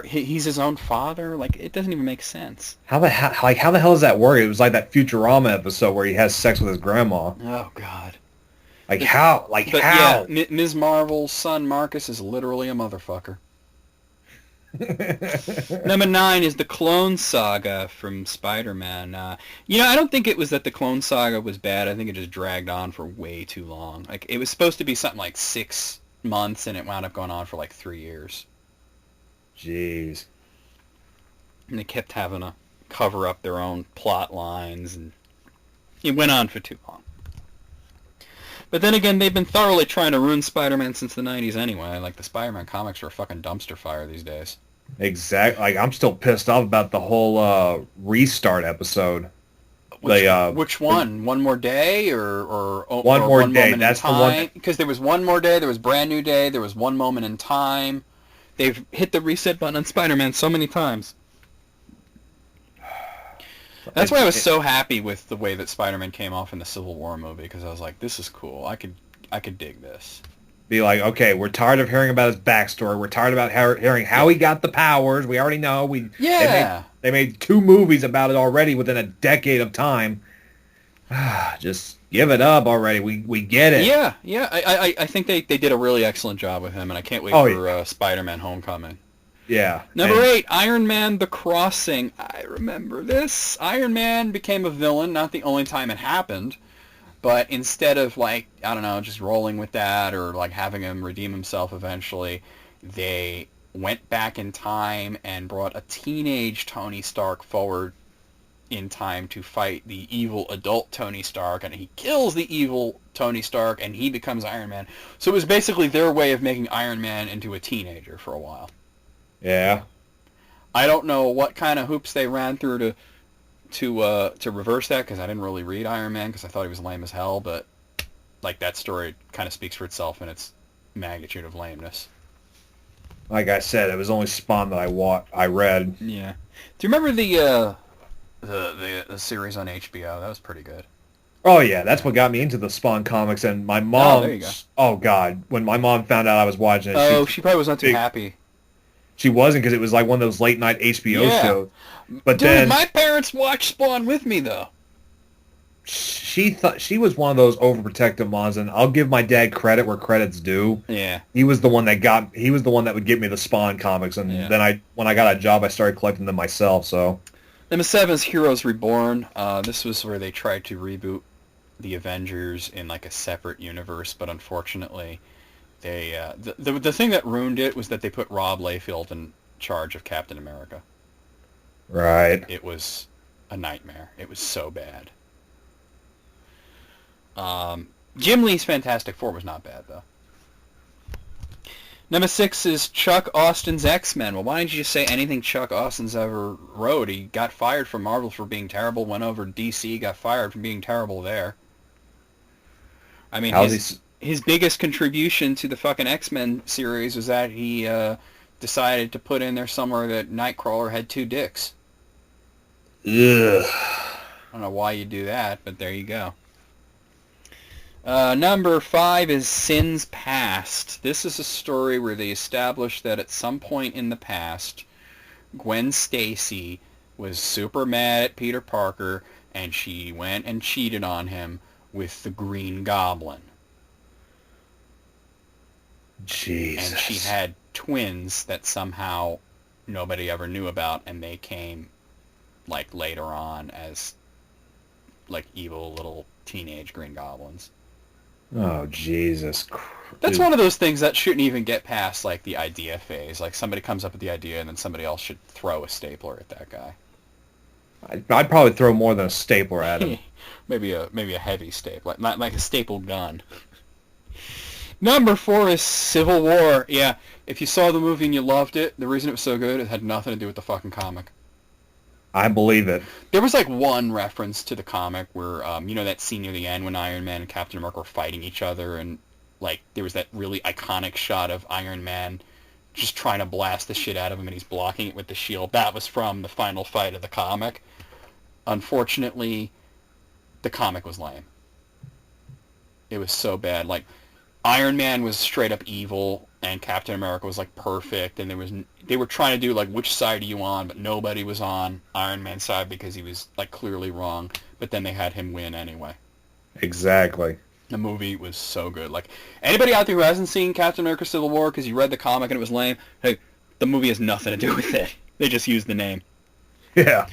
he's his own father? Like, it doesn't even make sense. How the hell does that work? It was like that Futurama episode where he has sex with his grandma. Oh, God. Like how? Like But, how? yeah, Ms. Marvel's son, Marcus, is literally a motherfucker. Number 9 is the Clone Saga from Spider-Man. I don't think it was that the Clone Saga was bad. I think it just dragged on for way too long. Like, it was supposed to be something like 6 months, and it wound up going on for like 3 years. Jeez. And they kept having to cover up their own plot lines, and it went on for too long. But then again, they've been thoroughly trying to ruin Spider-Man since the 90s anyway. Like, the Spider-Man comics are a fucking dumpster fire these days. Exactly. Like I'm still pissed off about the whole restart episode. Which one? One More Day One or More One Day. Moment That's in the one. Time? Because there was One More Day, there was Brand New Day, there was One Moment in Time. They've hit the reset button on Spider-Man so many times. That's why I was so happy with the way that Spider-Man came off in the Civil War movie, because I was like, this is cool. I could dig this. Be like, okay, we're tired of hearing about his backstory. We're tired about hearing how he got the powers. We already know. Yeah. They made 2 movies about it already within a decade of time. Just give it up already. We get it. Yeah. I think they did a really excellent job with him, and I can't wait for Spider-Man Homecoming. Yeah. Number 8, Iron Man The Crossing. I remember this. Iron Man became a villain, not the only time it happened, but instead of, like, I don't know, just rolling with that or, like, having him redeem himself eventually, they went back in time and brought a teenage Tony Stark forward in time to fight the evil adult Tony Stark, and he kills the evil Tony Stark, and he becomes Iron Man. So it was basically their way of making Iron Man into a teenager for a while. Yeah. I don't know what kind of hoops they ran through to reverse that, because I didn't really read Iron Man because I thought he was lame as hell, but like that story kind of speaks for itself in its magnitude of lameness. Like I said, it was only Spawn that I read. Yeah. Do you remember the series on HBO? That was pretty good. Oh yeah, that's what got me into the Spawn comics, and my mom. Oh, there you go. Oh God, when my mom found out I was watching it, Oh, she probably was not too happy. She wasn't, because it was like one of those late night HBO shows. But Dude, then my parents watched Spawn with me though. she thought she was one of those overprotective moms, and I'll give my dad credit where credit's due. Yeah. He was the one that would give me the Spawn comics, and then when I got a job, I started collecting them myself. So Number 7 is Heroes Reborn. This was where they tried to reboot the Avengers in like a separate universe, but unfortunately, they the thing that ruined it was that they put Rob Liefeld in charge of Captain America. right. It was a nightmare. It was so bad. Jim Lee's Fantastic Four was not bad though. Number 6 is Chuck Austin's X-Men. Well, why didn't you just say anything Chuck Austin's ever wrote? He got fired from Marvel for being terrible, went over to DC, got fired for being terrible there. I mean, his biggest contribution to the fucking X-Men series was that he decided to put in there somewhere that Nightcrawler had 2 dicks. Ugh. I don't know why you do that, but there you go. Number 5 is Sin's Past. This is a story where they establish that at some point in the past, Gwen Stacy was super mad at Peter Parker, and she went and cheated on him with the Green Goblin. Jesus. And she had twins that somehow nobody ever knew about, and they came like later on as like evil little teenage Green Goblins. Oh, Jesus. That's one of those things that shouldn't even get past like the idea phase. Like somebody comes up with the idea and then somebody else should throw a stapler at that guy. I'd probably throw more than a stapler at him. maybe a heavy staple, not like a staple gun. Number 4 is Civil War. Yeah, if you saw the movie and you loved it, the reason it was so good, it had nothing to do with the fucking comic. I believe it. There was like one reference to the comic where, you know that scene near the end when Iron Man and Captain America were fighting each other, and like there was that really iconic shot of Iron Man just trying to blast the shit out of him and he's blocking it with the shield. That was from the final fight of the comic. Unfortunately, the comic was lame. It was so bad. Like, Iron Man was straight up evil, and Captain America was like perfect, and they were trying to do like which side are you on, but nobody was on Iron Man's side because he was like clearly wrong. But then they had him win anyway. Exactly. The movie was so good. Like, anybody out there who hasn't seen Captain America: Civil War because you read the comic and it was lame, hey, the movie has nothing to do with it. They just used the name. Yeah.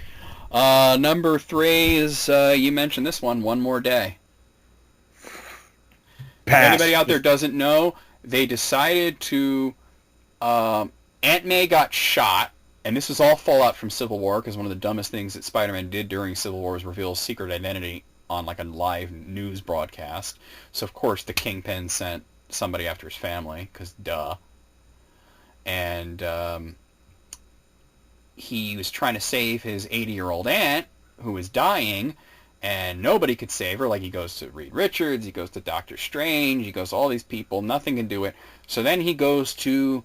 Number 3 is you mentioned this one, One More Day. Pass. If anybody out there doesn't know, they decided to... Aunt May got shot, and this is all fallout from Civil War, because one of the dumbest things that Spider-Man did during Civil War was reveal his secret identity on like a live news broadcast. So, of course, the Kingpin sent somebody after his family, because duh. And he was trying to save his 80-year-old aunt, who was dying, and nobody could save her. Like, he goes to Reed Richards, he goes to Doctor Strange, he goes to all these people, nothing can do it. So then he goes to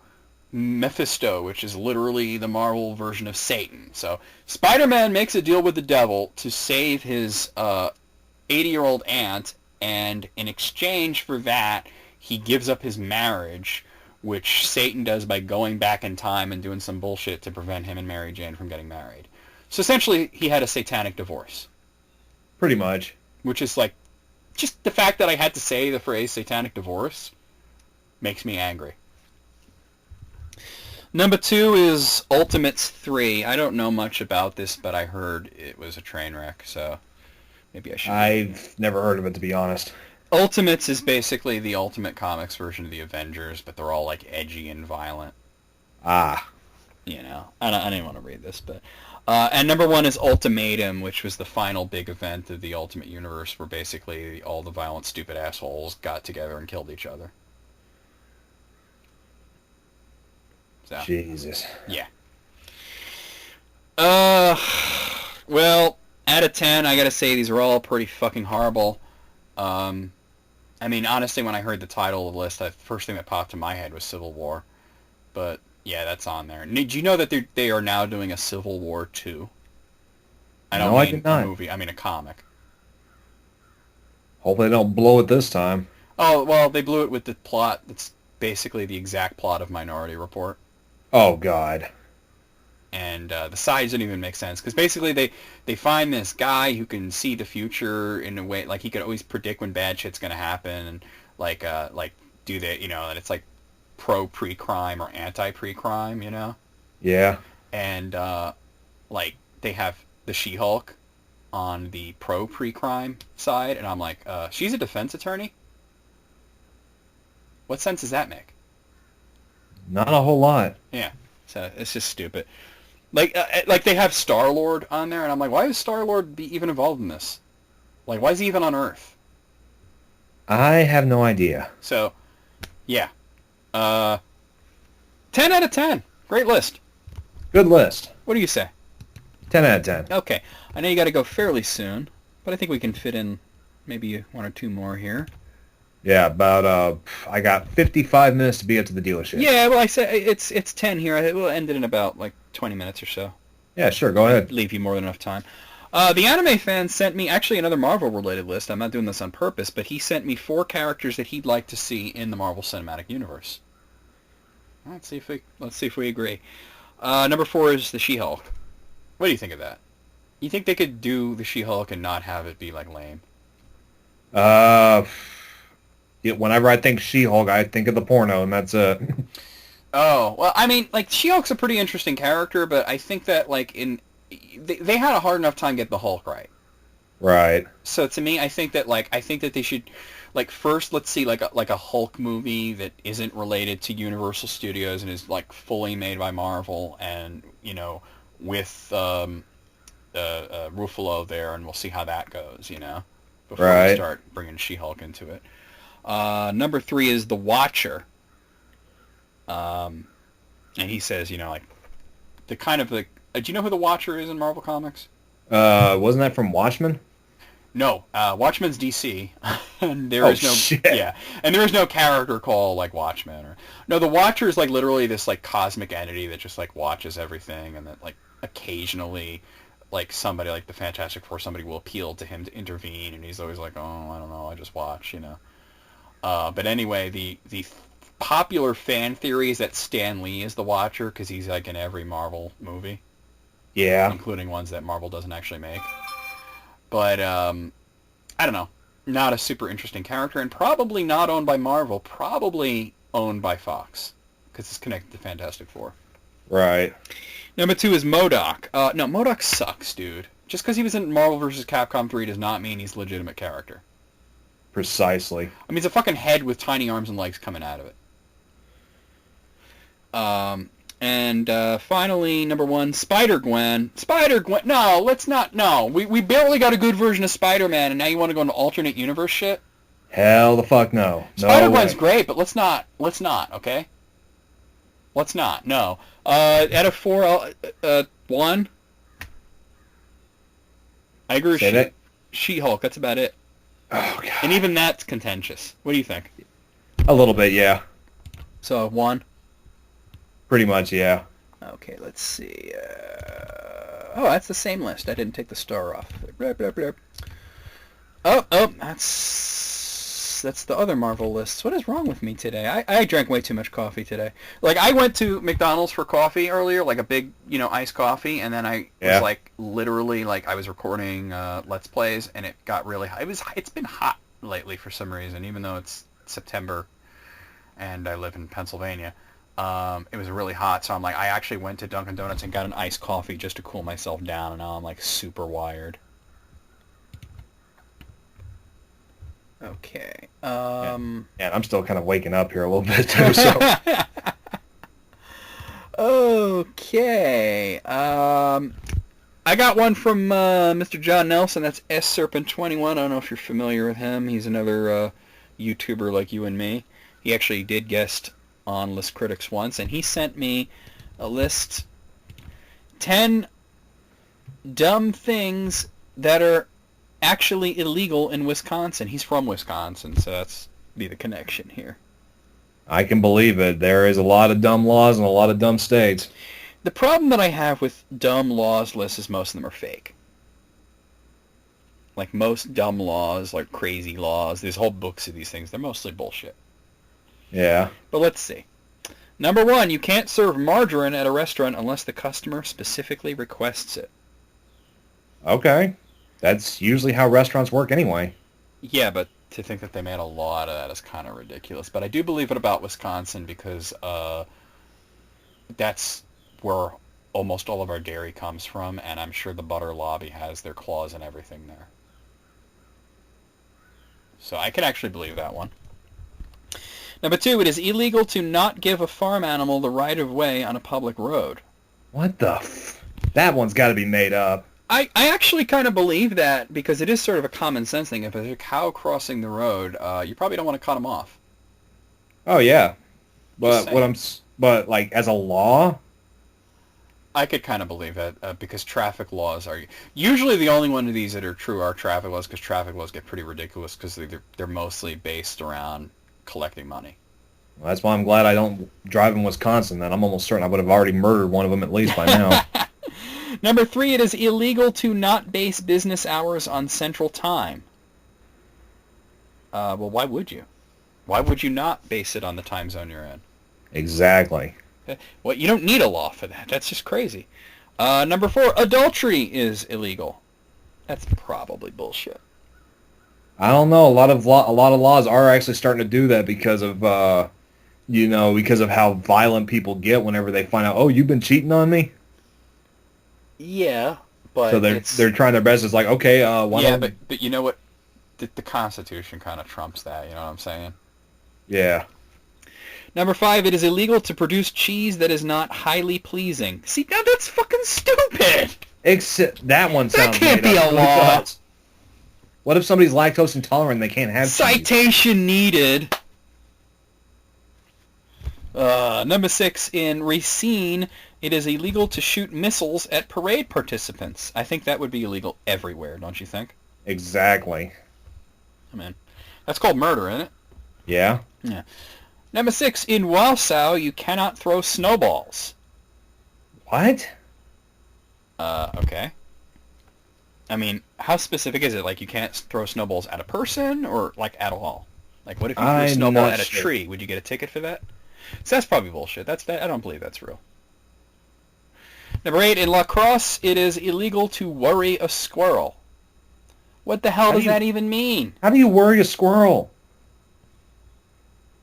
Mephisto, which is literally the Marvel version of Satan. So Spider-Man makes a deal with the devil to save his 80-year-old aunt, and in exchange for that, he gives up his marriage, which Satan does by going back in time and doing some bullshit to prevent him and Mary Jane from getting married. So essentially, he had a satanic divorce. Pretty much. Which is like, just the fact that I had to say the phrase satanic divorce makes me angry. Number 2 is Ultimates 3. I don't know much about this, but I heard it was a train wreck, so maybe I should. I've never heard of it, to be honest. Ultimates is basically the Ultimate Comics version of the Avengers, but they're all like edgy and violent. Ah. You know, I didn't want to read this, but... and number 1 is Ultimatum, which was the final big event of the Ultimate Universe, where basically all the violent, stupid assholes got together and killed each other. So, Jesus. yeah. Well, out of 10, I gotta say these are all pretty fucking horrible. I mean, honestly, when I heard the title of the list, the first thing that popped in my head was Civil War. But, yeah, that's on there. Did you know that they are now doing a Civil War 2? I don't mean a movie, I mean a comic. Hopefully they don't blow it this time. Oh, well, they blew it with the plot that's basically the exact plot of Minority Report. Oh, God. And the sides don't even make sense, because basically they find this guy who can see the future in a way, like he could always predict when bad shit's going to happen, and like do that, you know, and it's like pre-crime or anti-pre-crime, you know? Yeah. And like they have the She-Hulk on the pre-crime side, and I'm like, she's a defense attorney? What sense does that make? Not a whole lot. Yeah, so it's just stupid. Like they have Star-Lord on there, and I'm like, why is Star-Lord be even involved in this? Like, why is he even on Earth? I have no idea. So, yeah. 10 out of 10. Great list. Good list. What do you say? 10 out of 10. Okay. I know you got to go fairly soon, but I think we can fit in maybe 1 or 2 more here. Yeah, about, I got 55 minutes to be up to the dealership. Yeah, well, I said it's 10 here. We'll end it in about, like, 20 minutes or so. Yeah, sure, go ahead. Leave you more than enough time. The anime fan sent me, actually, another Marvel-related list. I'm not doing this on purpose, but he sent me 4 characters that he'd like to see in the Marvel Cinematic Universe. Let's see if we agree. Number 4 is the She-Hulk. What do you think of that? You think they could do the She-Hulk and not have it be, like, lame? Whenever I think She-Hulk, I think of the porno, and that's it. Oh, well, I mean, like, She-Hulk's a pretty interesting character, but I think that, like, they had a hard enough time getting the Hulk right. Right. So to me, I think that they should, like, first let's see like a Hulk movie that isn't related to Universal Studios and is like fully made by Marvel, and with Ruffalo there, and we'll see how that goes, before we Right. start bringing She-Hulk into it. Number 3 is The Watcher, and he says, like the kind of like, do you know who The Watcher is in Marvel Comics? Wasn't that from Watchmen? No, Watchmen's DC, and there Oh is no shit. yeah, and there is no character called like Watchmen or no. The Watcher is like literally this like cosmic entity that just like watches everything, and that like occasionally, like somebody like the Fantastic Four, somebody will appeal to him to intervene, and he's always like, oh, I don't know, I just watch. But anyway, the popular fan theory is that Stan Lee is the Watcher because he's like in every Marvel movie, Yeah. including ones that Marvel doesn't actually make. But I don't know. Not a super interesting character, and probably not owned by Marvel. Probably owned by Fox, because it's connected to Fantastic Four. Right. Number 2 is MODOK. No, MODOK sucks, dude. Just because he was in Marvel vs. Capcom 3 does not mean he's a legitimate character. Precisely. I mean, it's a fucking head with tiny arms and legs coming out of it. And finally, number 1, Spider-Gwen. Spider-Gwen. No, let's not. No, we barely got a good version of Spider-Man, and now you want to go into alternate universe shit? Hell the fuck no. No Spider-Gwen's way. great, but let's not, okay? Let's not, no. Out of 4, 1. I agree with Say that. She-Hulk, that's about it. Oh god. And even that's contentious. What do you think? A little bit, yeah. So, 1? Pretty much, yeah. Okay, let's see. Oh, that's the same list. I didn't take the star off. Blah, blah, blah. Oh, that's the other Marvel lists. What is wrong with me today? I drank way too much coffee today. Like, I went to McDonald's for coffee earlier, like a big, iced coffee, and then I was like, literally, like, I was recording Let's Plays, and it got really hot. It's been hot lately for some reason, even though it's September, and I live in Pennsylvania. It was really hot, so I'm like, I actually went to Dunkin' Donuts and got an iced coffee just to cool myself down, and now I'm like super wired. Okay. And I'm still kind of waking up here a little bit too. So Okay. I got one from Mr. John Nelson. That's S Serpent 21. I don't know if you're familiar with him. He's another YouTuber like you and me. He actually did guest on List Critics once, and he sent me a list 10 dumb things that are actually illegal in Wisconsin. He's from Wisconsin, so that's be the connection here. I can believe it. There is a lot of dumb laws in a lot of dumb states. The problem that I have with dumb laws lists is most of them are fake. Like most dumb laws, like crazy laws, there's whole books of these things. They're mostly bullshit. Yeah. But let's see. Number 1, you can't serve margarine at a restaurant unless the customer specifically requests it. Okay. That's usually how restaurants work anyway. Yeah, but to think that they made a law out of that is kind of ridiculous. But I do believe it about Wisconsin because that's where almost all of our dairy comes from, and I'm sure the butter lobby has their claws and everything there. So I can actually believe that one. Number 2, it is illegal to not give a farm animal the right of way on a public road. What the That one's got to be made up. I actually kind of believe that because it is sort of a common sense thing. If there's a cow crossing the road, you probably don't want to cut them off. Oh yeah. But like as a law, I could kind of believe that because traffic laws are usually the only one of these that are true are traffic laws, because traffic laws get pretty ridiculous because they're mostly based around collecting money. well, that's why I'm glad I don't drive in Wisconsin. Then I'm almost certain I would have already murdered one of them at least by now. Number 3, it is illegal to not base business hours on Central Time. Well, why would you? Why would you not base it on the time zone you're in? Exactly. Well, you don't need a law for that. That's just crazy. Number 4, adultery is illegal. That's probably bullshit. I don't know. A lot of laws are actually starting to do that because of because of how violent people get whenever they find out, oh, you've been cheating on me. Yeah, But So they're trying their best. It's like, okay, but you know what? The Constitution kind of trumps that. You know what I'm saying? Yeah. Number 5, it is illegal to produce cheese that is not highly pleasing. See, now that's fucking stupid. Except that one sounds That can't made be up. a law. What if somebody's lactose intolerant and they can't have cheese? Citation needed. Number 6, in Racine, it is illegal to shoot missiles at parade participants. I think that would be illegal everywhere, don't you think? Exactly. I mean, that's called murder, isn't it? Yeah. Yeah. Number 6, in Warsaw, you cannot throw snowballs. What? Okay. I mean, how specific is it? Like, you can't throw snowballs at a person, or, like, at all? Like, what if you threw a snowball at a tree? Would you get a ticket for that? So that's probably bullshit. I don't believe that's real. Number 8, in La Crosse, it is illegal to worry a squirrel. What the hell does that even mean? How do you worry a squirrel?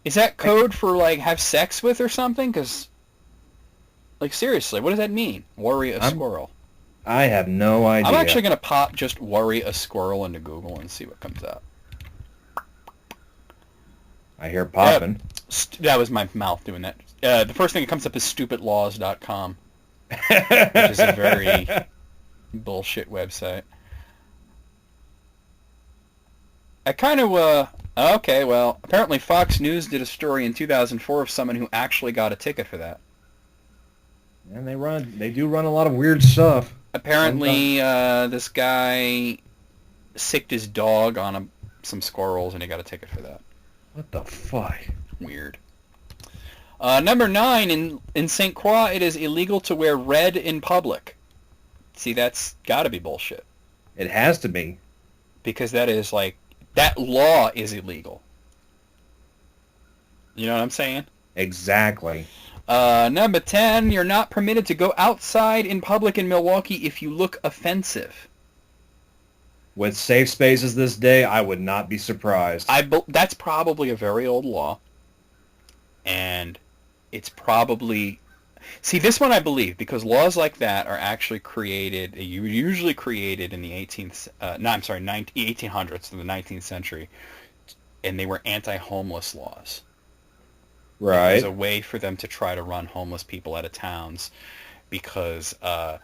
Is that code for, like, have sex with or something? Because, like, seriously, what does that mean? Worry a squirrel. I have no idea. I'm actually going to pop just worry a squirrel into Google and see what comes up. I hear popping. That was my mouth doing that. The first thing that comes up is stupidlaws.com, which is a very bullshit website. I kind of, okay, well, apparently Fox News did a story in 2004 of someone who actually got a ticket for that. And they do run a lot of weird stuff. Apparently, this guy sicked his dog on some squirrels, and he got a ticket for that. What the fuck? Weird. Number 9, in St. Croix, it is illegal to wear red in public. See, that's got to be bullshit. It has to be. Because that is, like, that law is illegal. You know what I'm saying? Exactly. Number 10, you're not permitted to go outside in public in Milwaukee if you look offensive. With safe spaces this day, I would not be surprised. That's probably a very old law. And it's probably... See, this one I believe, because laws like that are actually created, usually created in the 1800s to the 19th century, and they were anti-homeless laws. Right. It was a way for them to try to run homeless people out of towns because, they're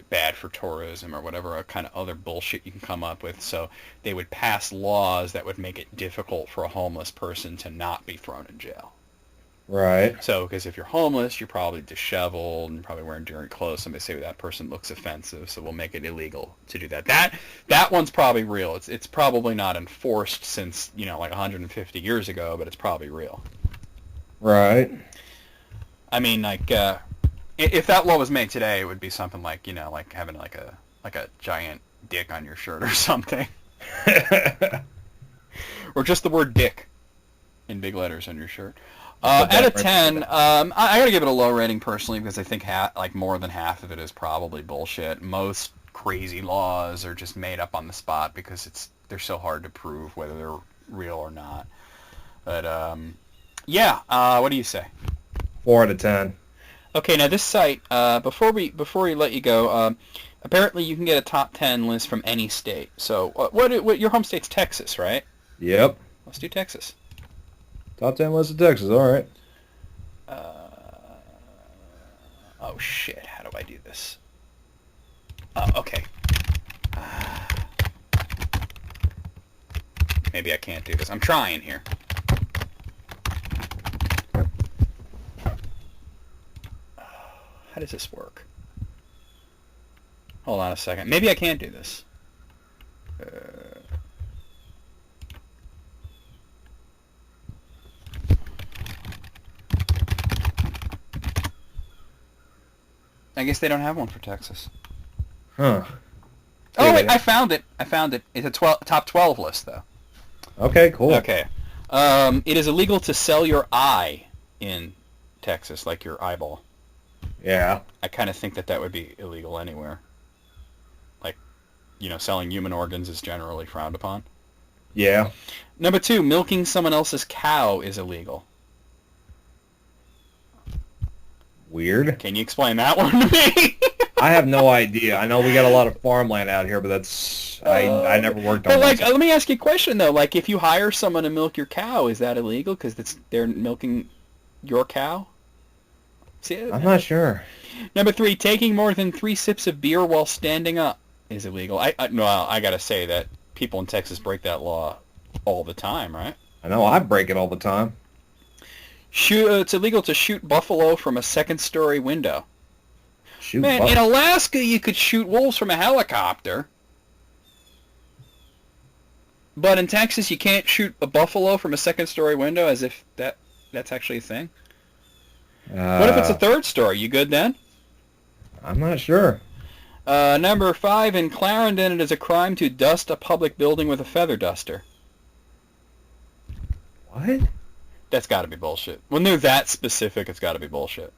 bad for tourism or whatever kind of other bullshit you can come up with. So they would pass laws that would make it difficult for a homeless person to not be thrown in jail. Right. So, because if you're homeless, you're probably disheveled and probably wearing dirty clothes. Somebody say that person looks offensive, so we'll make it illegal to do that. That one's probably real. It's probably not enforced since, like 150 years ago, but it's probably real. Right. I mean, like, if that law was made today, it would be something like, like having like a giant dick on your shirt or something. Or just the word dick in big letters on your shirt. Out of 10, I gotta give it a low rating personally because I think more than half of it is probably bullshit. Most crazy laws are just made up on the spot because they're so hard to prove whether they're real or not. But what do you say? 4 out of 10. Okay, now this site, before we let you go, apparently you can get a top 10 list from any state. So what your home state's Texas, right? Yep. Let's do Texas. Top 10 list of Texas, all right. Oh shit, how do I do this? Okay. Maybe I can't do this. I'm trying here. How does this work? Hold on a second. Maybe I can't do this. I guess they don't have one for Texas. Huh. Oh, wait, I found it. It's a top 12 list, though. Okay, cool. Okay. It is illegal to sell your eye in Texas, like your eyeball. Yeah. I kind of think that would be illegal anywhere. Like, selling human organs is generally frowned upon. Yeah. Number 2, milking someone else's cow is illegal. Weird. Can you explain that one to me? I have no idea. I know we got a lot of farmland out here, but I never worked on But one. like, let me ask you a question though. Like, if you hire someone to milk your cow, is that illegal? Because they're milking your cow. See it? I'm not sure. Number 3, taking more than 3 sips of beer while standing up is illegal. No, I gotta say that people in Texas break that law all the time, right? I know I break it all the time. It's illegal to shoot buffalo from a second-story window. Shoot, Man, in Alaska, you could shoot wolves from a helicopter. But in Texas, you can't shoot a buffalo from a second-story window as if that's actually a thing. What if it's a third story? You good then? I'm not sure. Number 5, in Clarendon, it is a crime to dust a public building with a feather duster. What? That's got to be bullshit. When they're that specific, it's got to be bullshit.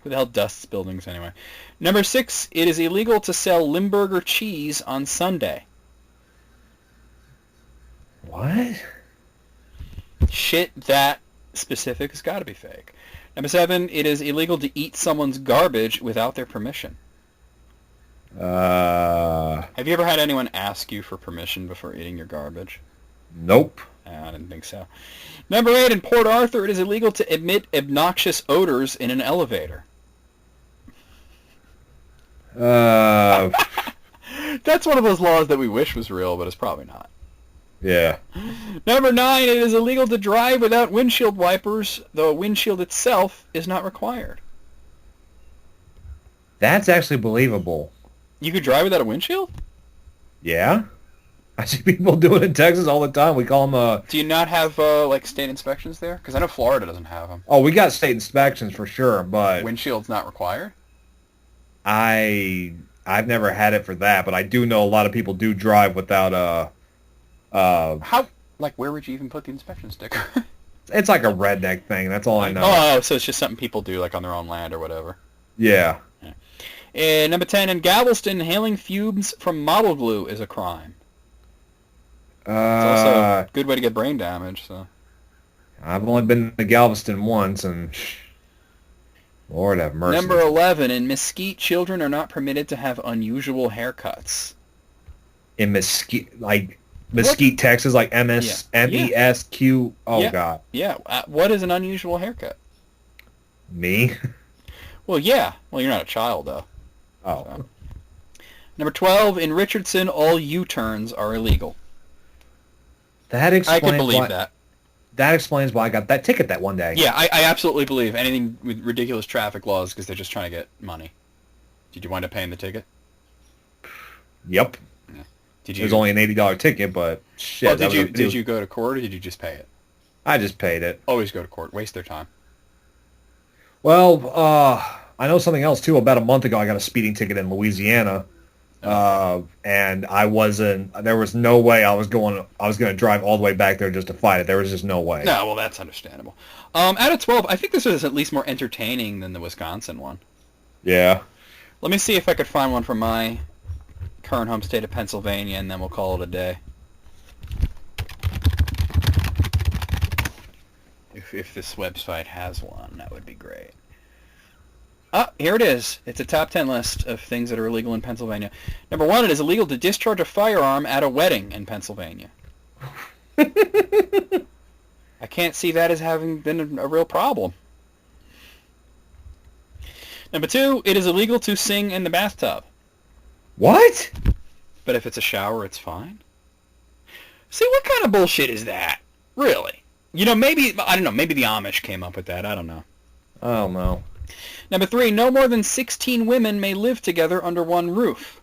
Who the hell dusts buildings anyway? Number 6, it is illegal to sell Limburger cheese on Sunday. What? Shit that specific has got to be fake. Number 7, it is illegal to eat someone's garbage without their permission. Have you ever had anyone ask you for permission before eating your garbage? Nope. I didn't think so. Number 8, in Port Arthur, it is illegal to emit obnoxious odors in an elevator. That's one of those laws that we wish was real, but it's probably not. Yeah. Number 9, it is illegal to drive without windshield wipers, though a windshield itself is not required. That's actually believable. You could drive without a windshield? Yeah. I see people do it in Texas all the time. We call them... Do you not have, like, state inspections there? Because I know Florida doesn't have them. Oh, we got state inspections for sure, but... Windshield's not required? I've never had it for that, but I do know a lot of people do drive without How? Like, where would you even put the inspection sticker? It's like a redneck thing. That's all I know. Oh, so it's just something people do, like, on their own land or whatever. Yeah. And number 10, in Galveston, inhaling fumes from model glue is a crime. It's also a good way to get brain damage, so... I've only been to Galveston once, and... Lord have mercy. Number 11, in Mesquite, children are not permitted to have unusual haircuts. In Mesquite, like... Mesquite, Texas, like M-E-S-Q... Oh, yeah. God. Yeah. What is an unusual haircut? Me? Well, yeah. Well, you're not a child, though. Oh. So. Number 12, in Richardson, all U-turns are illegal. That explains I could believe that. That explains why I got that ticket that one day. Yeah, I absolutely believe anything with ridiculous traffic laws because they're just trying to get money. Did you wind up paying the ticket? Yep. Yeah. Did you? It was only an $80 ticket, but shit. Oh, did you go to court or did you just pay it? I just paid it. Always go to court. Waste their time. Well, I know something else too. About a month ago, I got a speeding ticket in Louisiana, and I wasn't. There was no way I was going to drive all the way back there just to fight it. There was just no way. No, well, that's understandable. Out of 12, I think this is at least more entertaining than the Wisconsin one. Yeah. Let me see if I could find one from my current home state of Pennsylvania, and then we'll call it a day. If this website has one, that would be great. Ah, here it is. It's a top 10 list of things that are illegal in Pennsylvania. Number 1, it is illegal to discharge a firearm at a wedding in Pennsylvania. I can't see that as having been a real problem. Number 2, it is illegal to sing in the bathtub. What? But if it's a shower, it's fine. See, what kind of bullshit is that? Really? You know, maybe, I don't know, maybe the Amish came up with that. I don't know. I don't know. Number 3, no more than 16 women may live together under one roof.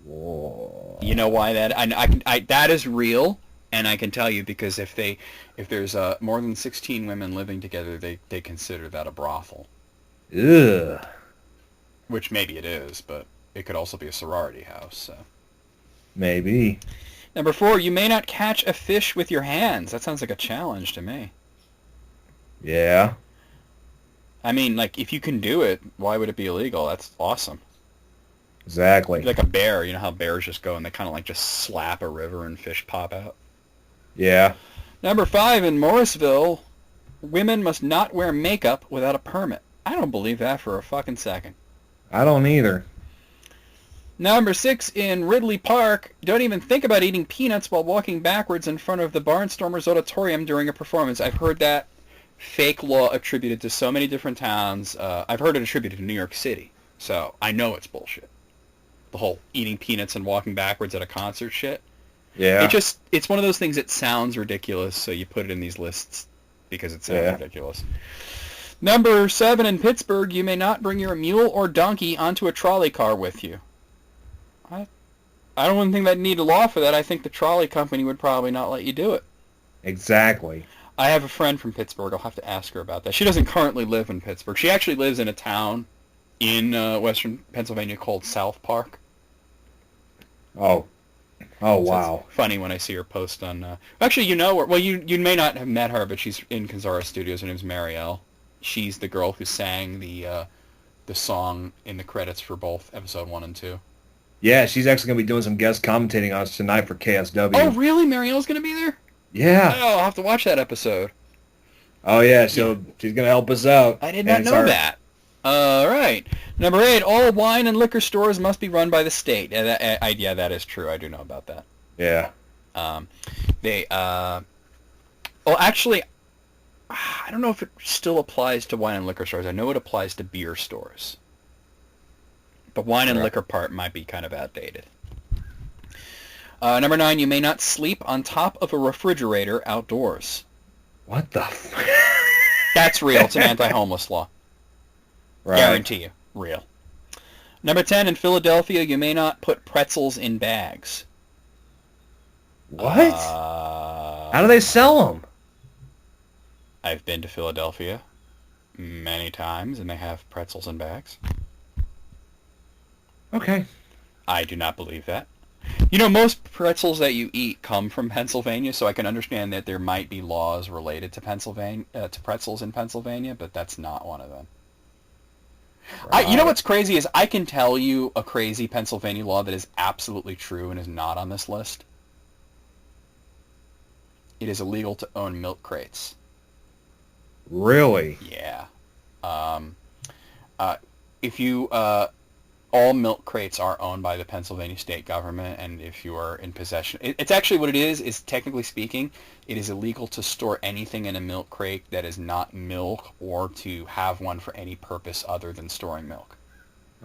Whoa. You know why that? That is real, and I can tell you because if there's more than 16 women living together, they consider that a brothel. Ugh. Which maybe it is, but it could also be a sorority house. So. Maybe. Number 4, you may not catch a fish with your hands. That sounds like a challenge to me. Yeah. I mean, like, if you can do it, why would it be illegal? That's awesome. Exactly. Like a bear. You know how bears just go and they kind of like just slap a river and fish pop out? Yeah. Number 5, in Morrisville, women must not wear makeup without a permit. I don't believe that for a fucking second. I don't either. Number 6, in Ridley Park, don't even think about eating peanuts while walking backwards in front of the Barnstormers Auditorium during a performance. I've heard that fake law attributed to so many different towns. I've heard it attributed to New York City, so I know it's bullshit. The whole eating peanuts and walking backwards at a concert shit. Yeah. It's one of those things that sounds ridiculous, so you put it in these lists because it sounds ridiculous. Number 7, in Pittsburgh, you may not bring your mule or donkey onto a trolley car with you. I don't even think that need a law for that. I think the trolley company would probably not let you do it. Exactly. I have a friend from Pittsburgh. I'll have to ask her about that. She doesn't currently live in Pittsburgh. She actually lives in a town in western Pennsylvania called South Park. Oh, wow. It's funny when I see her post on... Actually, you know her. Well, you may not have met her, but she's in Kanzara Studios. Her name's Marielle. She's the girl who sang the song in the credits for both episode 1 and 2. Yeah, she's actually going to be doing some guest commentating on us tonight for KSW. Oh, really? Marielle's going to be there? Yeah. Oh, I'll have to watch that episode. Oh, yeah, she's going to help us out. I did not know that. All right. Number 8, all wine and liquor stores must be run by the state. Yeah, that is true. I do know about that. Yeah. Well, actually, I don't know if it still applies to wine and liquor stores. I know it applies to beer stores. The wine and liquor part might be kind of outdated. Number 9, you may not sleep on top of a refrigerator outdoors. What the That's real. It's an anti-homeless law. Right. Guarantee you. Real. Number 10, in Philadelphia, you may not put pretzels in bags. What? How do they sell them? I've been to Philadelphia many times, and they have pretzels in bags. Okay. I do not believe that. You know, most pretzels that you eat come from Pennsylvania, so I can understand that there might be laws related to to pretzels in Pennsylvania, but that's not one of them. Right. You know what's crazy is I can tell you a crazy Pennsylvania law that is absolutely true and is not on this list. It is illegal to own milk crates. Really? Yeah. If you all milk crates are owned by the Pennsylvania state government, and if you are in possession... It's actually what it is technically speaking, it is illegal to store anything in a milk crate that is not milk or to have one for any purpose other than storing milk.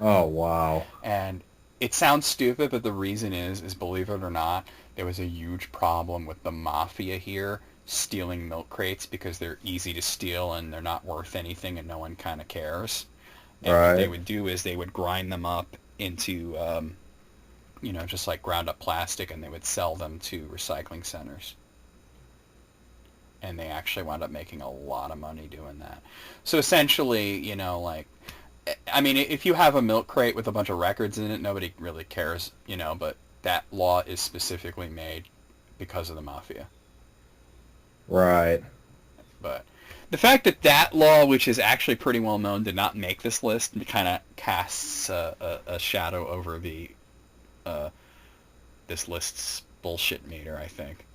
Oh, wow. And it sounds stupid, but the reason is believe it or not, there was a huge problem with the mafia here stealing milk crates because they're easy to steal and they're not worth anything and no one kind of cares. And what they would do is they would grind them up into, just like ground up plastic, and they would sell them to recycling centers. And they actually wound up making a lot of money doing that. So essentially, if you have a milk crate with a bunch of records in it, nobody really cares, but that law is specifically made because of the mafia. Right. But the fact that law, which is actually pretty well known, did not make this list, kind of casts a shadow over the this list's bullshit meter, I think.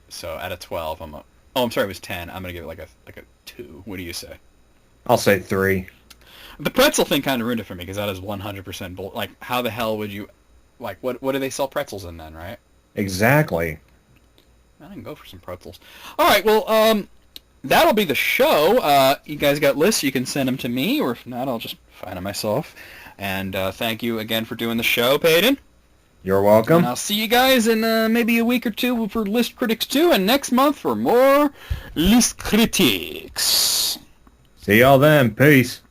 So out of 12, I'm sorry, it was 10. I'm gonna give it like a 2. What do you say? I'll say 3. The pretzel thing kind of ruined it for me because that is 100% bull. Like, how the hell would you, what do they sell pretzels in then, right? Exactly. I can go for some pretzels. All right, well, that'll be the show. You guys got lists, you can send them to me, or if not, I'll just find them myself. And thank you again for doing the show, Paden. You're welcome. And I'll see you guys in maybe a week or two for List Critics 2, and next month for more List Critics. See y'all then. Peace.